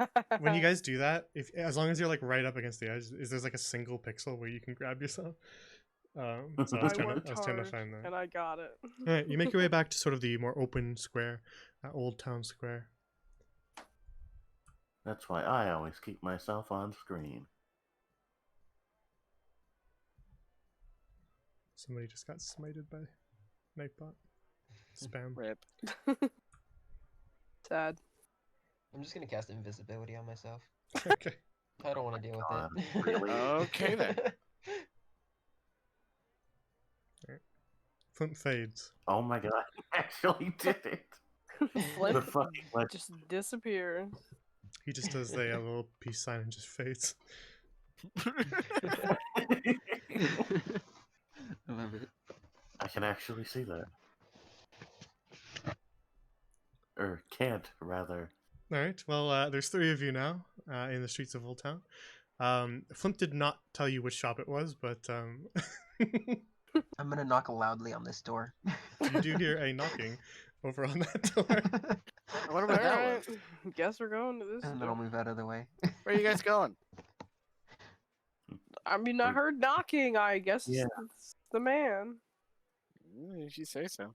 Speaker 3: it.
Speaker 1: when you guys do that, if as long as you're like right up against the edge, is there's like a single pixel where you can grab yourself. So I was
Speaker 3: I
Speaker 1: trying
Speaker 3: worked
Speaker 1: to
Speaker 3: hard,
Speaker 1: find that.
Speaker 3: and I got it.
Speaker 1: All right, you make your way back to sort of the more open square, Old Town Square.
Speaker 2: That's why I always keep myself on screen.
Speaker 1: Somebody just got smited by Nightbot. Spam.
Speaker 4: Rip.
Speaker 3: Sad.
Speaker 5: I'm just gonna cast invisibility on myself.
Speaker 1: Okay.
Speaker 5: I don't want to deal with
Speaker 2: God,
Speaker 5: it.
Speaker 2: really?
Speaker 4: Okay, then.
Speaker 1: Flimp fades.
Speaker 2: Oh my god, I actually did it. The
Speaker 3: Flip
Speaker 2: fucking legend.
Speaker 3: just disappears.
Speaker 1: He just does the little peace sign and just fades.
Speaker 6: I love it.
Speaker 2: I can actually see that. Or can't, rather.
Speaker 1: All right. Well, there's 3 of you now in the streets of Old Town. Flint did not tell you which shop it was, but
Speaker 6: I'm gonna knock loudly on this door.
Speaker 1: you do hear a knocking over on that door.
Speaker 4: I wonder what that
Speaker 3: Alright,
Speaker 4: was.
Speaker 3: guess we're going to this.
Speaker 6: And then I'll move out of the way.
Speaker 4: Where are you guys going?
Speaker 3: I mean, I heard knocking. I guess
Speaker 2: Yeah.
Speaker 3: it's the man.
Speaker 4: If you say so.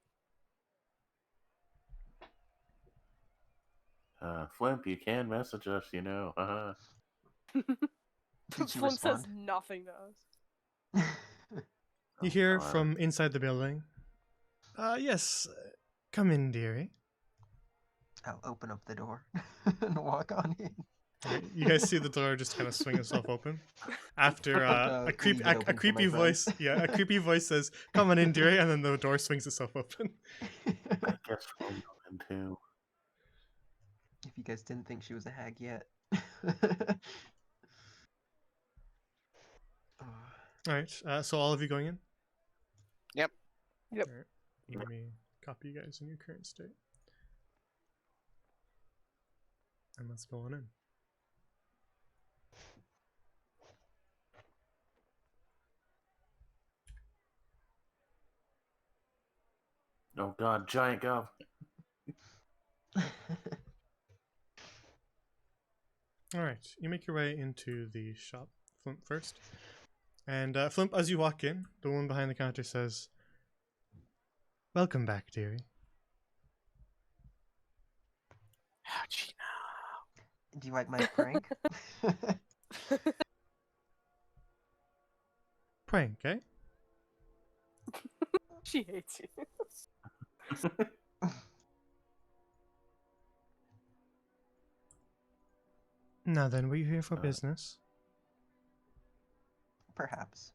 Speaker 2: Flimp, you can message us, you know.
Speaker 6: Did you
Speaker 3: Flint says
Speaker 6: respond?
Speaker 3: nothing to us.
Speaker 1: You hear
Speaker 2: God.
Speaker 1: from inside the building. Yes, come in, dearie.
Speaker 6: I'll open up the door and walk on in.
Speaker 1: Alright, you guys see the door just kind of swing itself open after a
Speaker 6: Leave
Speaker 1: creep
Speaker 6: it
Speaker 1: a
Speaker 6: open for
Speaker 1: creepy
Speaker 6: my friend.
Speaker 1: voice. Yeah, a creepy voice says, "Come on in, dearie," and then the door swings itself open.
Speaker 2: I guess we'll go in too.
Speaker 6: If you guys didn't think she was a hag yet.
Speaker 1: All right, so all of you going in.
Speaker 3: Yep.
Speaker 1: All right, let me copy you guys in your current state, and let's go on in.
Speaker 2: Oh God, giant goblin.
Speaker 1: All right, you make your way into the shop, Flimp first. And Flimp, as you walk in, the woman behind the counter says, "Welcome back, dearie."
Speaker 4: How'd she know?
Speaker 6: Do you like my prank?
Speaker 1: Prank, eh?
Speaker 3: She hates you.
Speaker 1: Now then, were you here for
Speaker 2: Uh,
Speaker 1: business?
Speaker 6: Perhaps.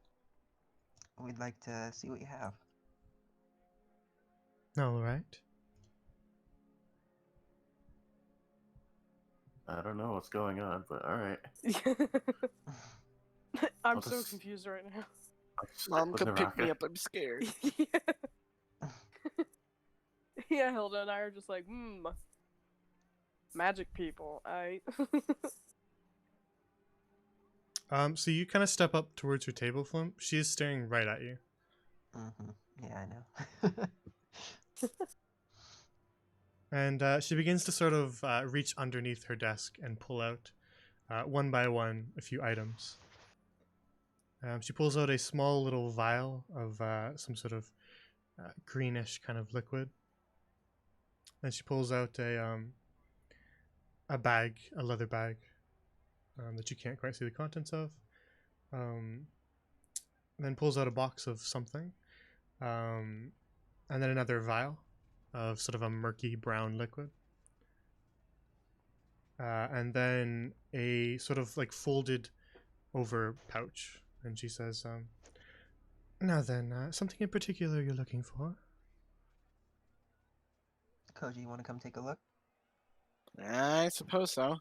Speaker 6: We'd like to see what you have.
Speaker 1: All right.
Speaker 2: I don't know what's going on, but alright.
Speaker 3: I'm
Speaker 2: I'll
Speaker 3: so
Speaker 2: just-
Speaker 3: confused right now.
Speaker 4: Mom, come pick me up. I'm scared.
Speaker 3: Yeah, Hilda and I are just like, magic people.
Speaker 1: So you kind of step up towards her table, Flimp. She is staring right at you.
Speaker 6: Yeah, I know.
Speaker 1: And she begins to sort of reach underneath her desk and pull out, one by one, a few items. She pulls out a small little vial of some sort of greenish kind of liquid. Then she pulls out a bag, a leather bag, that you can't quite see the contents of. And then pulls out a box of something. And then another vial of sort of a murky brown liquid. And then a sort of like folded over pouch. And she says, now then, something in particular you're looking for?
Speaker 6: Koji, you want to come take a look?
Speaker 4: I suppose so.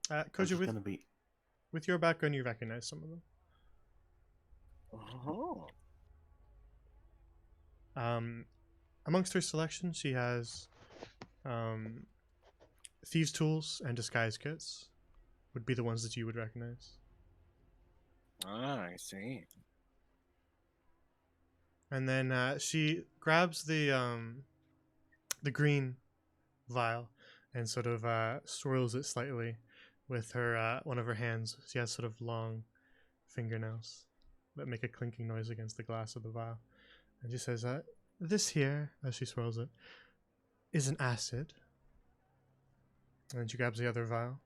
Speaker 1: Koji,
Speaker 2: It's gonna be.
Speaker 1: with your background, you recognize some of them.
Speaker 4: Oh.
Speaker 1: Amongst her selection, she has thieves' tools and disguise kits would be the ones that you would recognize.
Speaker 4: Ah, I see.
Speaker 1: And then she grabs the green vial and sort of swirls it slightly with her one of her hands. She has sort of long fingernails that make a clinking noise against the glass of the vial. And she says, this here, as she swirls it, is an acid. And then she grabs the other vial,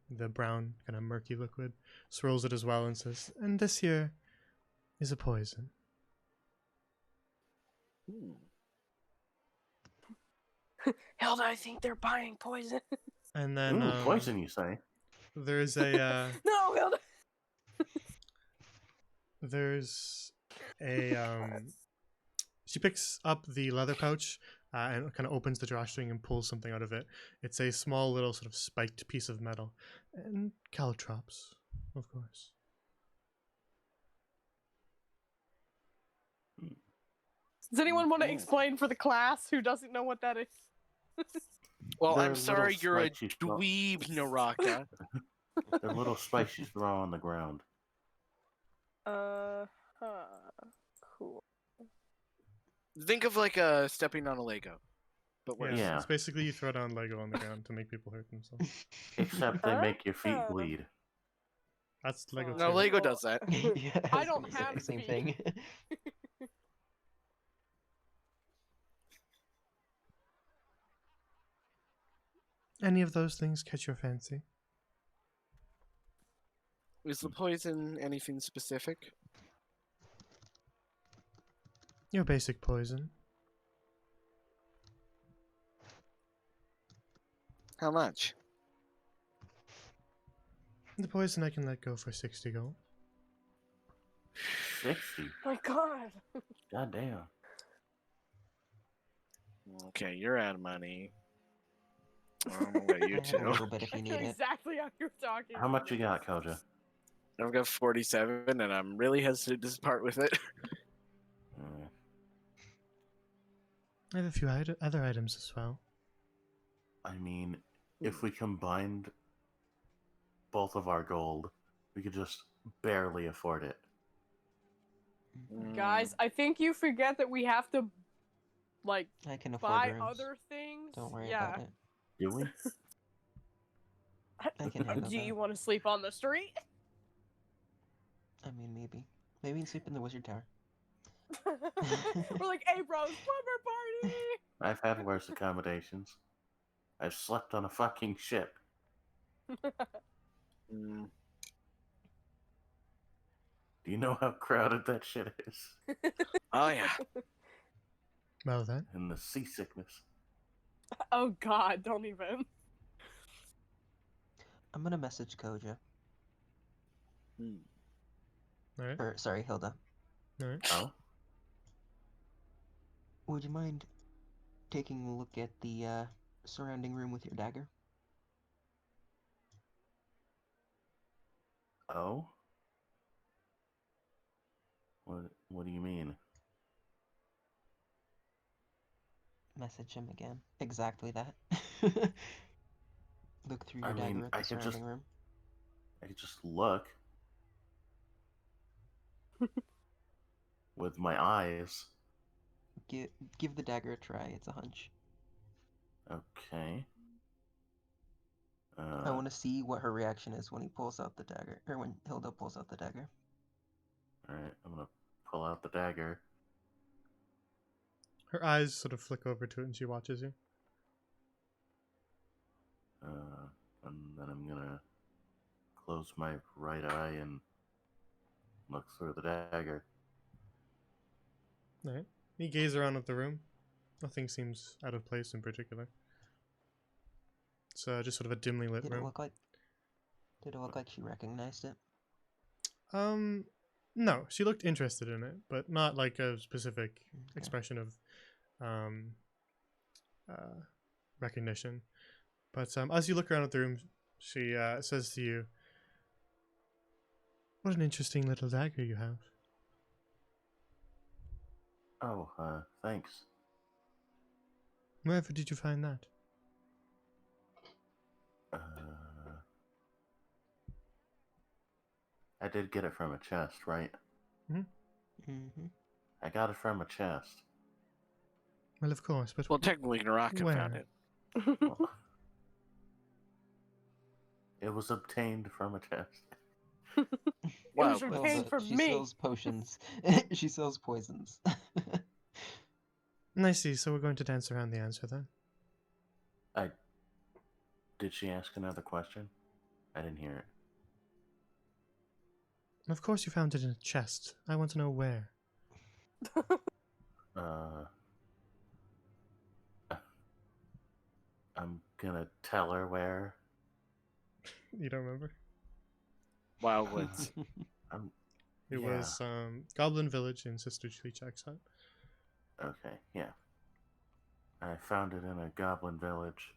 Speaker 1: the brown kind of murky liquid, swirls it as well and says, and this here is a poison.
Speaker 3: Hilda, I think they're buying poison.
Speaker 1: And then
Speaker 2: Ooh, poison, you say?
Speaker 1: there's a
Speaker 3: No, Hilda.
Speaker 1: there's a She picks up the leather pouch and kind of opens the drawstring and pulls something out of it. It's a small little sort of spiked piece of metal. And caltrops, of course.
Speaker 3: Does anyone want to
Speaker 2: Okay.
Speaker 3: explain for the class who doesn't know what that is?
Speaker 4: Well,
Speaker 2: They're
Speaker 4: I'm sorry,
Speaker 2: little
Speaker 4: you're a
Speaker 2: spikes you throw-
Speaker 4: dweeb, Naraka.
Speaker 2: They're little spikes you throw on the ground.
Speaker 3: Huh. Cool.
Speaker 4: Think of like stepping on a Lego, but worse.
Speaker 1: Yes,
Speaker 2: Yeah.
Speaker 1: it's basically you throw down Lego on the ground to make people hurt themselves.
Speaker 2: Except they make your feet
Speaker 3: Ah.
Speaker 2: bleed.
Speaker 1: That's Lego
Speaker 4: No,
Speaker 1: too.
Speaker 4: Lego does that.
Speaker 5: Yeah,
Speaker 3: I
Speaker 5: was
Speaker 3: don't
Speaker 5: gonna say,
Speaker 3: have
Speaker 5: same
Speaker 3: feet.
Speaker 5: thing.
Speaker 1: Any of those things catch your fancy?
Speaker 4: Is the poison anything specific?
Speaker 1: Your basic poison.
Speaker 4: How much?
Speaker 1: The poison I can let go for 60 gold.
Speaker 2: 60.
Speaker 3: My God.
Speaker 2: God damn.
Speaker 4: Okay, you're out of money. I'm gonna let you
Speaker 5: I have a
Speaker 4: two.
Speaker 5: little bit if
Speaker 3: I
Speaker 5: you
Speaker 3: know
Speaker 5: need it.
Speaker 3: exactly how you're talking.
Speaker 2: How much you got, Koja?
Speaker 4: I've got 47, and I'm really hesitant to part with it.
Speaker 2: Uh,
Speaker 1: I have a few other items as well.
Speaker 2: I mean, if we combined both of our gold, we could just barely afford it.
Speaker 3: Guys, I think you forget that we have to, like,
Speaker 5: I can afford
Speaker 3: buy
Speaker 5: rooms.
Speaker 3: other things.
Speaker 5: Don't worry
Speaker 3: yeah.
Speaker 5: about it.
Speaker 2: Do we?
Speaker 5: I can handle
Speaker 3: Do
Speaker 5: that.
Speaker 3: you want to sleep on the street?
Speaker 5: I mean, maybe. Maybe you can sleep in the wizard tower.
Speaker 3: We're like, hey, bro, slumber party!
Speaker 2: I've had worse accommodations. I've slept on a fucking ship.
Speaker 4: Mm,
Speaker 2: Do you know how crowded that shit is?
Speaker 4: oh yeah.
Speaker 1: Well then.
Speaker 2: And the seasickness.
Speaker 3: Oh, God, don't even.
Speaker 5: I'm gonna message Koja.
Speaker 4: Hmm.
Speaker 1: Alright.
Speaker 5: Or, sorry, Hilda.
Speaker 1: Alright.
Speaker 2: Oh?
Speaker 5: Would you mind taking a look at the surrounding room with your dagger?
Speaker 2: Oh? What do you mean?
Speaker 5: Message him again. Exactly that. Look through your
Speaker 2: I
Speaker 5: dagger
Speaker 2: mean,
Speaker 5: at the
Speaker 2: I could
Speaker 5: surrounding
Speaker 2: just-
Speaker 5: room.
Speaker 2: I could just look. With my eyes.
Speaker 5: Give the dagger a try. It's a hunch.
Speaker 2: Okay.
Speaker 5: I want to see what her reaction is when he pulls out the dagger, or when Hilda pulls out the dagger.
Speaker 2: Alright, I'm gonna pull out the dagger.
Speaker 1: Her eyes sort of flick over to it and she watches you.
Speaker 2: And then I'm gonna close my right eye and look through the dagger.
Speaker 1: Alright. You gaze around at the room. Nothing seems out of place in particular. It's just sort of a dimly lit
Speaker 5: Did it
Speaker 1: room.
Speaker 5: look like? Did it look like she recognized it?
Speaker 1: No, she looked interested in it, but not like a specific
Speaker 5: Okay.
Speaker 1: expression of recognition. But as you look around at the room, she says to you, "What an interesting little dagger you have."
Speaker 2: Oh, thanks.
Speaker 1: Wherever did you find that?
Speaker 2: I did get it from a chest, right?
Speaker 5: Mm-hmm.
Speaker 2: I got it from a chest.
Speaker 1: Well, of course, but
Speaker 4: Well, technically, Naraka found
Speaker 1: Where?
Speaker 4: it.
Speaker 2: Well, it was obtained from a chest.
Speaker 4: Wow.
Speaker 3: was from
Speaker 4: but-
Speaker 3: Came from
Speaker 5: she
Speaker 3: me.
Speaker 5: sells potions. She sells poisons.
Speaker 1: I see. So we're going to dance around the answer then.
Speaker 2: Did she ask another question? I didn't hear it.
Speaker 1: Of course, you found it in a chest. I want to know where.
Speaker 2: I'm gonna tell her where.
Speaker 1: You don't remember?
Speaker 4: Wildwoods.
Speaker 1: It
Speaker 2: Yeah.
Speaker 1: was Goblin Village in Sister Chlichak's hut.
Speaker 2: Okay, yeah. I found it in a goblin village.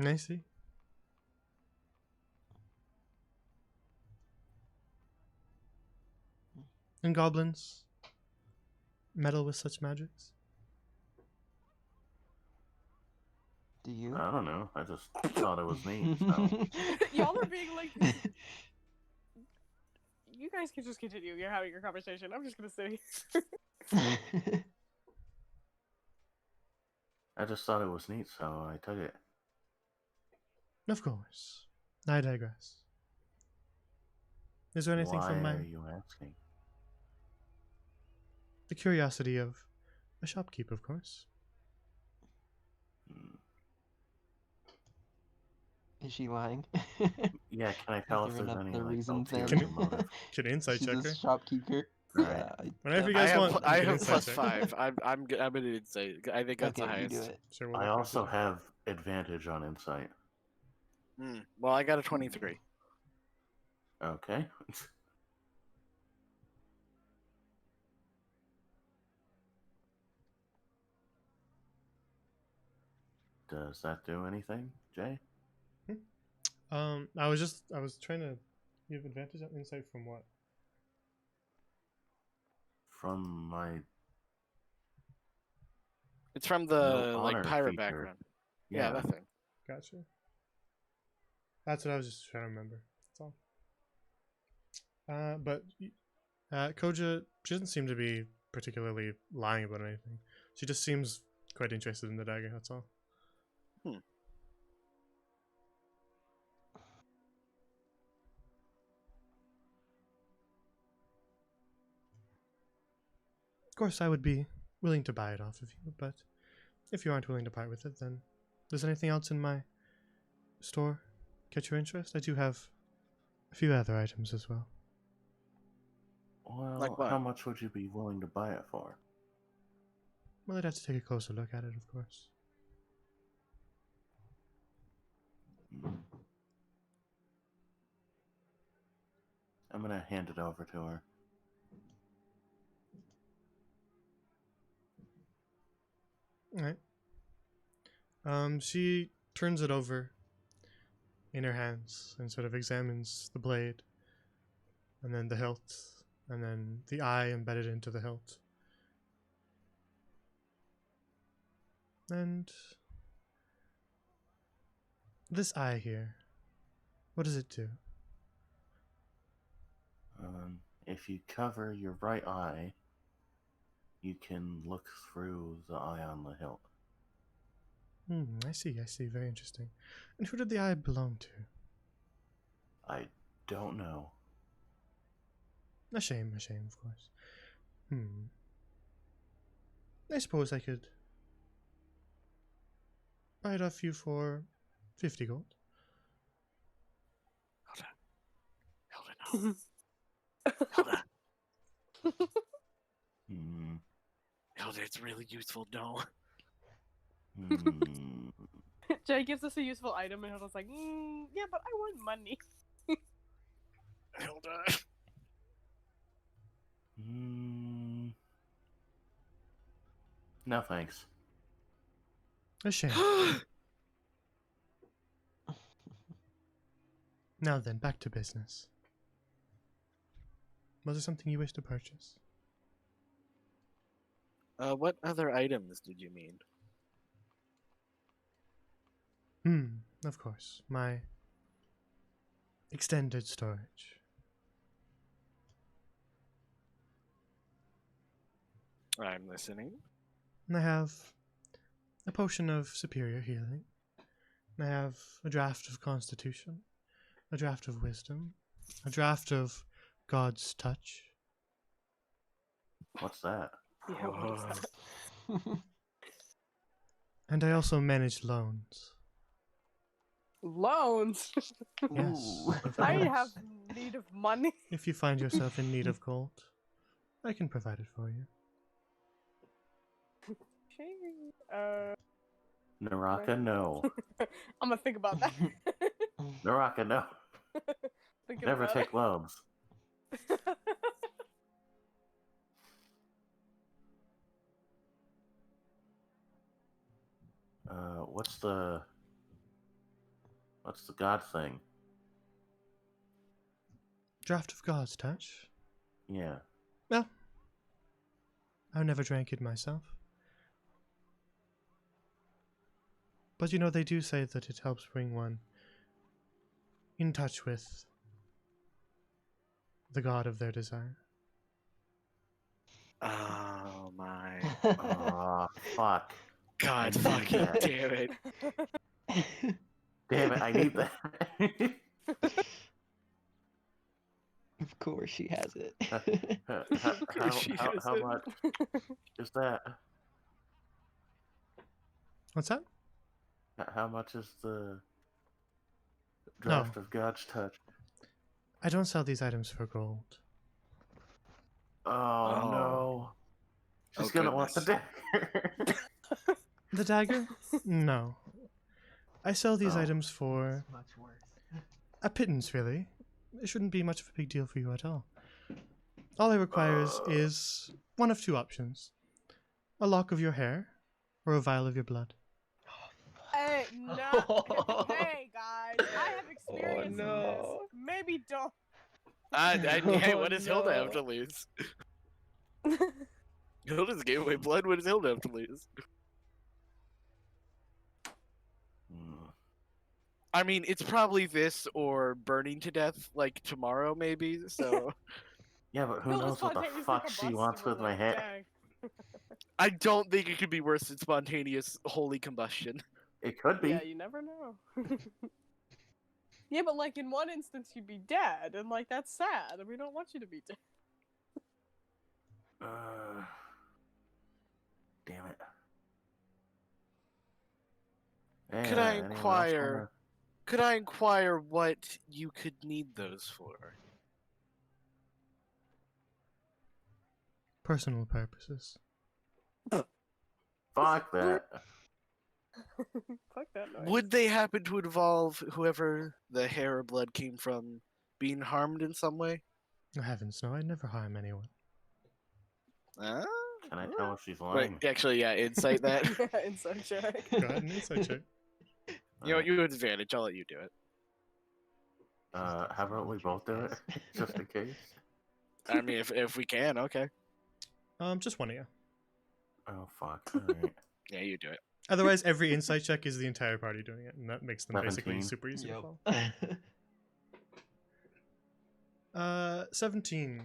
Speaker 1: I see. And goblins meddle with such magics?
Speaker 6: Do you?
Speaker 2: I don't know. I just thought it was neat. So.
Speaker 3: Y'all are being like. You guys can just continue. You're having your conversation. I'm just gonna sit here.
Speaker 2: I just thought it was neat, so I took it.
Speaker 1: Of course. I digress. Is there anything
Speaker 2: Why
Speaker 1: from
Speaker 2: are you asking?
Speaker 1: the curiosity of a shopkeep, of course?
Speaker 2: Hmm.
Speaker 6: Is she lying?
Speaker 2: Yeah, can I tell if
Speaker 6: Giving
Speaker 2: there's
Speaker 6: up
Speaker 2: any
Speaker 6: the
Speaker 2: like
Speaker 6: reasons
Speaker 2: ulterior
Speaker 6: then.
Speaker 2: motive?
Speaker 1: Can insight
Speaker 6: She's
Speaker 1: checker?
Speaker 6: a shopkeeper.
Speaker 2: Right.
Speaker 6: Yeah.
Speaker 1: Whenever you
Speaker 4: I
Speaker 1: guys
Speaker 4: have
Speaker 1: want,
Speaker 4: I
Speaker 1: you can
Speaker 4: have
Speaker 1: insight
Speaker 4: plus
Speaker 1: check.
Speaker 4: 5. I'm gonna insight. I think that's the
Speaker 6: Okay, you do
Speaker 4: highest.
Speaker 6: it.
Speaker 1: Sure, we'll
Speaker 2: I
Speaker 1: look
Speaker 2: also
Speaker 1: into
Speaker 2: have advantage on insight.
Speaker 4: Well, I got a 23.
Speaker 2: Okay. Does that do anything, Jay?
Speaker 1: it. I was trying to give advantage on insight from what?
Speaker 2: From my
Speaker 4: It's from
Speaker 2: no
Speaker 4: the
Speaker 2: honor
Speaker 4: pirate
Speaker 2: feature.
Speaker 4: background. Yeah, that thing.
Speaker 1: Gotcha. That's what I was just trying to remember. That's all. But Koja, she doesn't seem to be particularly lying about anything. She just seems quite interested in the dagger, that's all. Of course, I would be willing to buy it off of you, but if you aren't willing to part with it, then does anything else in my store catch your interest? I do have a few other items as well.
Speaker 2: Well,
Speaker 4: Like what?
Speaker 2: how much would you be willing to buy it for?
Speaker 1: Well, I'd have to take a closer look at it, of course.
Speaker 2: Hmm. I'm gonna hand it over to her.
Speaker 1: Alright. She turns it over in her hands and sort of examines the blade, and then the hilt, and then the eye embedded into the hilt. And this eye here, what does it do?
Speaker 2: If you cover your right eye, you can look through the eye on the hilt.
Speaker 1: I see, very interesting. And who did the eye belong to?
Speaker 2: I don't know.
Speaker 1: A shame, of course. I suppose I could buy it off you for 50 gold.
Speaker 4: Hold on. Hold on.
Speaker 2: Hmm.
Speaker 4: Hold on. It's really useful. No.
Speaker 2: Hmm.
Speaker 3: Jay gives us a useful item, and Hilda's like, yeah, but I want money.
Speaker 4: Hold on.
Speaker 2: Hmm. No thanks.
Speaker 1: A shame. Now then, back to business. Was there something you wish to purchase?
Speaker 4: What other items did you mean?
Speaker 1: Of course. My extended storage.
Speaker 4: I'm listening.
Speaker 1: And I have a potion of superior healing. And I have a draft of constitution, a draft of wisdom, a draft of God's touch.
Speaker 2: What's that?
Speaker 3: Yeah, what is that?
Speaker 1: And I also manage loans.
Speaker 3: Loans.
Speaker 1: Yes,
Speaker 6: Ooh.
Speaker 1: of
Speaker 3: I
Speaker 1: course.
Speaker 3: have need of money.
Speaker 1: If you find yourself in need of gold, I can provide it for you.
Speaker 2: Naraka, no.
Speaker 3: I'm gonna think about that.
Speaker 2: Naraka, no.
Speaker 3: Thinking
Speaker 2: Never
Speaker 3: about
Speaker 2: take loans.
Speaker 3: it.
Speaker 2: What's the god thing?
Speaker 1: Draft of God's touch.
Speaker 2: Yeah.
Speaker 1: Well, I never drank it myself. But you know, they do say that it helps bring one in touch with the god of their desire.
Speaker 4: Oh my
Speaker 2: Oh, fuck.
Speaker 4: god,
Speaker 2: I need
Speaker 4: fucking
Speaker 2: that.
Speaker 4: damn it.
Speaker 2: Damn it, I need that.
Speaker 6: Of course she has it.
Speaker 4: She has
Speaker 2: How
Speaker 4: it.
Speaker 2: much is that?
Speaker 1: What's that?
Speaker 2: How much is the draft of God's touch?
Speaker 1: I don't sell these items for gold.
Speaker 2: Oh,
Speaker 4: Oh.
Speaker 2: no. She's
Speaker 4: Oh,
Speaker 2: gonna want the
Speaker 4: goodness.
Speaker 2: dagger.
Speaker 1: The dagger? No. I sell these
Speaker 2: Oh.
Speaker 1: items for
Speaker 6: It's much worse.
Speaker 1: a pittance, really. It shouldn't be much of a big deal for you at all. All I require is one of two options. A lock of your hair, or a vial of your blood.
Speaker 3: Hey, no. Hey, guys. I have experience in this.
Speaker 6: no.
Speaker 3: Maybe don't.
Speaker 4: Hey, what
Speaker 6: Oh,
Speaker 4: does Hilda have
Speaker 6: no.
Speaker 4: to lose? Hilda's gave away blood. What does Hilda have to lose? I mean, it's probably this or burning to death, like tomorrow, maybe. So
Speaker 2: Yeah, but who
Speaker 3: Hilda
Speaker 2: knows what the
Speaker 3: spontaneously
Speaker 2: fuck she
Speaker 3: combusted,
Speaker 2: wants
Speaker 3: we're
Speaker 2: with my
Speaker 3: like,
Speaker 2: hair.
Speaker 3: dang.
Speaker 4: I don't think it could be worse than spontaneous holy combustion.
Speaker 2: It could be.
Speaker 3: Yeah, you never know. Yeah, but like in one instance you'd be dead, and like that's sad, and we don't want you to be dead.
Speaker 2: Damn it.
Speaker 4: Could
Speaker 2: Yeah,
Speaker 4: I
Speaker 2: anyone else
Speaker 4: inquire?
Speaker 2: wanna-
Speaker 4: Could I inquire what you could need those for?
Speaker 1: Personal purposes.
Speaker 2: Fuck that.
Speaker 3: Fuck that noise.
Speaker 4: Would they happen to involve whoever the hair or blood came from being harmed in some way?
Speaker 1: Heavens, no, I'd never harm anyone.
Speaker 4: Ah,
Speaker 2: Can I tell if she's lying?
Speaker 4: Wait, actually, yeah, insight that.
Speaker 3: Yeah, inside check.
Speaker 1: Go ahead and insight check.
Speaker 4: You know, you have advantage. I'll let you do it.
Speaker 2: How about we both do it, just in case?
Speaker 4: I mean, if we can, okay.
Speaker 1: Just one of you.
Speaker 2: Oh fuck! Alright.
Speaker 4: Yeah, you do it.
Speaker 1: Otherwise, every insight check is the entire party doing it, and that makes them basically
Speaker 2: 17.
Speaker 1: super easy to
Speaker 6: Yep.
Speaker 1: follow. 17.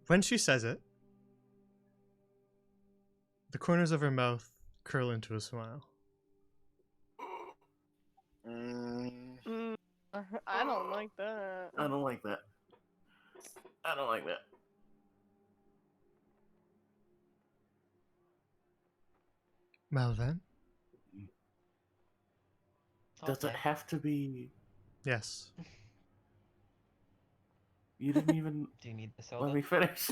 Speaker 1: When she says it, the corners of her mouth curl into a smile.
Speaker 3: I don't like that.
Speaker 2: I don't like that. I don't like that.
Speaker 1: Well then,
Speaker 2: Does it have to be?
Speaker 1: yes.
Speaker 2: You didn't even
Speaker 6: Do you need the
Speaker 2: let
Speaker 6: soda?
Speaker 2: me finish.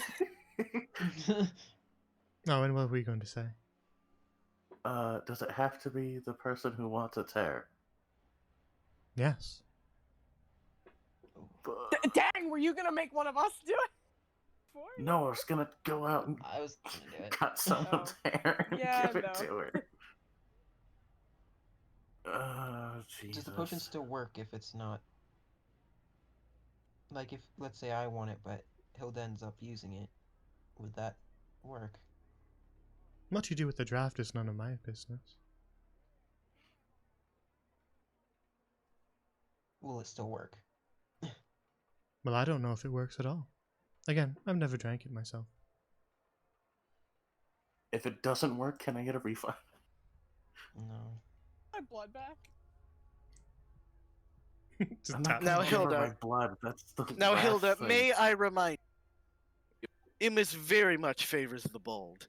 Speaker 1: Oh, and what were you going to say?
Speaker 2: Does it have to be the person who wants its hair?
Speaker 1: Yes.
Speaker 3: Dang, were you gonna make one of us do it? For you?
Speaker 2: No, I was gonna go out and
Speaker 6: I was gonna do it.
Speaker 2: cut someone's hair and
Speaker 3: Yeah,
Speaker 2: give it
Speaker 3: no.
Speaker 2: to her. Jesus.
Speaker 6: Does the potion still work if it's not? Like if, let's say I want it, but Hilda ends up using it, would that work?
Speaker 1: What you do with the draft is none of my business.
Speaker 6: Will it still work?
Speaker 1: Well, I don't know if it works at all. Again, I've never drank it myself.
Speaker 2: If it doesn't work, can I get a refund?
Speaker 6: No.
Speaker 3: My blood back.
Speaker 1: Just
Speaker 2: I'm
Speaker 1: tap.
Speaker 2: not gonna
Speaker 4: Now,
Speaker 2: give her
Speaker 4: Hilda.
Speaker 2: my blood. That's the
Speaker 4: Now,
Speaker 2: last
Speaker 4: Hilda,
Speaker 2: thing.
Speaker 4: may I remind you, Imus very much favors the bold.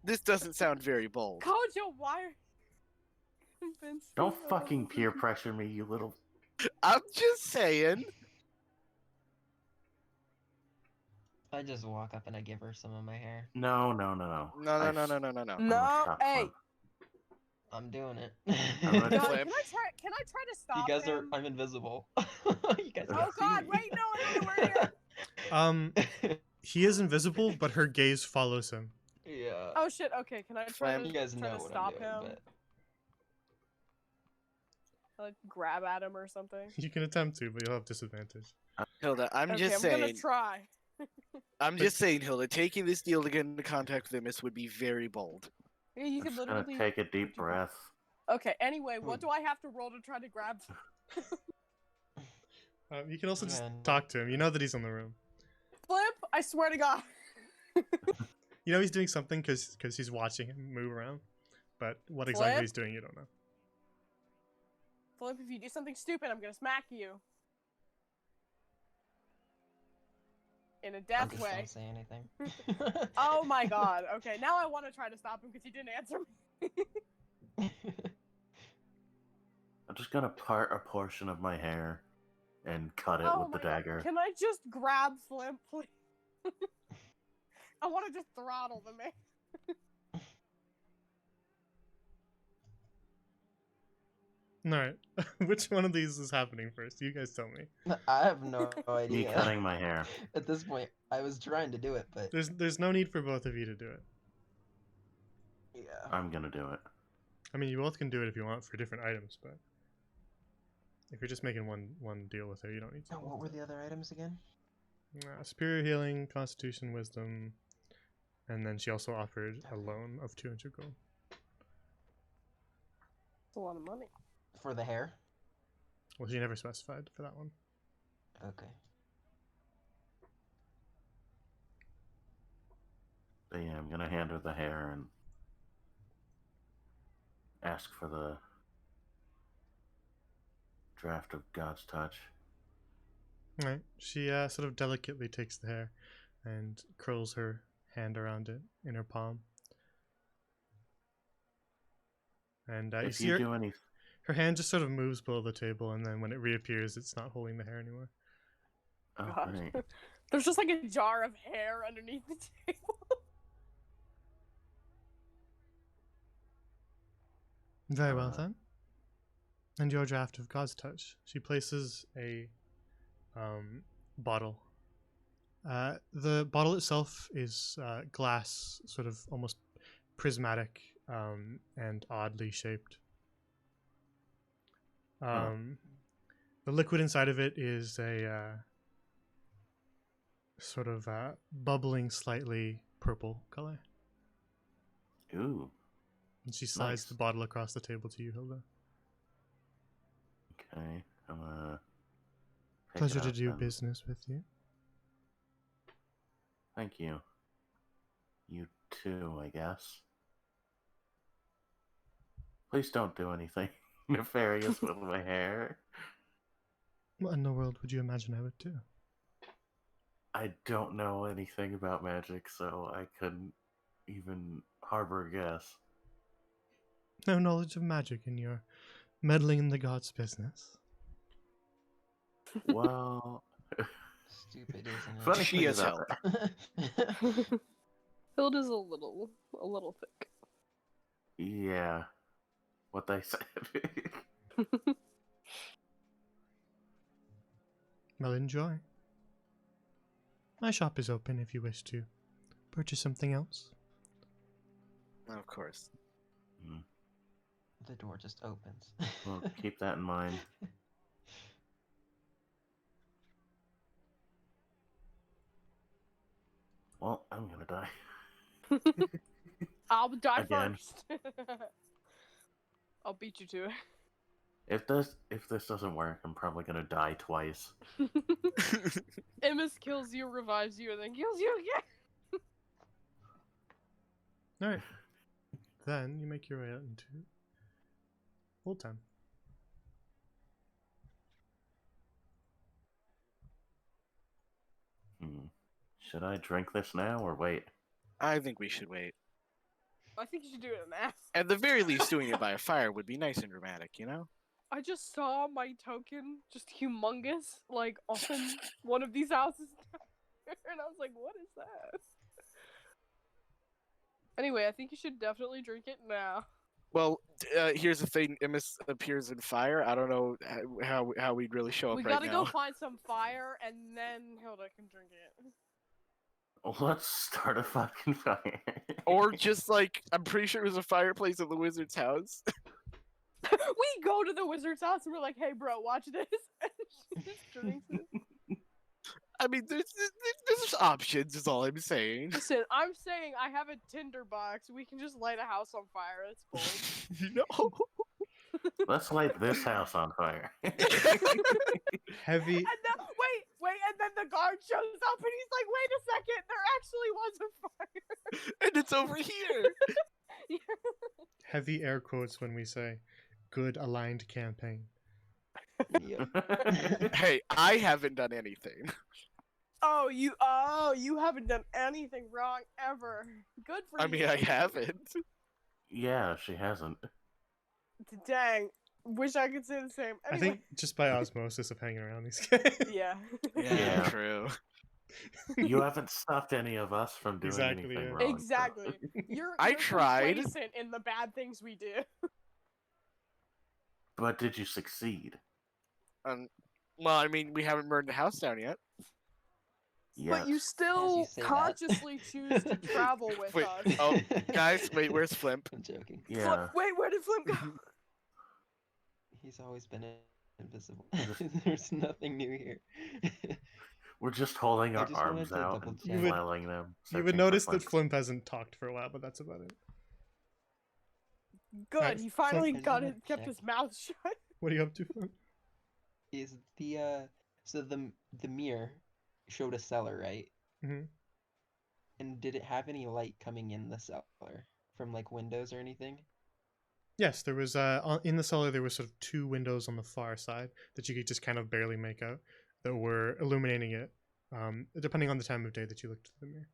Speaker 4: This doesn't sound very bold.
Speaker 3: Kojo, why?
Speaker 2: Don't fucking peer pressure me, you little.
Speaker 4: I'm just saying.
Speaker 5: I just walk up and I give her some of my hair.
Speaker 2: No.
Speaker 4: No.
Speaker 2: I-
Speaker 4: No.
Speaker 2: I'm gonna
Speaker 3: No,
Speaker 2: stop
Speaker 3: hey.
Speaker 2: fun.
Speaker 5: I'm doing it.
Speaker 2: I'm gonna
Speaker 3: God,
Speaker 4: Flip.
Speaker 3: can I try to stop
Speaker 5: You guys are.
Speaker 3: him?
Speaker 5: I'm invisible. You guys
Speaker 3: Oh
Speaker 5: can't
Speaker 3: God!
Speaker 5: see me.
Speaker 3: Wait, no, I know where he is.
Speaker 1: He is invisible, but her gaze follows him.
Speaker 5: Yeah.
Speaker 3: Oh shit, okay, can I try
Speaker 4: Flam.
Speaker 3: to,
Speaker 6: You guys
Speaker 3: try
Speaker 6: know
Speaker 3: to
Speaker 6: what
Speaker 3: stop
Speaker 6: I'm doing,
Speaker 3: him? Like, grab at him or something?
Speaker 1: You can attempt to, but you'll have disadvantage.
Speaker 4: Hilda, I'm
Speaker 3: Okay,
Speaker 4: just
Speaker 3: I'm gonna
Speaker 4: saying.
Speaker 3: try.
Speaker 4: I'm just saying, Hilda, taking this deal to get into contact with Imus would be very bold.
Speaker 3: Yeah, you
Speaker 2: I'm
Speaker 3: can
Speaker 2: just gonna
Speaker 3: literally
Speaker 2: take a
Speaker 3: put
Speaker 2: deep
Speaker 3: your-
Speaker 2: breath.
Speaker 3: Okay, anyway, what do I have to roll to try to grab?
Speaker 1: You can also just
Speaker 6: And-
Speaker 1: talk to him. You know that he's in the room.
Speaker 3: Flip? I swear to God.
Speaker 1: You know he's doing something because he's watching him move around. But what exactly
Speaker 3: Flip?
Speaker 1: he's doing, you don't know.
Speaker 3: Flip, if you do something stupid, I'm gonna smack you. In a
Speaker 6: I
Speaker 3: death
Speaker 6: just
Speaker 3: way.
Speaker 6: don't say anything.
Speaker 3: Oh my God. Okay, now I want to try to stop him because he didn't answer me.
Speaker 2: I'm just gonna part a portion of my hair and cut it
Speaker 3: Oh
Speaker 2: with the
Speaker 3: my God.
Speaker 2: dagger.
Speaker 3: Can I just grab Flip, please? I want to just throttle the man.
Speaker 1: Alright. Which one of these is happening first? You guys tell me.
Speaker 6: I have no
Speaker 2: Me
Speaker 6: idea.
Speaker 2: cutting my hair.
Speaker 6: At this point, I was trying to do it, but
Speaker 1: There's no need for both of you to do it.
Speaker 6: yeah.
Speaker 2: I'm gonna do it.
Speaker 1: I mean, you both can do it if you want for different items, but if you're just making one deal with her, you don't need to.
Speaker 6: Oh, what were the other items again?
Speaker 1: Superior healing, constitution, wisdom, and then she also offered a loan of 200 gold.
Speaker 3: That's a lot of money.
Speaker 6: For the hair?
Speaker 1: Well, she never specified for that one.
Speaker 6: Okay.
Speaker 2: But yeah, I'm gonna hand her the hair and ask for the draft of God's touch.
Speaker 1: Right. She sort of delicately takes the hair and curls her hand around it in her palm. And you
Speaker 2: If
Speaker 1: see
Speaker 2: you
Speaker 1: her,
Speaker 2: do any,
Speaker 1: her hand just sort of moves below the table, and then when it reappears, it's not holding the hair anymore.
Speaker 2: oh
Speaker 3: God.
Speaker 2: great.
Speaker 3: There's just like a jar of hair underneath the table.
Speaker 1: Very well
Speaker 2: Uh.
Speaker 1: then. And your draft of God's touch. She places a bottle. The bottle itself is glass, sort of almost prismatic and oddly shaped. The liquid inside of it is a sort of bubbling, slightly purple color.
Speaker 2: Ooh.
Speaker 1: And she slides
Speaker 2: Nice.
Speaker 1: the bottle across the table to you, Hilda.
Speaker 2: Okay. I'm gonna. pick it
Speaker 1: Pleasure to
Speaker 2: up
Speaker 1: do
Speaker 2: then.
Speaker 1: business with you.
Speaker 2: Thank you. You too, I guess. Please don't do anything nefarious with my hair.
Speaker 1: What in the world would you imagine I would do?
Speaker 2: I don't know anything about magic, so I couldn't even harbor a guess.
Speaker 1: No knowledge of magic and you're meddling in the gods' business.
Speaker 2: Well,
Speaker 6: Stupid, isn't
Speaker 2: funny
Speaker 4: She
Speaker 2: thing
Speaker 4: is
Speaker 2: about
Speaker 6: it?
Speaker 3: Hilda's a little thick.
Speaker 2: yeah, what they said.
Speaker 1: Well, enjoy. My shop is open if you wish to purchase something else.
Speaker 4: Of course.
Speaker 6: The door just opens.
Speaker 2: Well, keep that in mind. Well, I'm gonna die.
Speaker 3: I'll die
Speaker 2: Again.
Speaker 3: first. I'll beat you to it.
Speaker 2: If this doesn't work, I'm probably gonna die twice.
Speaker 3: Imus kills you, revives you, and then kills you again.
Speaker 1: Alright. Then you make your way out into Old Town.
Speaker 2: Should I drink this now or wait?
Speaker 4: I think we should wait.
Speaker 3: I think you should do it now.
Speaker 4: At the very least, doing it by a fire would be nice and dramatic, you know?
Speaker 3: I just saw my token just humongous, like on one of these houses, and I was like, "What is that?" Anyway, I think you should definitely drink it now.
Speaker 4: Well, here's the thing: Imus appears in fire. I don't know how we'd really show up
Speaker 3: We
Speaker 4: right
Speaker 3: gotta
Speaker 4: now.
Speaker 3: go find some fire, and then Hilda can drink it.
Speaker 2: Let's start a fucking fire.
Speaker 4: Or just like, I'm pretty sure it was a fireplace at the wizard's house.
Speaker 3: We go to the wizard's house and we're like, "Hey, bro, watch this." And she just drinks it.
Speaker 4: I mean, there's options, is all I'm saying.
Speaker 3: Listen, I'm saying I have a tinder box. We can just light a house on fire. That's bold.
Speaker 4: No.
Speaker 2: Let's light this house on fire.
Speaker 1: Heavy.
Speaker 3: And then, wait, and then the guard shows up and he's like, "Wait a second, there actually was a fire."
Speaker 4: And it's over here.
Speaker 1: Heavy air quotes when we say good aligned campaign.
Speaker 6: Yep.
Speaker 4: Hey, I haven't done anything.
Speaker 3: Oh, you haven't done anything wrong ever. Good for you.
Speaker 4: I mean, I haven't.
Speaker 2: Yeah, she hasn't.
Speaker 3: Dang. Wish I could say the same.
Speaker 1: I
Speaker 3: Anyway.
Speaker 1: think just by osmosis of hanging around these guys.
Speaker 3: Yeah.
Speaker 2: Yeah.
Speaker 4: True.
Speaker 2: You haven't stopped any of us from doing
Speaker 1: Exactly,
Speaker 2: anything
Speaker 1: yeah.
Speaker 2: wrong. so-
Speaker 3: Exactly. You're
Speaker 4: I tried.
Speaker 3: complacent in the bad things we do.
Speaker 2: But did you succeed?
Speaker 4: Well, I mean, we haven't burned the house down yet.
Speaker 2: Yes.
Speaker 3: But you still
Speaker 6: say that.
Speaker 3: consciously choose to travel with
Speaker 4: Wait,
Speaker 3: us.
Speaker 4: oh, guys, wait, where's Flimp?
Speaker 6: I'm joking.
Speaker 2: Yeah.
Speaker 3: Wait, where did Flim go?
Speaker 6: He's always been invisible. There's nothing new here.
Speaker 2: We're just holding
Speaker 6: I
Speaker 2: our
Speaker 6: just wanted
Speaker 2: arms
Speaker 6: to
Speaker 2: out
Speaker 6: double
Speaker 2: and
Speaker 6: check. You
Speaker 1: would-
Speaker 2: flailing them.
Speaker 1: You would
Speaker 2: searching for
Speaker 1: notice that
Speaker 2: flints.
Speaker 1: Flimp hasn't talked for a while, but that's about it.
Speaker 3: Good,
Speaker 1: Alright,
Speaker 3: he finally
Speaker 6: I just
Speaker 3: got
Speaker 6: wanna
Speaker 3: it, kept
Speaker 6: check.
Speaker 3: his mouth shut.
Speaker 1: What are you up to, Flimp?
Speaker 6: Is the so the mirror showed a cellar, right?
Speaker 1: Mhm.
Speaker 6: And did it have any light coming in the cellar from like windows or anything?
Speaker 1: Yes, there was in the cellar there were sort of two windows on the far side that you could just kind of barely make out that were illuminating it, depending on the time of day that you looked at the mirror.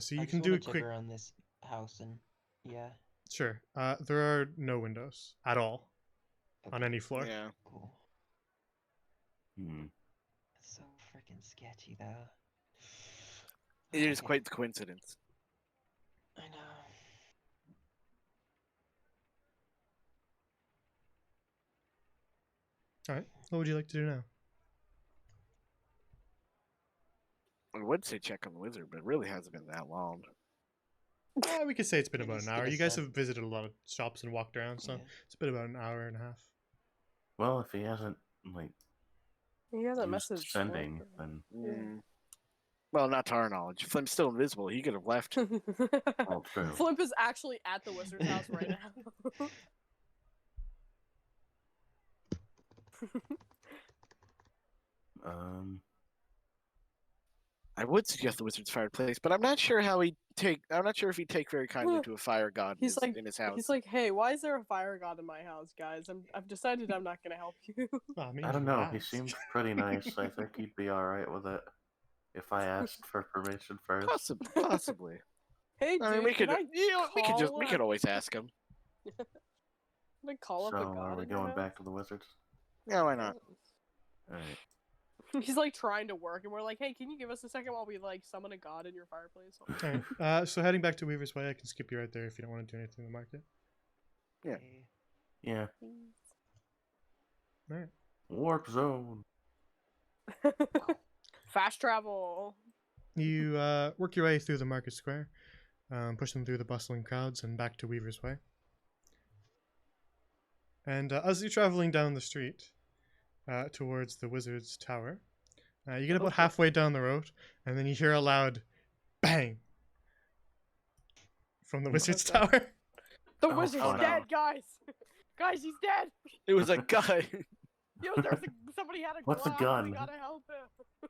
Speaker 1: So you
Speaker 6: I
Speaker 1: can
Speaker 6: just
Speaker 1: do a
Speaker 6: wanna check
Speaker 1: quick.
Speaker 6: around this house and yeah,
Speaker 1: Sure. There are no windows at all on
Speaker 6: okay,
Speaker 1: any floor.
Speaker 4: Yeah.
Speaker 6: cool.
Speaker 2: Hmm.
Speaker 6: That's so freaking sketchy though.
Speaker 4: It is
Speaker 6: Okay,
Speaker 4: quite the coincidence.
Speaker 6: I know.
Speaker 1: All right. What would you like to do now?
Speaker 4: I would say check on the wizard, but it really hasn't been that long.
Speaker 1: We could say it's been
Speaker 6: Maybe
Speaker 1: about an
Speaker 6: skip
Speaker 1: hour.
Speaker 6: a
Speaker 1: You guys
Speaker 6: step.
Speaker 1: have visited a lot of shops and walked around, so
Speaker 6: Yeah.
Speaker 1: it's been about an hour and a half.
Speaker 2: Well, if he hasn't like
Speaker 3: He hasn't
Speaker 2: used
Speaker 3: messaged
Speaker 2: sending,
Speaker 3: Flim.
Speaker 2: then
Speaker 4: Mm. Well, not to our knowge. Flim's still invisible. He could have left.
Speaker 2: all true.
Speaker 3: Flimp is actually at the wizard's house right now.
Speaker 4: I would suggest the wizard's fireplace, but I'm not sure how he'd take. I'm not sure if he'd take very kindly to a fire god
Speaker 3: He's like,
Speaker 4: in his house.
Speaker 3: he's like, "Hey, why is there a fire god in my house, guys? I've decided I'm not gonna help you."
Speaker 1: Oh, I mean,
Speaker 2: I don't
Speaker 1: you
Speaker 2: know. He
Speaker 1: asked.
Speaker 2: seemed pretty nice. I think he'd be all right with it if I asked for permission first.
Speaker 4: Possibly.
Speaker 3: Hey, dude,
Speaker 4: I mean, we could.
Speaker 3: can I
Speaker 4: We could always ask him.
Speaker 3: can I call up a
Speaker 2: So
Speaker 3: god?
Speaker 2: are we
Speaker 3: in your
Speaker 2: going
Speaker 3: house?
Speaker 2: back to the wizards?
Speaker 4: Yeah, why not?
Speaker 2: All right.
Speaker 3: He's like trying to work, and we're like, "Hey, can you give us a second while we like summon a god in your fireplace?"
Speaker 1: All right. So heading back to Weaver's Way, I can skip you right there if you don't want to do anything in the market.
Speaker 4: Yeah.
Speaker 6: Okay.
Speaker 2: Yeah.
Speaker 1: All right.
Speaker 2: Warp zone.
Speaker 3: Fast travel.
Speaker 1: You work your way through the market square, pushing through the bustling crowds and back to Weaver's Way. And as you're traveling down the street towards the Wizard's Tower, you get about
Speaker 3: Okay.
Speaker 1: halfway down the road, and then you hear a loud bang from the Wizard's
Speaker 3: Okay.
Speaker 1: Tower.
Speaker 3: The
Speaker 2: Oh,
Speaker 3: wizard's
Speaker 2: fuck.
Speaker 3: dead, guys. Guys, he's dead.
Speaker 4: It was a guy.
Speaker 3: Yo, somebody had a
Speaker 2: What's a
Speaker 3: Glock,
Speaker 2: gun?
Speaker 3: We gotta help him.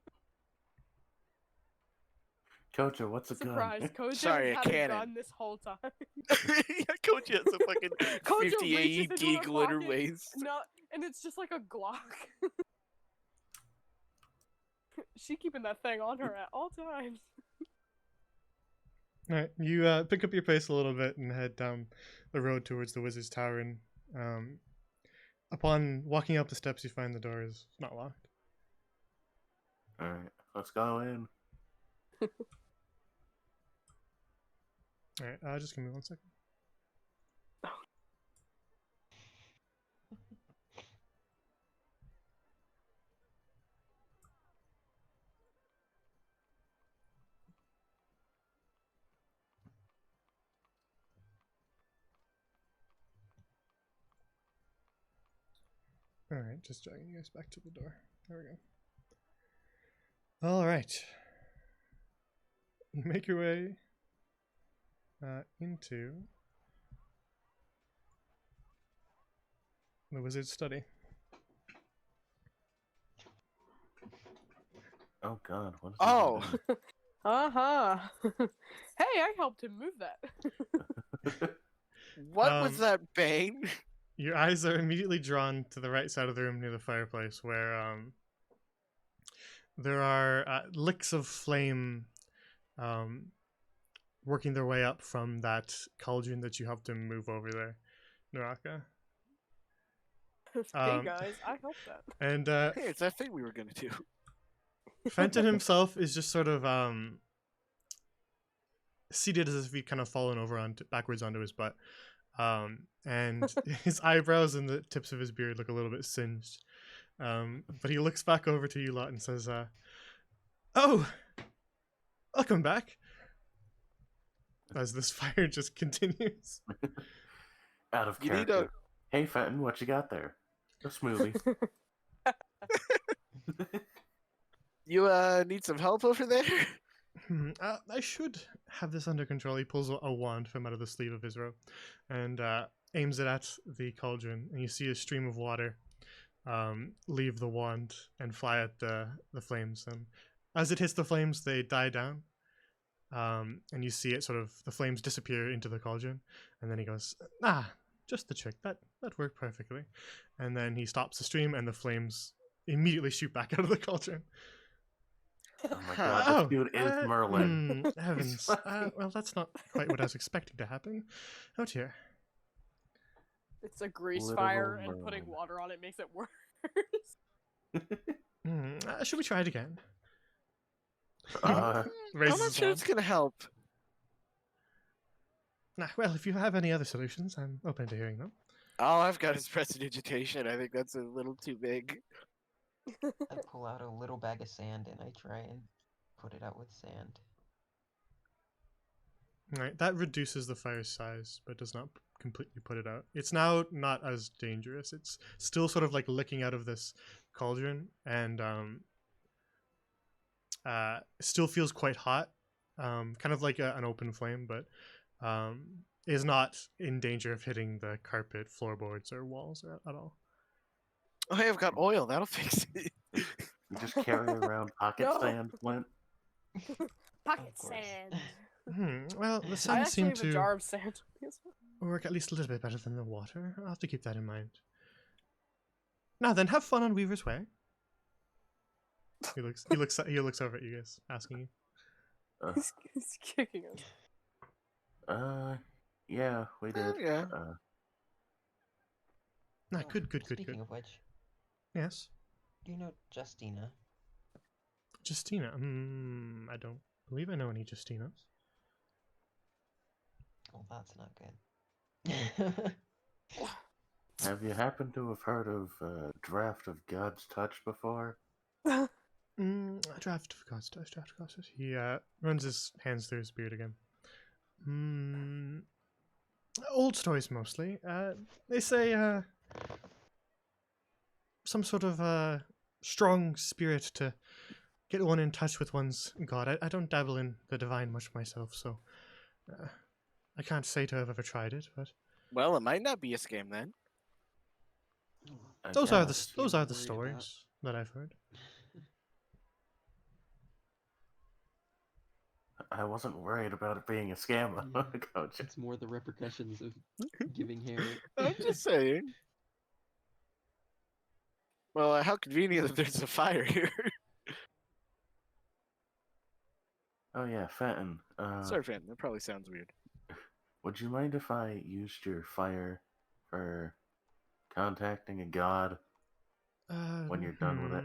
Speaker 2: Kojo, what's a
Speaker 3: Surprise,
Speaker 2: gun?
Speaker 3: Kojo
Speaker 4: Sorry,
Speaker 3: had
Speaker 4: a
Speaker 3: a
Speaker 4: cannon.
Speaker 3: gun this whole time.
Speaker 4: Coach has a fucking
Speaker 3: Kojo
Speaker 4: 50
Speaker 3: reaches into
Speaker 4: AED
Speaker 3: her
Speaker 4: glitter
Speaker 3: pocket.
Speaker 4: waist.
Speaker 3: No, and it's just like a Glock. She keeping that thing on her at all times.
Speaker 1: All right, you pick up your pace a little bit and head down the road towards the Wizard's Tower. And upon walking up the steps, you find the door is not locked.
Speaker 2: All right, let's go in.
Speaker 1: All right, just give me 1 second. Alright, just dragging you guys back to the door. There we go. Alright. You make your way into the wizard's study.
Speaker 2: Oh God, what is
Speaker 4: Oh.
Speaker 2: he doing?
Speaker 3: Uh-huh. Hey, I helped him move that.
Speaker 4: What was that bane?
Speaker 1: Your eyes are immediately drawn to the right side of the room near the fireplace, where there are licks of flame working their way up from that cauldron that you helped him move over there, Naraka.
Speaker 3: Hey guys, I helped that.
Speaker 1: And
Speaker 4: Hey, it's that thing we were gonna do.
Speaker 1: Fenton himself is just sort of seated as if he'd kind of fallen over backwards onto his butt. And his eyebrows and the tips of his beard look a little bit singed. But he looks back over to you lot and says, "Oh, welcome back." As this fire just continues.
Speaker 2: Out of
Speaker 4: You need
Speaker 2: character. Hey Fenton, what you got there? A smoothie.
Speaker 4: You need some help over there?
Speaker 1: I should have this under control. He pulls a wand from out of the sleeve of his robe and aims it at the cauldron. And you see a stream of water leave the wand and fly at the flames. And as it hits the flames, they die down. And you see it sort of, the flames disappear into the cauldron. And then he goes, just the trick. That worked perfectly. And then he stops the stream and the flames immediately shoot back out of the cauldron.
Speaker 2: Oh my God, this dude is Merlin.
Speaker 1: Heavens. Well, that's not quite what I was expecting to happen. Oh dear.
Speaker 3: It's a grease
Speaker 2: Literal
Speaker 3: fire, and
Speaker 2: Merlin.
Speaker 3: putting water on it makes it worse.
Speaker 1: Should we try it again?
Speaker 2: Uh,
Speaker 4: I'm
Speaker 1: Raises
Speaker 4: not
Speaker 1: his
Speaker 4: sure
Speaker 1: wand.
Speaker 4: it's gonna help.
Speaker 1: Well, if you have any other solutions, I'm open to hearing them.
Speaker 4: All I've got is prestidigitation. I think that's a little too big.
Speaker 6: I pull out a little bag of sand and I try and put it out with sand.
Speaker 1: Right, that reduces the fire's size, but does not completely put it out. It's now not as dangerous. It's still sort of like licking out of this cauldron, and still feels quite hot, kind of like an open flame, but is not in danger of hitting the carpet, floorboards, or walls at all.
Speaker 4: Oh, hey, I've got oil. That'll fix it.
Speaker 2: you just carry around pocket
Speaker 3: No.
Speaker 2: sand, Flint.
Speaker 3: Pocket
Speaker 6: Of course.
Speaker 3: sand.
Speaker 1: Well, the
Speaker 3: I
Speaker 1: sun
Speaker 3: actually
Speaker 1: seemed
Speaker 3: have a
Speaker 1: to
Speaker 3: jar of sand.
Speaker 1: work at least a little bit better than the water. I'll have to keep that in mind. Now then, have fun on Weaver's Way. He looks over at you guys, asking you.
Speaker 2: Uh,
Speaker 3: He's kicking us.
Speaker 2: Yeah, we did.
Speaker 4: Yeah.
Speaker 1: Good.
Speaker 6: Speaking of which,
Speaker 1: Yes,
Speaker 6: do you know Justina?
Speaker 1: Justina. I don't believe I know any Justinas.
Speaker 6: Well, that's not good.
Speaker 2: Have you happened to have heard of Draft of God's Touch before?
Speaker 1: A draft of God's touch. He runs his hands through his beard again. Old stories mostly. They say some sort of strong spirit to get one in touch with one's god. I don't dabble in the divine much myself, so I can't say to have ever tried it. But
Speaker 4: Well, it might not be a scam then.
Speaker 1: those
Speaker 2: Yeah,
Speaker 1: are the
Speaker 6: that's what I'm worried
Speaker 1: stories that I've heard.
Speaker 2: I wasn't worried about it being a scam.
Speaker 7: Yeah.
Speaker 2: Coach.
Speaker 7: It's more the repercussions of giving hair.
Speaker 4: I'm just saying. Well, how convenient that there's a fire here.
Speaker 2: Oh yeah, Fenton.
Speaker 4: Sorry, Fenton. That probably sounds weird.
Speaker 2: Would you mind if I used your fire for contacting a god? When you're done with it.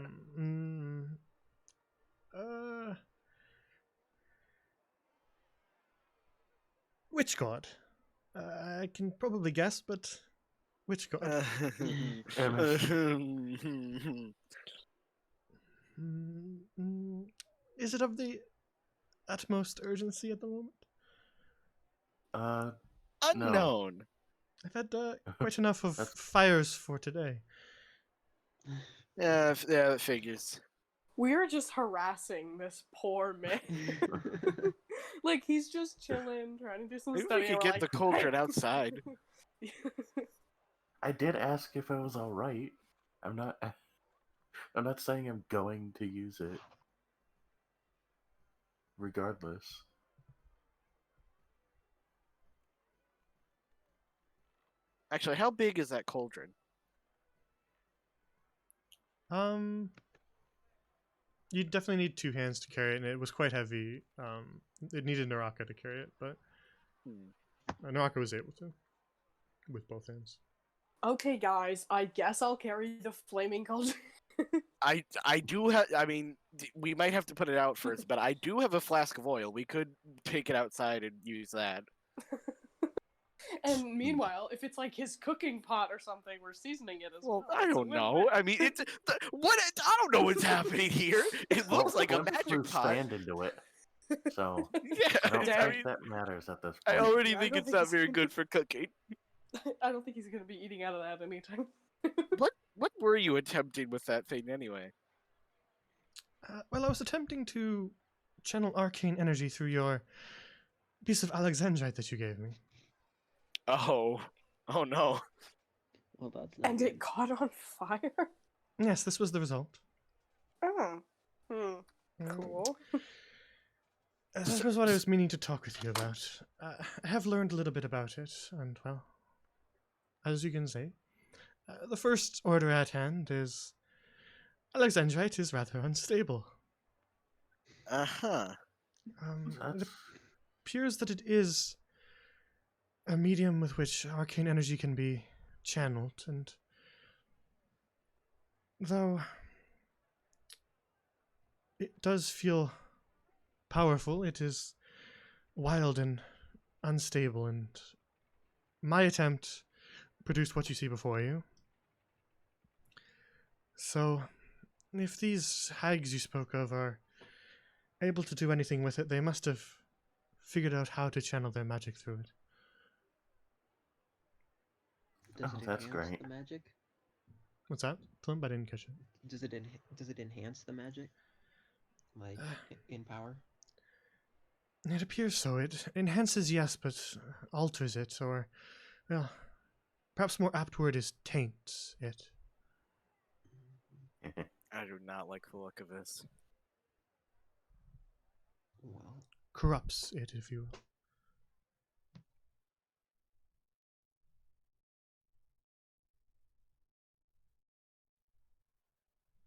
Speaker 1: Which god? I can probably guess, but which god? Is it of the utmost urgency at the moment?
Speaker 4: Unknown.
Speaker 1: I've had quite enough of
Speaker 2: That's-
Speaker 1: fires for today.
Speaker 4: Yeah, it figures.
Speaker 3: We're just harassing this poor man. Like, he's just chilling, trying to do some
Speaker 4: Maybe we
Speaker 3: studying.
Speaker 4: could
Speaker 3: We're
Speaker 4: get
Speaker 3: like,
Speaker 4: the cauldron outside.
Speaker 2: I did ask if it was all right. I'm not. I'm not saying I'm going to use it. Regardless.
Speaker 4: Actually, how big is that cauldron?
Speaker 1: You definitely need two hands to carry it, and it was quite heavy. It needed Naraka to carry it, but Naraka was able to with both hands.
Speaker 3: Okay, guys, I guess I'll carry the flaming cauldron.
Speaker 4: I do have. I mean, we might have to put it out first, but I do have a flask of oil. We could take it outside and use that.
Speaker 3: And meanwhile, if it's like his cooking pot or something, we're seasoning it as well.
Speaker 4: Well, I don't know. I mean, it's what I don't know what's happening here. It looks like a
Speaker 2: Flimp
Speaker 4: magic
Speaker 2: threw
Speaker 4: pot.
Speaker 2: sand into it. So
Speaker 4: Yeah,
Speaker 2: I don't
Speaker 3: Damn.
Speaker 2: think that matters at this
Speaker 4: I
Speaker 2: point.
Speaker 4: already
Speaker 3: Yeah, I
Speaker 4: think
Speaker 3: don't
Speaker 4: it's
Speaker 3: think
Speaker 4: not
Speaker 3: it's
Speaker 4: very
Speaker 3: gonna
Speaker 4: good
Speaker 3: be-
Speaker 4: for cooking.
Speaker 3: I don't think he's gonna be eating out of that anytime.
Speaker 4: What were you attempting with that thing anyway?
Speaker 1: Well, I was attempting to channel arcane energy through your piece of alexandrite that you gave me.
Speaker 4: Oh no.
Speaker 7: Well, that's not
Speaker 3: And
Speaker 7: good.
Speaker 3: it caught on fire?
Speaker 1: Yes, this was the result.
Speaker 3: Oh.
Speaker 1: Mm,
Speaker 3: Cool.
Speaker 1: That was what I was meaning to talk with you about. I have learned a little bit about it, and well, as you can see, the first order at hand is alexandrite is rather unstable.
Speaker 4: Uh-huh.
Speaker 1: It
Speaker 2: That's
Speaker 1: appears that it is a medium with which arcane energy can be channeled, and though it does feel powerful, it is wild and unstable, and my attempt produced what you see before you. So, if these hags you spoke of are able to do anything with it, they must have figured out how to channel their magic through it.
Speaker 6: Does
Speaker 2: Oh,
Speaker 6: it
Speaker 2: that's
Speaker 6: enhance
Speaker 2: great.
Speaker 6: the magic?
Speaker 1: What's that? Plump, I didn't catch it.
Speaker 6: Does it enhance the magic? Like in power?
Speaker 1: It appears so. It enhances, yes, but alters it, or, well, perhaps more apt word is taints it.
Speaker 4: I do not like the look of this.
Speaker 6: Well,
Speaker 1: Corrupts it, if you will.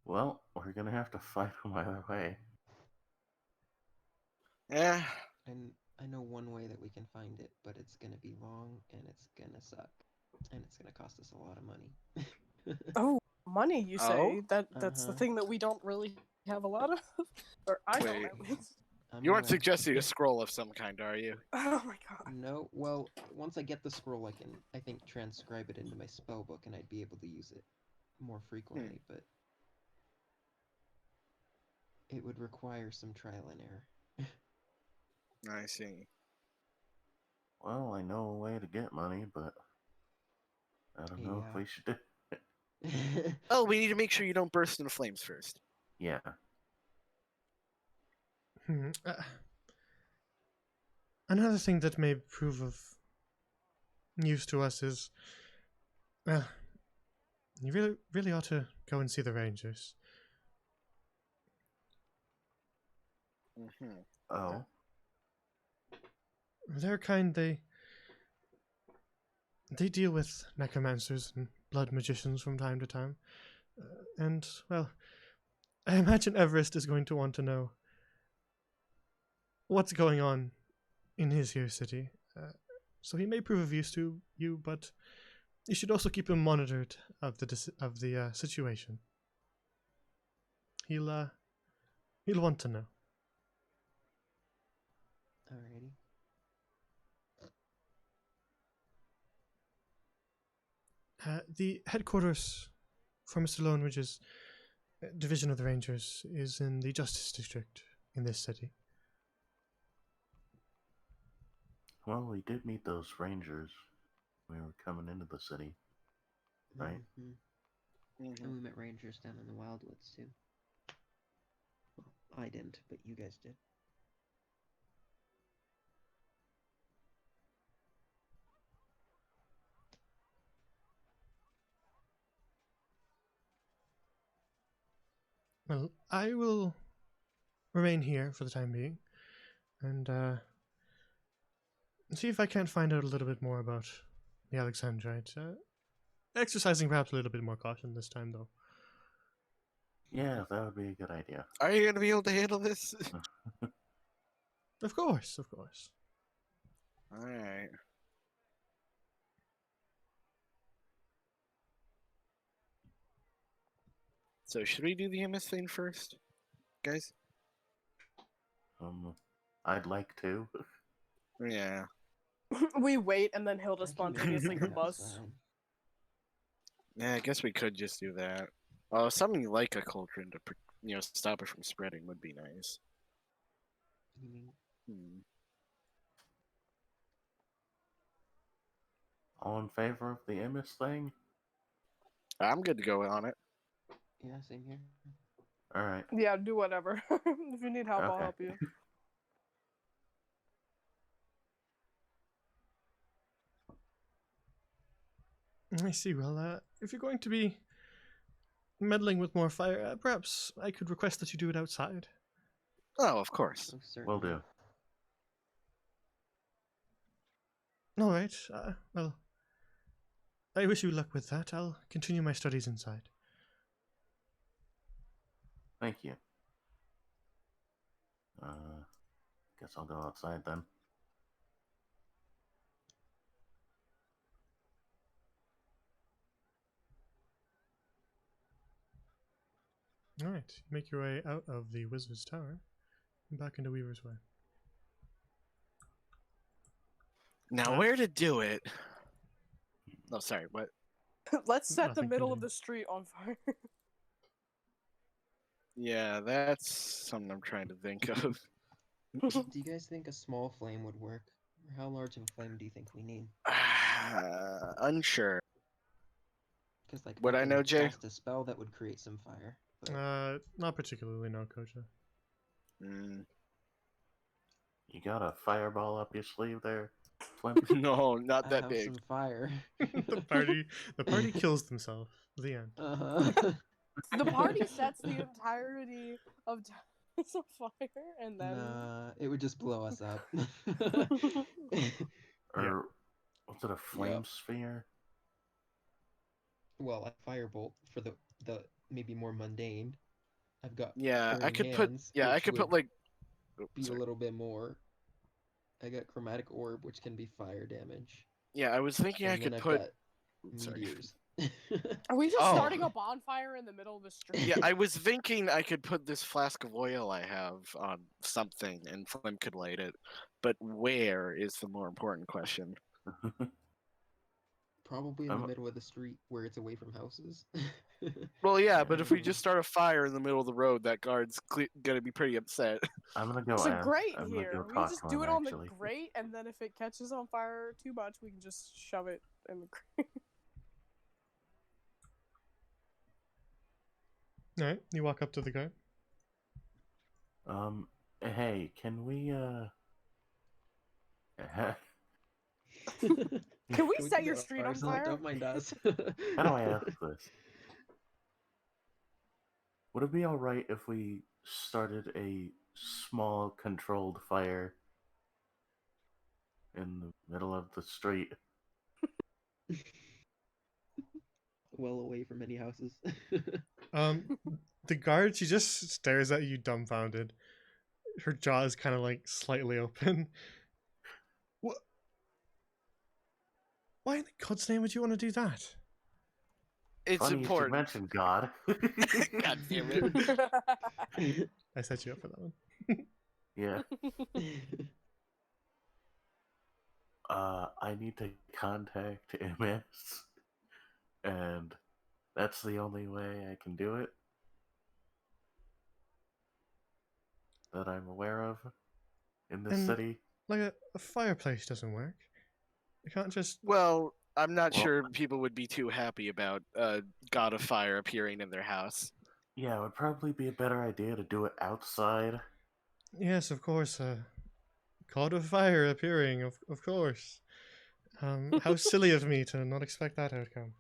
Speaker 2: well, we're gonna have to fight them either way.
Speaker 4: Yeah.
Speaker 6: and I know one way that we can find it, but it's gonna be long and it's gonna suck, and it's gonna cost us a lot of money.
Speaker 3: Oh, money, you say?
Speaker 4: Oh?
Speaker 3: That's the thing that we don't really have a lot of? Or I don't,
Speaker 4: Wait.
Speaker 3: at least.
Speaker 6: I'm
Speaker 4: You aren't
Speaker 6: aware.
Speaker 4: suggesting a scroll of some kind, are you?
Speaker 3: Oh my god.
Speaker 6: No, well, once I get the scroll, I can, I think, transcribe it into my spell book, and I'd be able to use it more frequently, but it would require some trial and error.
Speaker 4: I see.
Speaker 2: Well, I know a way to get money, but I don't know if
Speaker 6: Yeah.
Speaker 2: we should do.
Speaker 4: Oh, we need to make sure you don't burst into flames first.
Speaker 2: Yeah.
Speaker 1: Another thing that may prove of use to us is, well, you really ought to go and see the Rangers.
Speaker 4: Mm-hmm.
Speaker 2: Oh.
Speaker 1: They're kind, they deal with necromancers and blood magicians from time to time. And, well, I imagine Everest is going to want to know what's going on in his here city. So he may prove of use to you, but you should also keep him monitored of the situation. He'll want to know.
Speaker 6: Alrighty.
Speaker 1: The headquarters for Mr. Loneridge's division of the Rangers is in the Justice District in this city.
Speaker 2: Well, we did meet those rangers when we were coming into the city, right?
Speaker 6: Mhm. And we met rangers down in the Wildwoods too. Well, I didn't, but you guys did.
Speaker 1: Well, I will remain here for the time being, and see if I can't find out a little bit more about the Alexandrite. Exercising perhaps a little bit more caution this time, though.
Speaker 2: Yeah, that would be a good idea.
Speaker 4: Are you gonna be able to handle this?
Speaker 1: Of course, of course.
Speaker 4: All right. So should we do the MS thing first, guys?
Speaker 2: I'd like to.
Speaker 4: Yeah.
Speaker 3: We wait, and then he'll just
Speaker 6: I can make
Speaker 3: spontaneously
Speaker 6: it
Speaker 3: combust.
Speaker 6: outside.
Speaker 4: Yeah, I guess we could just do that. Something like a cauldron to, stop it from spreading would be nice.
Speaker 6: You mean
Speaker 4: Hmm.
Speaker 2: All in favor of the MS thing?
Speaker 4: I'm good to go on it.
Speaker 6: yeah, same here.
Speaker 2: All right.
Speaker 3: Yeah, do whatever. If you need help, I'll
Speaker 2: Okay.
Speaker 3: help you.
Speaker 1: I see. Well, if you're going to be meddling with more fire, perhaps I could request that you do it outside.
Speaker 4: Oh, of course.
Speaker 6: Oh,
Speaker 2: Will
Speaker 6: certainly.
Speaker 2: do.
Speaker 1: All right. Well, I wish you luck with that. I'll continue my studies inside.
Speaker 2: Thank you. Guess I'll go outside then.
Speaker 1: All right. You make your way out of the Wizard's Tower and back into Weaver's Way.
Speaker 4: Now,
Speaker 1: Yeah.
Speaker 4: where to do it? Oh, sorry. What?
Speaker 3: Let's set the
Speaker 1: Nothing
Speaker 3: middle of
Speaker 1: continue.
Speaker 3: the street on fire.
Speaker 4: Yeah, that's something I'm trying to think of.
Speaker 6: Do you guys think a small flame would work? Or how large of a flame do you think we need?
Speaker 4: Unsure.
Speaker 6: Because like
Speaker 4: Would I
Speaker 6: can
Speaker 4: know, Jay?
Speaker 6: cast a spell that would create some fire. But
Speaker 1: Not particularly, no, Koja.
Speaker 4: Mm.
Speaker 2: You got a fireball up your sleeve there, Flynn?
Speaker 4: No, not
Speaker 6: I
Speaker 4: that
Speaker 6: have
Speaker 4: big.
Speaker 6: some fire.
Speaker 1: the party kills themselves. The end.
Speaker 6: Uh-huh.
Speaker 3: The party sets the entirety of Towers on fire, and then
Speaker 6: Nah, it would just blow us up.
Speaker 2: Or was it a flame
Speaker 6: Yep.
Speaker 2: sphere?
Speaker 6: Well, a firebolt for the maybe more mundane. I've got
Speaker 4: Yeah, I
Speaker 6: burning
Speaker 4: could put.
Speaker 6: hands,
Speaker 4: Yeah, I
Speaker 6: which
Speaker 4: could put
Speaker 6: would
Speaker 4: like. Oh,
Speaker 6: be a
Speaker 4: sorry.
Speaker 6: little bit more. I got chromatic orb, which can be fire damage.
Speaker 4: Yeah, I was thinking I
Speaker 6: And
Speaker 4: could
Speaker 6: then I've
Speaker 4: put.
Speaker 6: got
Speaker 4: Oops, sorry.
Speaker 6: meteors.
Speaker 3: are we just
Speaker 4: Oh.
Speaker 3: starting a bonfire in the middle of the street?
Speaker 4: Yeah, I was thinking I could put this flask of oil I have on something and Flynn could light it. But where is the more important question?
Speaker 6: Probably in
Speaker 2: I'm-
Speaker 6: the middle of the street where it's away from houses.
Speaker 4: Well, yeah, but if we just start a fire in the middle of the road, that guard's gonna be pretty upset.
Speaker 2: I'm gonna go
Speaker 3: There's a
Speaker 2: ask.
Speaker 3: grate
Speaker 2: I'm gonna
Speaker 3: here.
Speaker 2: go
Speaker 3: We
Speaker 2: talk
Speaker 3: just
Speaker 2: to
Speaker 3: do
Speaker 2: him,
Speaker 3: it on
Speaker 2: actually.
Speaker 3: the grate, and then if it catches on fire too much, we can just shove it in the grate.
Speaker 1: All right. You walk up to the guard.
Speaker 2: Hey, can we,
Speaker 3: Can we set
Speaker 6: do
Speaker 3: your
Speaker 6: that
Speaker 3: street on
Speaker 6: ourselves?
Speaker 3: fire?
Speaker 6: Don't mind us.
Speaker 2: how do I ask this? Would it be alright if we started a small controlled fire in the middle of the street?
Speaker 6: Well away from any houses.
Speaker 1: The guard, she just stares at you dumbfounded. Her jaw is kind of like slightly open. What? Why in the God's name would you want to do that?
Speaker 4: It's
Speaker 2: Funny you should
Speaker 4: important.
Speaker 2: mention God.
Speaker 4: God damn it.
Speaker 1: I set you up for that one.
Speaker 2: Yeah. I need to contact MS, and that's the only way I can do it that I'm aware of in this
Speaker 1: And-
Speaker 2: city.
Speaker 1: Like a fireplace doesn't work. You can't just.
Speaker 4: Well, I'm not
Speaker 2: Well-
Speaker 4: sure people would be too happy about God of Fire appearing in their house.
Speaker 2: Yeah, it would probably be a better idea to do it outside.
Speaker 1: Yes, of course. God of Fire appearing, of course. How silly of me to not expect that outcome.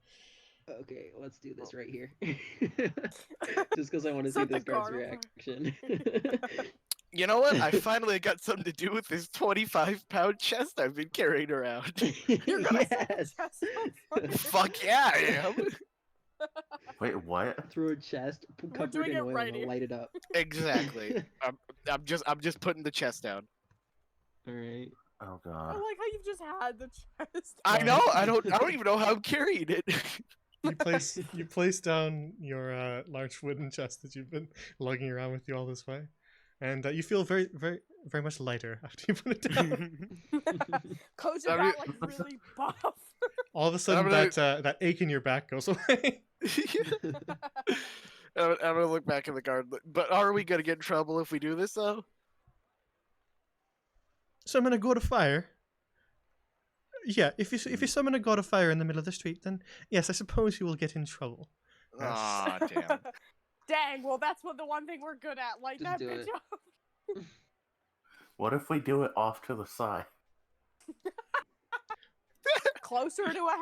Speaker 6: Okay, let's do this right here. Just because I want to see
Speaker 3: Set the
Speaker 6: this guard's
Speaker 3: guard on
Speaker 6: reaction.
Speaker 4: You know what? I finally got something to do with this 25-pound chest I've been carrying around.
Speaker 3: You're gonna set the
Speaker 6: Yes.
Speaker 3: chest on fire.
Speaker 4: Fuck yeah, I am.
Speaker 2: Wait, what?
Speaker 6: Through a chest, covered
Speaker 3: doing
Speaker 6: in
Speaker 3: it
Speaker 6: oil,
Speaker 3: right
Speaker 6: and
Speaker 3: here.
Speaker 6: light it up.
Speaker 4: Exactly. I'm just putting the chest down.
Speaker 6: All right.
Speaker 2: Oh
Speaker 3: I
Speaker 2: god.
Speaker 3: like how you've just had the chest.
Speaker 4: I know. I don't even know how I'm carrying it.
Speaker 1: You place down your large wooden chest that you've been lugging around with you all this way, and you feel very, very, very much lighter after you put it down.
Speaker 3: Coach
Speaker 4: I
Speaker 3: got
Speaker 4: mean-
Speaker 3: like really buff.
Speaker 1: All of a sudden,
Speaker 4: gonna-
Speaker 1: that ache in your back goes away.
Speaker 4: I'm gonna look back in the garden. But are we gonna get in trouble if we do this though?
Speaker 1: Summon a god of fire. Yeah, if you summon a god of fire in the middle of the street, then yes, I suppose you will get in trouble. Yes.
Speaker 4: Aw, damn.
Speaker 3: Dang, well that's the one thing we're good at. Light
Speaker 6: Just
Speaker 3: that
Speaker 6: do
Speaker 3: bitch
Speaker 6: it.
Speaker 3: up.
Speaker 2: What if we do it off to the side?
Speaker 3: Closer to a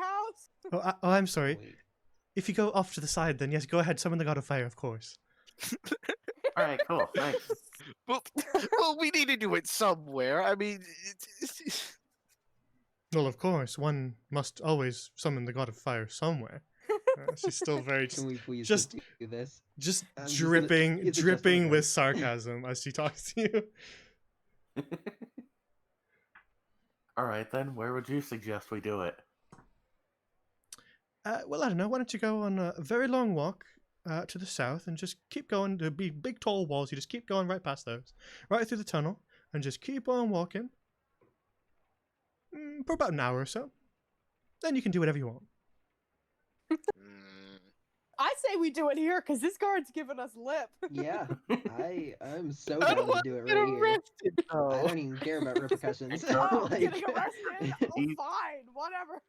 Speaker 3: house.
Speaker 1: I'm sorry.
Speaker 6: Wait.
Speaker 1: If you go off to the side, then yes, go ahead, summon the god of fire, of course.
Speaker 2: Alright, cool, thanks.
Speaker 4: Well, we need to do it somewhere. I mean,
Speaker 1: Well, of course, one must always summon the god of fire somewhere. She's still very
Speaker 6: Can we please
Speaker 1: just-
Speaker 6: do this?
Speaker 1: just
Speaker 6: I'm just
Speaker 1: dripping,
Speaker 6: gonna- it's a
Speaker 1: dripping
Speaker 6: custom
Speaker 1: with sarcasm as she talks to you.
Speaker 2: Alright then, where would you suggest we do it?
Speaker 1: Well, I don't know. Why don't you go on a very long walk to the south and just keep going? There'll be big tall walls. You just keep going right past those, right through the tunnel, and just keep on walking for about an hour or so. Then you can do whatever you want.
Speaker 3: I say we do it here because this guard's giving us lip.
Speaker 6: Yeah, I'm so
Speaker 4: I
Speaker 6: down
Speaker 4: don't
Speaker 6: to
Speaker 4: want
Speaker 6: do it
Speaker 4: to get
Speaker 6: right here.
Speaker 4: arrested
Speaker 6: I
Speaker 4: though.
Speaker 6: don't even care about repercussions.
Speaker 3: Oh,
Speaker 6: Like-
Speaker 3: getting arrested? Oh,
Speaker 2: You-
Speaker 3: fine, whatever.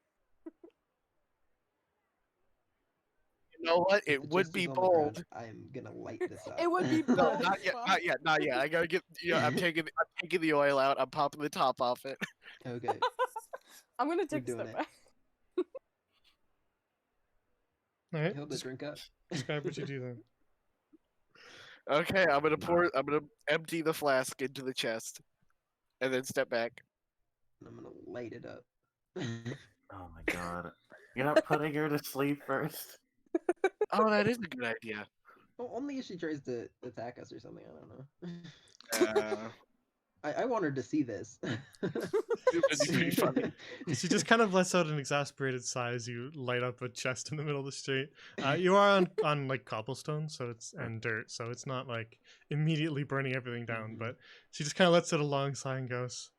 Speaker 4: You know what?
Speaker 6: If
Speaker 4: It
Speaker 6: the
Speaker 4: would
Speaker 6: chest
Speaker 4: be
Speaker 6: is on the ground,
Speaker 4: bold.
Speaker 6: I'm gonna light this up.
Speaker 3: It would be
Speaker 4: No,
Speaker 3: bold.
Speaker 4: not yet, not yet, not yet. I gotta get. I'm taking the oil out. I'm popping the top off it.
Speaker 6: Okay.
Speaker 3: I'm gonna take a
Speaker 6: doing
Speaker 3: step
Speaker 6: it.
Speaker 3: back.
Speaker 1: All right.
Speaker 6: Hold the drink up.
Speaker 1: Describe what you do then.
Speaker 4: Okay, I'm gonna empty the flask into the chest, and then step back.
Speaker 6: I'm gonna light it up.
Speaker 2: Oh my god. You're not putting her to sleep first?
Speaker 4: Oh, that is a good idea.
Speaker 6: Well, only if she tries to attack us or something. I don't know. I want her to see this.
Speaker 4: It'd be pretty funny.
Speaker 1: She just kind of lets out an exasperated sigh as you light up a chest in the middle of the street. You are on like cobblestone, so it's and dirt, so it's not like immediately burning everything down.
Speaker 6: Mhm.
Speaker 1: But she just kind of lets out a long sigh and goes,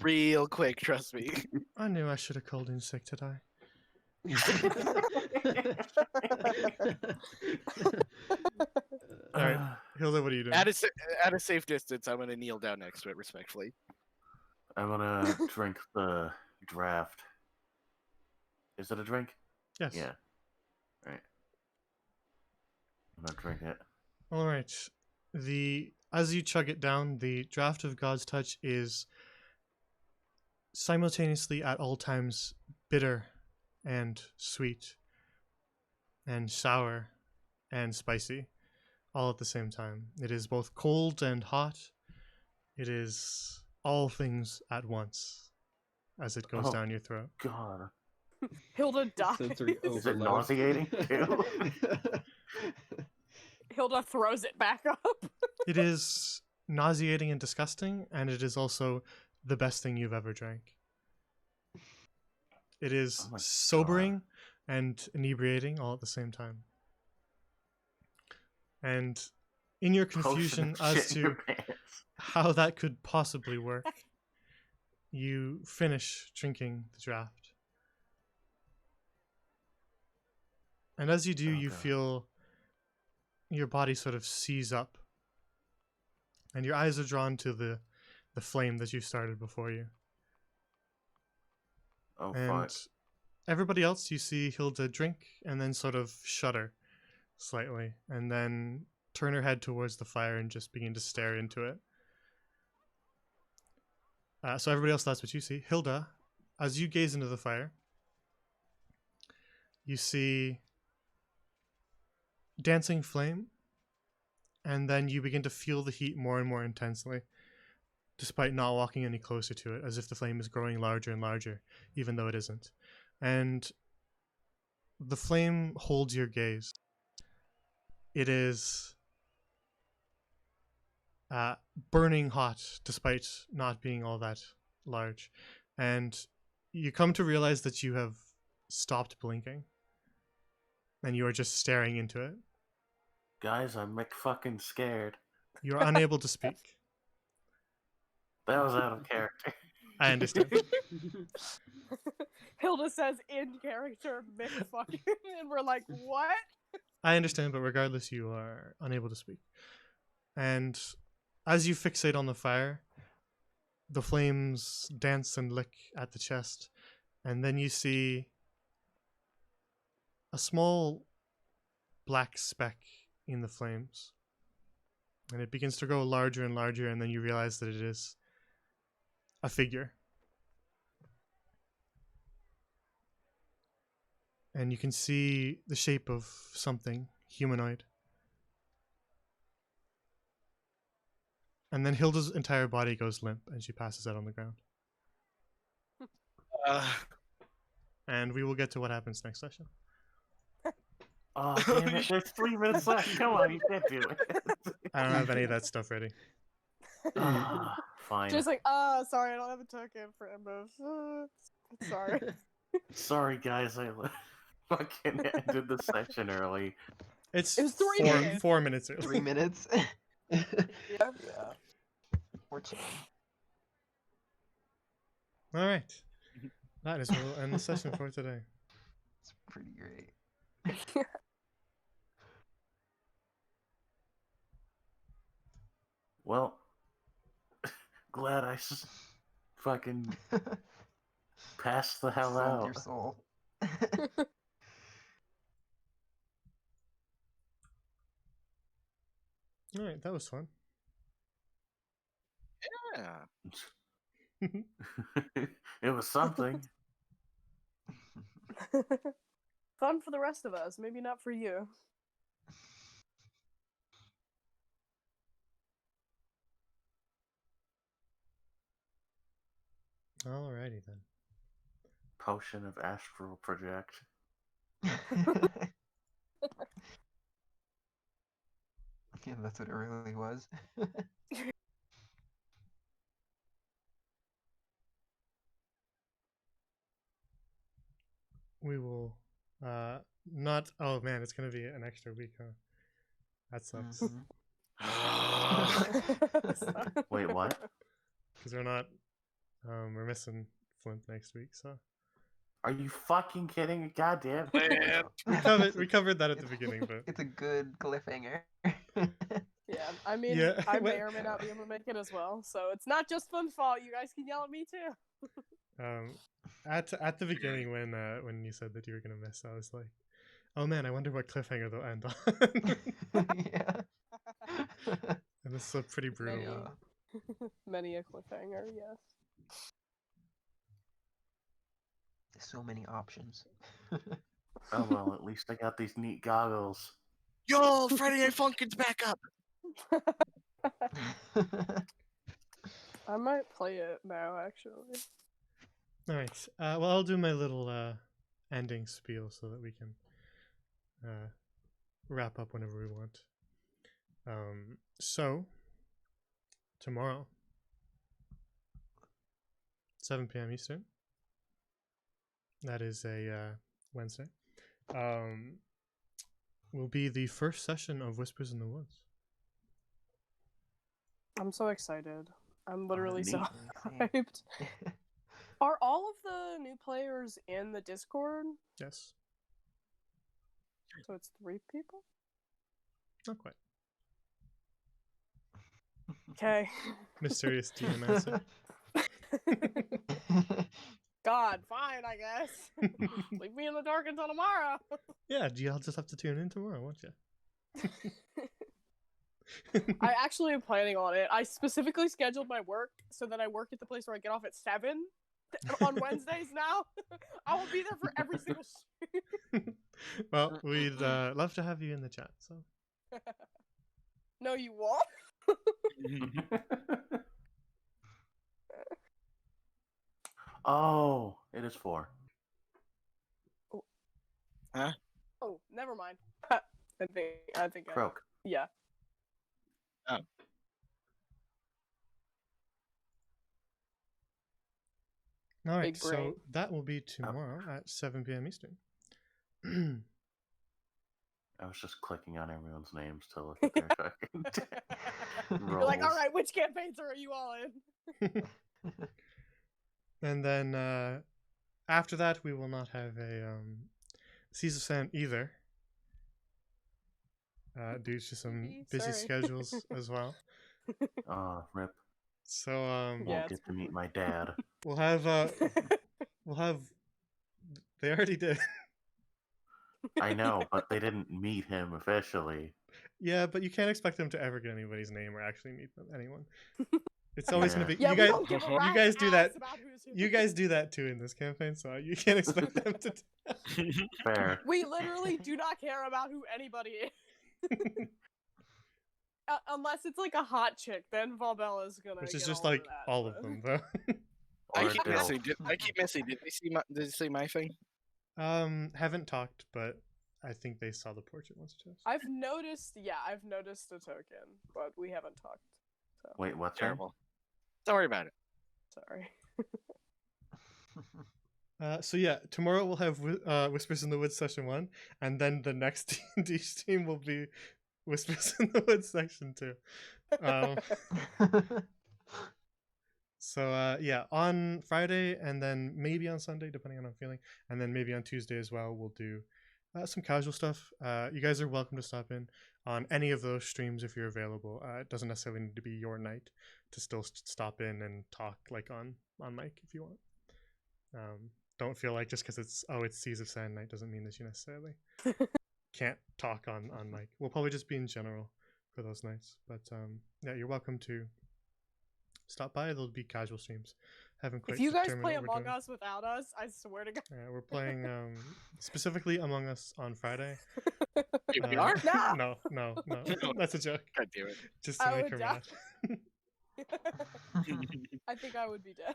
Speaker 4: Real quick, trust me.
Speaker 1: "I knew I should have called in sick today." All right, Hilda, what are you doing?
Speaker 4: At a safe distance, I'm gonna kneel down next to it respectfully.
Speaker 2: I'm gonna drink the draft. Is it a drink?
Speaker 1: Yes.
Speaker 2: Yeah. Alright. I'm gonna drink it.
Speaker 1: All right. As you chug it down, the draft of God's touch is simultaneously at all times bitter and sweet and sour and spicy all at the same time. It is both cold and hot. It is all things at once as it goes
Speaker 2: Oh.
Speaker 1: down your throat.
Speaker 2: God.
Speaker 3: Hilda dies.
Speaker 6: Sensory
Speaker 2: Is it
Speaker 6: overload.
Speaker 2: nauseating, too?
Speaker 3: Hilda throws it back up.
Speaker 1: It is nauseating and disgusting, and it is also the best thing you've ever drank. It is
Speaker 2: Oh my
Speaker 1: sobering and inebriating all at the same time. And in your
Speaker 2: Potion
Speaker 1: confusion
Speaker 2: of
Speaker 1: as
Speaker 2: shit in your
Speaker 1: to
Speaker 2: pants.
Speaker 1: how that could possibly work, you finish drinking the draft. And as you do,
Speaker 2: Oh,
Speaker 1: you
Speaker 2: God.
Speaker 1: feel your body sort of seize up. And your eyes are drawn to the the flame that you started before you.
Speaker 2: Oh,
Speaker 1: And
Speaker 2: fuck.
Speaker 1: everybody else, you see Hilda drink and then sort of shudder slightly, and then turn her head towards the fire and just begin to stare into it. So everybody else, that's what you see. Hilda, as you gaze into the fire, you see dancing flame, and then you begin to feel the heat more and more intensely, despite not walking any closer to it, as if the flame is growing larger and larger, even though it isn't. And the flame holds your gaze. It is burning hot, despite not being all that large. And you come to realize that you have stopped blinking, and you are just staring into it.
Speaker 2: Guys, I'm fucking scared.
Speaker 1: You are unable to speak.
Speaker 2: That was out of character.
Speaker 1: I understand.
Speaker 3: Hilda says in character, Mick fucking, and we're like, what?
Speaker 1: I understand, but regardless, you are unable to speak. And as you fixate on the fire, the flames dance and lick at the chest, and then you see a small black speck in the flames. And it begins to grow larger and larger, and then you realize that it is a figure. And you can see the shape of something humanoid. And then Hilda's entire body goes limp, and she passes out on the ground. And we will get to what happens next session.
Speaker 2: Oh, damn it. There's 3 minutes left. Come on, you can't do it.
Speaker 1: I don't have any of that stuff ready.
Speaker 2: Fine.
Speaker 3: Just like, sorry, I don't have a token for Embo. Sorry.
Speaker 2: Sorry, guys. I fucking ended the session early.
Speaker 1: It was
Speaker 3: 3 minutes.
Speaker 1: 4 minutes early.
Speaker 6: 3 minutes.
Speaker 3: Yeah.
Speaker 6: Yeah. 14.
Speaker 1: All right. That is where we'll end the session for today.
Speaker 6: It's pretty great.
Speaker 2: Well, glad I fucking passed the hell
Speaker 6: Sold
Speaker 2: out.
Speaker 6: your soul.
Speaker 1: All right, that was fun.
Speaker 4: Yeah.
Speaker 2: It was something.
Speaker 3: Fun for the rest of us, maybe not for you.
Speaker 1: Alrighty then.
Speaker 2: Potion of astral project.
Speaker 6: Yeah, that's what it really was.
Speaker 1: We will not. Oh man, it's gonna be an extra week, huh? That sucks.
Speaker 6: Mhm.
Speaker 2: Wait, what?
Speaker 1: Because we're not. We're missing Flint next week, so
Speaker 2: Are you fucking kidding me? Goddamn.
Speaker 4: Man.
Speaker 1: we covered that at the beginning, but
Speaker 6: It's a good cliffhanger.
Speaker 3: Yeah, I mean,
Speaker 1: Yeah,
Speaker 3: I
Speaker 1: well-
Speaker 3: may or may not be able to make it as well, so it's not just Fun's fault. You guys can yell at me too.
Speaker 1: at the beginning when you said that you were gonna miss, I was like, oh man, I wonder what cliffhanger they'll end on.
Speaker 6: Yeah.
Speaker 1: And this is pretty brutal.
Speaker 6: Yeah.
Speaker 3: Many a cliffhanger, yes.
Speaker 6: So many options.
Speaker 2: Oh well, at least I got these neat goggles.
Speaker 4: Yo, Friday Night Funkin's back up.
Speaker 3: I might play it now, actually.
Speaker 1: All right. Well, I'll do my little ending spiel so that we can wrap up whenever we want. So tomorrow, 7 p.m. Eastern. That is a Wednesday. Will be the first session of Whispers in the Woods.
Speaker 3: I'm so excited. I'm literally so
Speaker 2: neat.
Speaker 3: hyped. Are all of the new players in the Discord?
Speaker 1: Yes.
Speaker 3: So it's 3 people?
Speaker 1: Not quite.
Speaker 3: Okay.
Speaker 1: Mysterious DM answer.
Speaker 3: God, fine, I guess. Leave me in the dark until tomorrow.
Speaker 1: Yeah, y'all just have to tune in tomorrow, won't you?
Speaker 3: I actually am planning on it. I specifically scheduled my work so that I work at the place where I get off at 7 on Wednesdays now. I will be there for every single stream.
Speaker 1: Well, we'd love to have you in the chat, so.
Speaker 3: No, you won't.
Speaker 2: Oh, it is 4.
Speaker 4: Huh?
Speaker 3: Oh, never mind. I think
Speaker 2: Croak.
Speaker 3: yeah.
Speaker 4: Oh.
Speaker 1: All right,
Speaker 3: Big
Speaker 1: so
Speaker 3: brain.
Speaker 1: that will be tomorrow at 7 p.m. Eastern.
Speaker 2: I was just clicking on everyone's names to look at their fucking
Speaker 3: You're like, all
Speaker 2: rolls.
Speaker 3: right, which campaigns are you all in?
Speaker 1: And then after that, we will not have a Seas of Sand either, due to some busy
Speaker 3: Sorry.
Speaker 1: schedules as well.
Speaker 2: Oh, rip.
Speaker 1: So
Speaker 3: Yeah,
Speaker 2: Won't
Speaker 3: it's
Speaker 2: get to meet my dad.
Speaker 1: we'll have they already did.
Speaker 2: I know, but they didn't meet him officially.
Speaker 1: Yeah, but you can't expect them to ever get anybody's name or actually meet anyone. It's always
Speaker 2: Yeah.
Speaker 1: gonna be
Speaker 3: Yeah,
Speaker 1: you
Speaker 3: we
Speaker 1: guys.
Speaker 3: don't give a
Speaker 1: You
Speaker 3: rat's
Speaker 1: guys do
Speaker 3: ass
Speaker 1: that.
Speaker 3: about who's who.
Speaker 1: You guys do that too in this campaign, so you can't expect them to.
Speaker 2: Fair.
Speaker 3: We literally do not care about who anybody is. Unless it's like a hot chick, then Valbella's gonna.
Speaker 1: Which is
Speaker 3: get
Speaker 1: just
Speaker 3: all
Speaker 1: like
Speaker 3: over that,
Speaker 1: all of
Speaker 3: but-
Speaker 1: them, though.
Speaker 4: I
Speaker 2: Or
Speaker 4: keep
Speaker 2: Dill.
Speaker 4: missing. I keep missing. Did they see my thing?
Speaker 1: Haven't talked, but I think they saw the portrait once or twice.
Speaker 3: I've noticed a token, but we haven't talked. So
Speaker 2: Wait, what's her?
Speaker 4: Terrible. Don't worry about it.
Speaker 3: sorry.
Speaker 1: So yeah, tomorrow we'll have Whispers in the Woods session 1, and then the next D&D stream will be Whispers in the Woods section 2. So yeah, on Friday and then maybe on Sunday, depending on how I'm feeling, and then maybe on Tuesday as well, we'll do some casual stuff. You guys are welcome to stop in on any of those streams if you're available. It doesn't necessarily need to be your night to still stop in and talk like on mic if you want. Don't feel like just because it's Seas of Sand night doesn't mean that you necessarily can't talk on mic. We'll probably just be in general for those nights, but yeah, you're welcome to stop by. There'll be casual streams. Haven't quite
Speaker 3: If you guys
Speaker 1: determined
Speaker 3: play
Speaker 1: what we're
Speaker 3: Among
Speaker 1: doing.
Speaker 3: Us without us, I swear to God.
Speaker 1: We're playing specifically Among Us on Friday.
Speaker 4: Wait, we are?
Speaker 3: No.
Speaker 1: No, that's a joke.
Speaker 4: God damn it.
Speaker 1: Just to
Speaker 3: I
Speaker 1: make
Speaker 3: would
Speaker 1: her
Speaker 3: die.
Speaker 1: mad.
Speaker 3: I think I would be dead.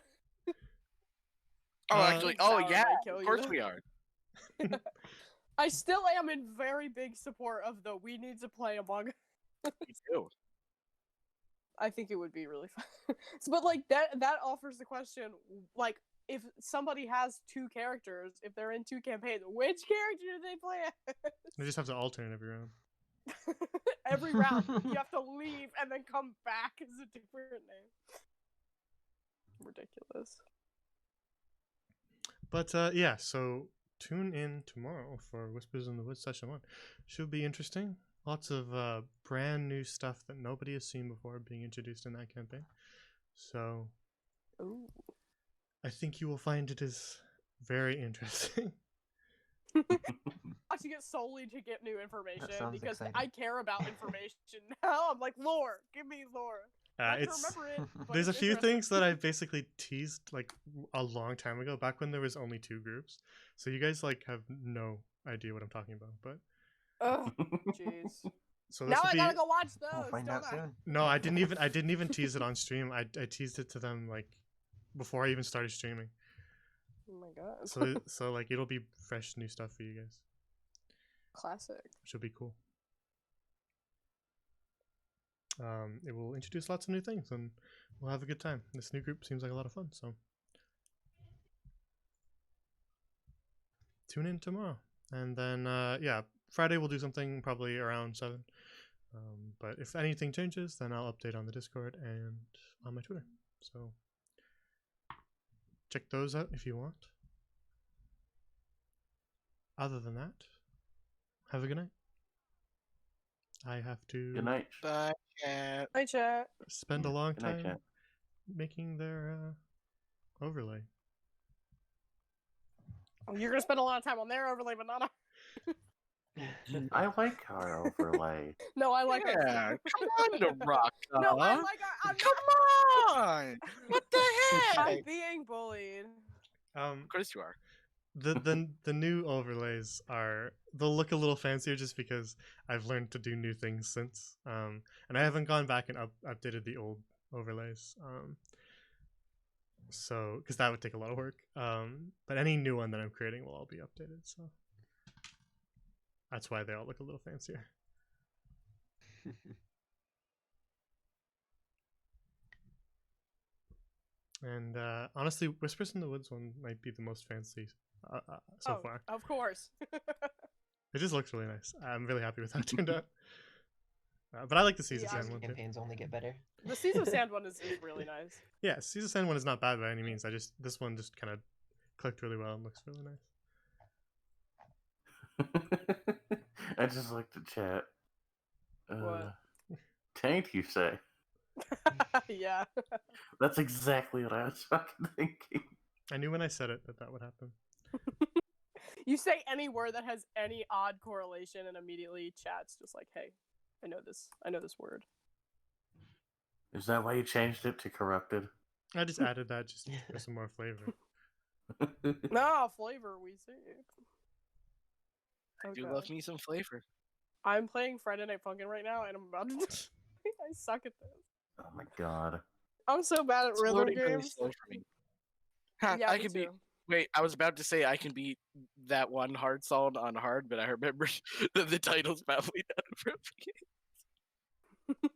Speaker 4: Oh,
Speaker 1: Uh,
Speaker 4: actually,
Speaker 3: Sour
Speaker 4: yeah,
Speaker 3: might kill
Speaker 4: of
Speaker 3: you.
Speaker 4: course we are.
Speaker 3: I still am in very big support of the we need to play Among Us.
Speaker 4: Me too.
Speaker 3: I think it would be really fun. But like that offers the question, like if somebody has 2 characters, if they're in 2 campaigns, which character do they play as?
Speaker 1: They just have to alternate every round.
Speaker 3: Every round you have to leave and then come back as a different name. Ridiculous.
Speaker 1: But yeah, so tune in tomorrow for Whispers in the Woods session 1. Should be interesting. Lots of brand new stuff that nobody has seen before being introduced in that campaign. So
Speaker 3: Ooh.
Speaker 1: I think you will find it is very interesting.
Speaker 3: Watching it solely to get new information
Speaker 6: sounds
Speaker 3: because
Speaker 6: exciting.
Speaker 3: I care about information now. I'm like, lore, give me lore. I can
Speaker 1: It's
Speaker 3: remember it. But
Speaker 1: there's a
Speaker 3: it's
Speaker 1: few
Speaker 3: interesting.
Speaker 1: things that I basically teased like a long time ago, back when there was only 2 groups. So you guys like have no idea what I'm talking about. But
Speaker 3: Ugh, jeez.
Speaker 1: so this
Speaker 3: Now
Speaker 1: will
Speaker 3: I
Speaker 1: be
Speaker 3: gotta go watch those.
Speaker 6: We'll find
Speaker 3: don't
Speaker 6: out
Speaker 3: I?
Speaker 6: soon.
Speaker 1: no, I didn't even tease it on stream. I teased it to them like before I even started streaming.
Speaker 3: Oh my god.
Speaker 1: So like it'll be fresh new stuff for you guys,
Speaker 3: Classic.
Speaker 1: which will be cool. It will introduce lots of new things and we'll have a good time. This new group seems like a lot of fun, so tune in tomorrow. And then yeah, Friday we'll do something probably around 7. But if anything changes, then I'll update on the Discord and on my Twitter. So check those out if you want. Other than that, have a good night. I have to
Speaker 2: Good night.
Speaker 4: Bye, chat.
Speaker 3: Hi, chat.
Speaker 1: spend a long
Speaker 2: Good night,
Speaker 1: time
Speaker 2: chat.
Speaker 1: making their overlay.
Speaker 3: Oh, you're gonna spend a lot of time on their overlay, but not on.
Speaker 2: I like our overlay.
Speaker 3: No, I like ours.
Speaker 4: Yeah, come on, the rock.
Speaker 3: No, I like our. I'm
Speaker 4: Come on! What the
Speaker 3: I'm
Speaker 4: heck?
Speaker 3: being bullied.
Speaker 4: Of course you are.
Speaker 1: The new overlays they'll look a little fancier just because I've learned to do new things since. And I haven't gone back and updated the old overlays. So because that would take a lot of work. But any new one that I'm creating will all be updated. So that's why they all look a little fancier. And honestly, Whispers in the Woods one might be the most fancy so far.
Speaker 3: Of course.
Speaker 1: It just looks really nice. I'm really happy with how it turned out. But I like the Seas of
Speaker 3: Yeah,
Speaker 1: Sand one too.
Speaker 5: Campaigns only get better.
Speaker 3: The Seas of Sand one is really nice.
Speaker 1: Yeah, Seas of Sand one is not bad by any means. This one just kind of clicked really well and looks really nice.
Speaker 2: I just like to chat.
Speaker 3: What?
Speaker 2: Taint, you say?
Speaker 3: Yeah.
Speaker 2: That's exactly what I was fucking thinking.
Speaker 1: I knew when I said it that would happen.
Speaker 3: You say any word that has any odd correlation, and immediately chat's just like, "Hey, I know this word."
Speaker 2: Is that why you changed it to corrupted?
Speaker 1: I just added that just for some more flavor.
Speaker 3: No flavor, we see.
Speaker 4: I do love me some flavor.
Speaker 3: I'm playing Friday Night Funkin' right now, and I'm about to. I suck at this.
Speaker 2: Oh my god.
Speaker 3: I'm so bad at
Speaker 4: It's
Speaker 3: rhythm
Speaker 4: loading really
Speaker 3: games.
Speaker 4: slow for me. Ha,
Speaker 3: Yeah,
Speaker 4: I
Speaker 3: me
Speaker 4: can be.
Speaker 3: too.
Speaker 4: Wait, I was about to say I can beat that one hard song on hard, but I remembered that the title's probably not appropriate.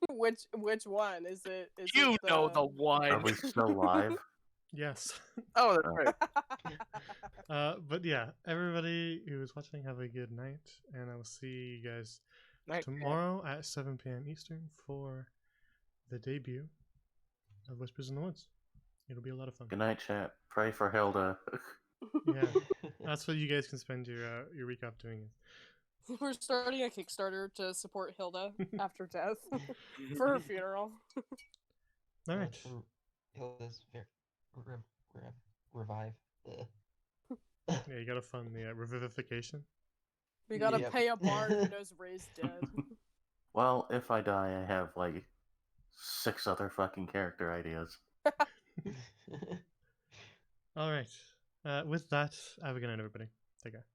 Speaker 3: Which one is it? Is
Speaker 4: You
Speaker 3: it
Speaker 4: know the one.
Speaker 2: Are we still live?
Speaker 1: Yes.
Speaker 4: Oh, that's right.
Speaker 1: But yeah, everybody who is watching, have a good night, and I will see you guys
Speaker 4: Night.
Speaker 1: tomorrow at 7 p.m. Eastern for the debut of Whispers in the Woods. It'll be a lot of fun.
Speaker 2: Good night, chat. Pray for Hilda.
Speaker 1: Yeah, that's what you guys can spend your week off doing.
Speaker 3: We're starting a Kickstarter to support Hilda after death for her funeral.
Speaker 1: All right.
Speaker 5: Hilda's revive.
Speaker 1: Yeah, you gotta fund the revivification.
Speaker 3: We gotta
Speaker 5: Yep.
Speaker 3: pay a bard who knows Ray's dead.
Speaker 2: Well, if I die, I have like 6 other fucking character ideas.
Speaker 1: All right. With that, have a good night, everybody. Take care.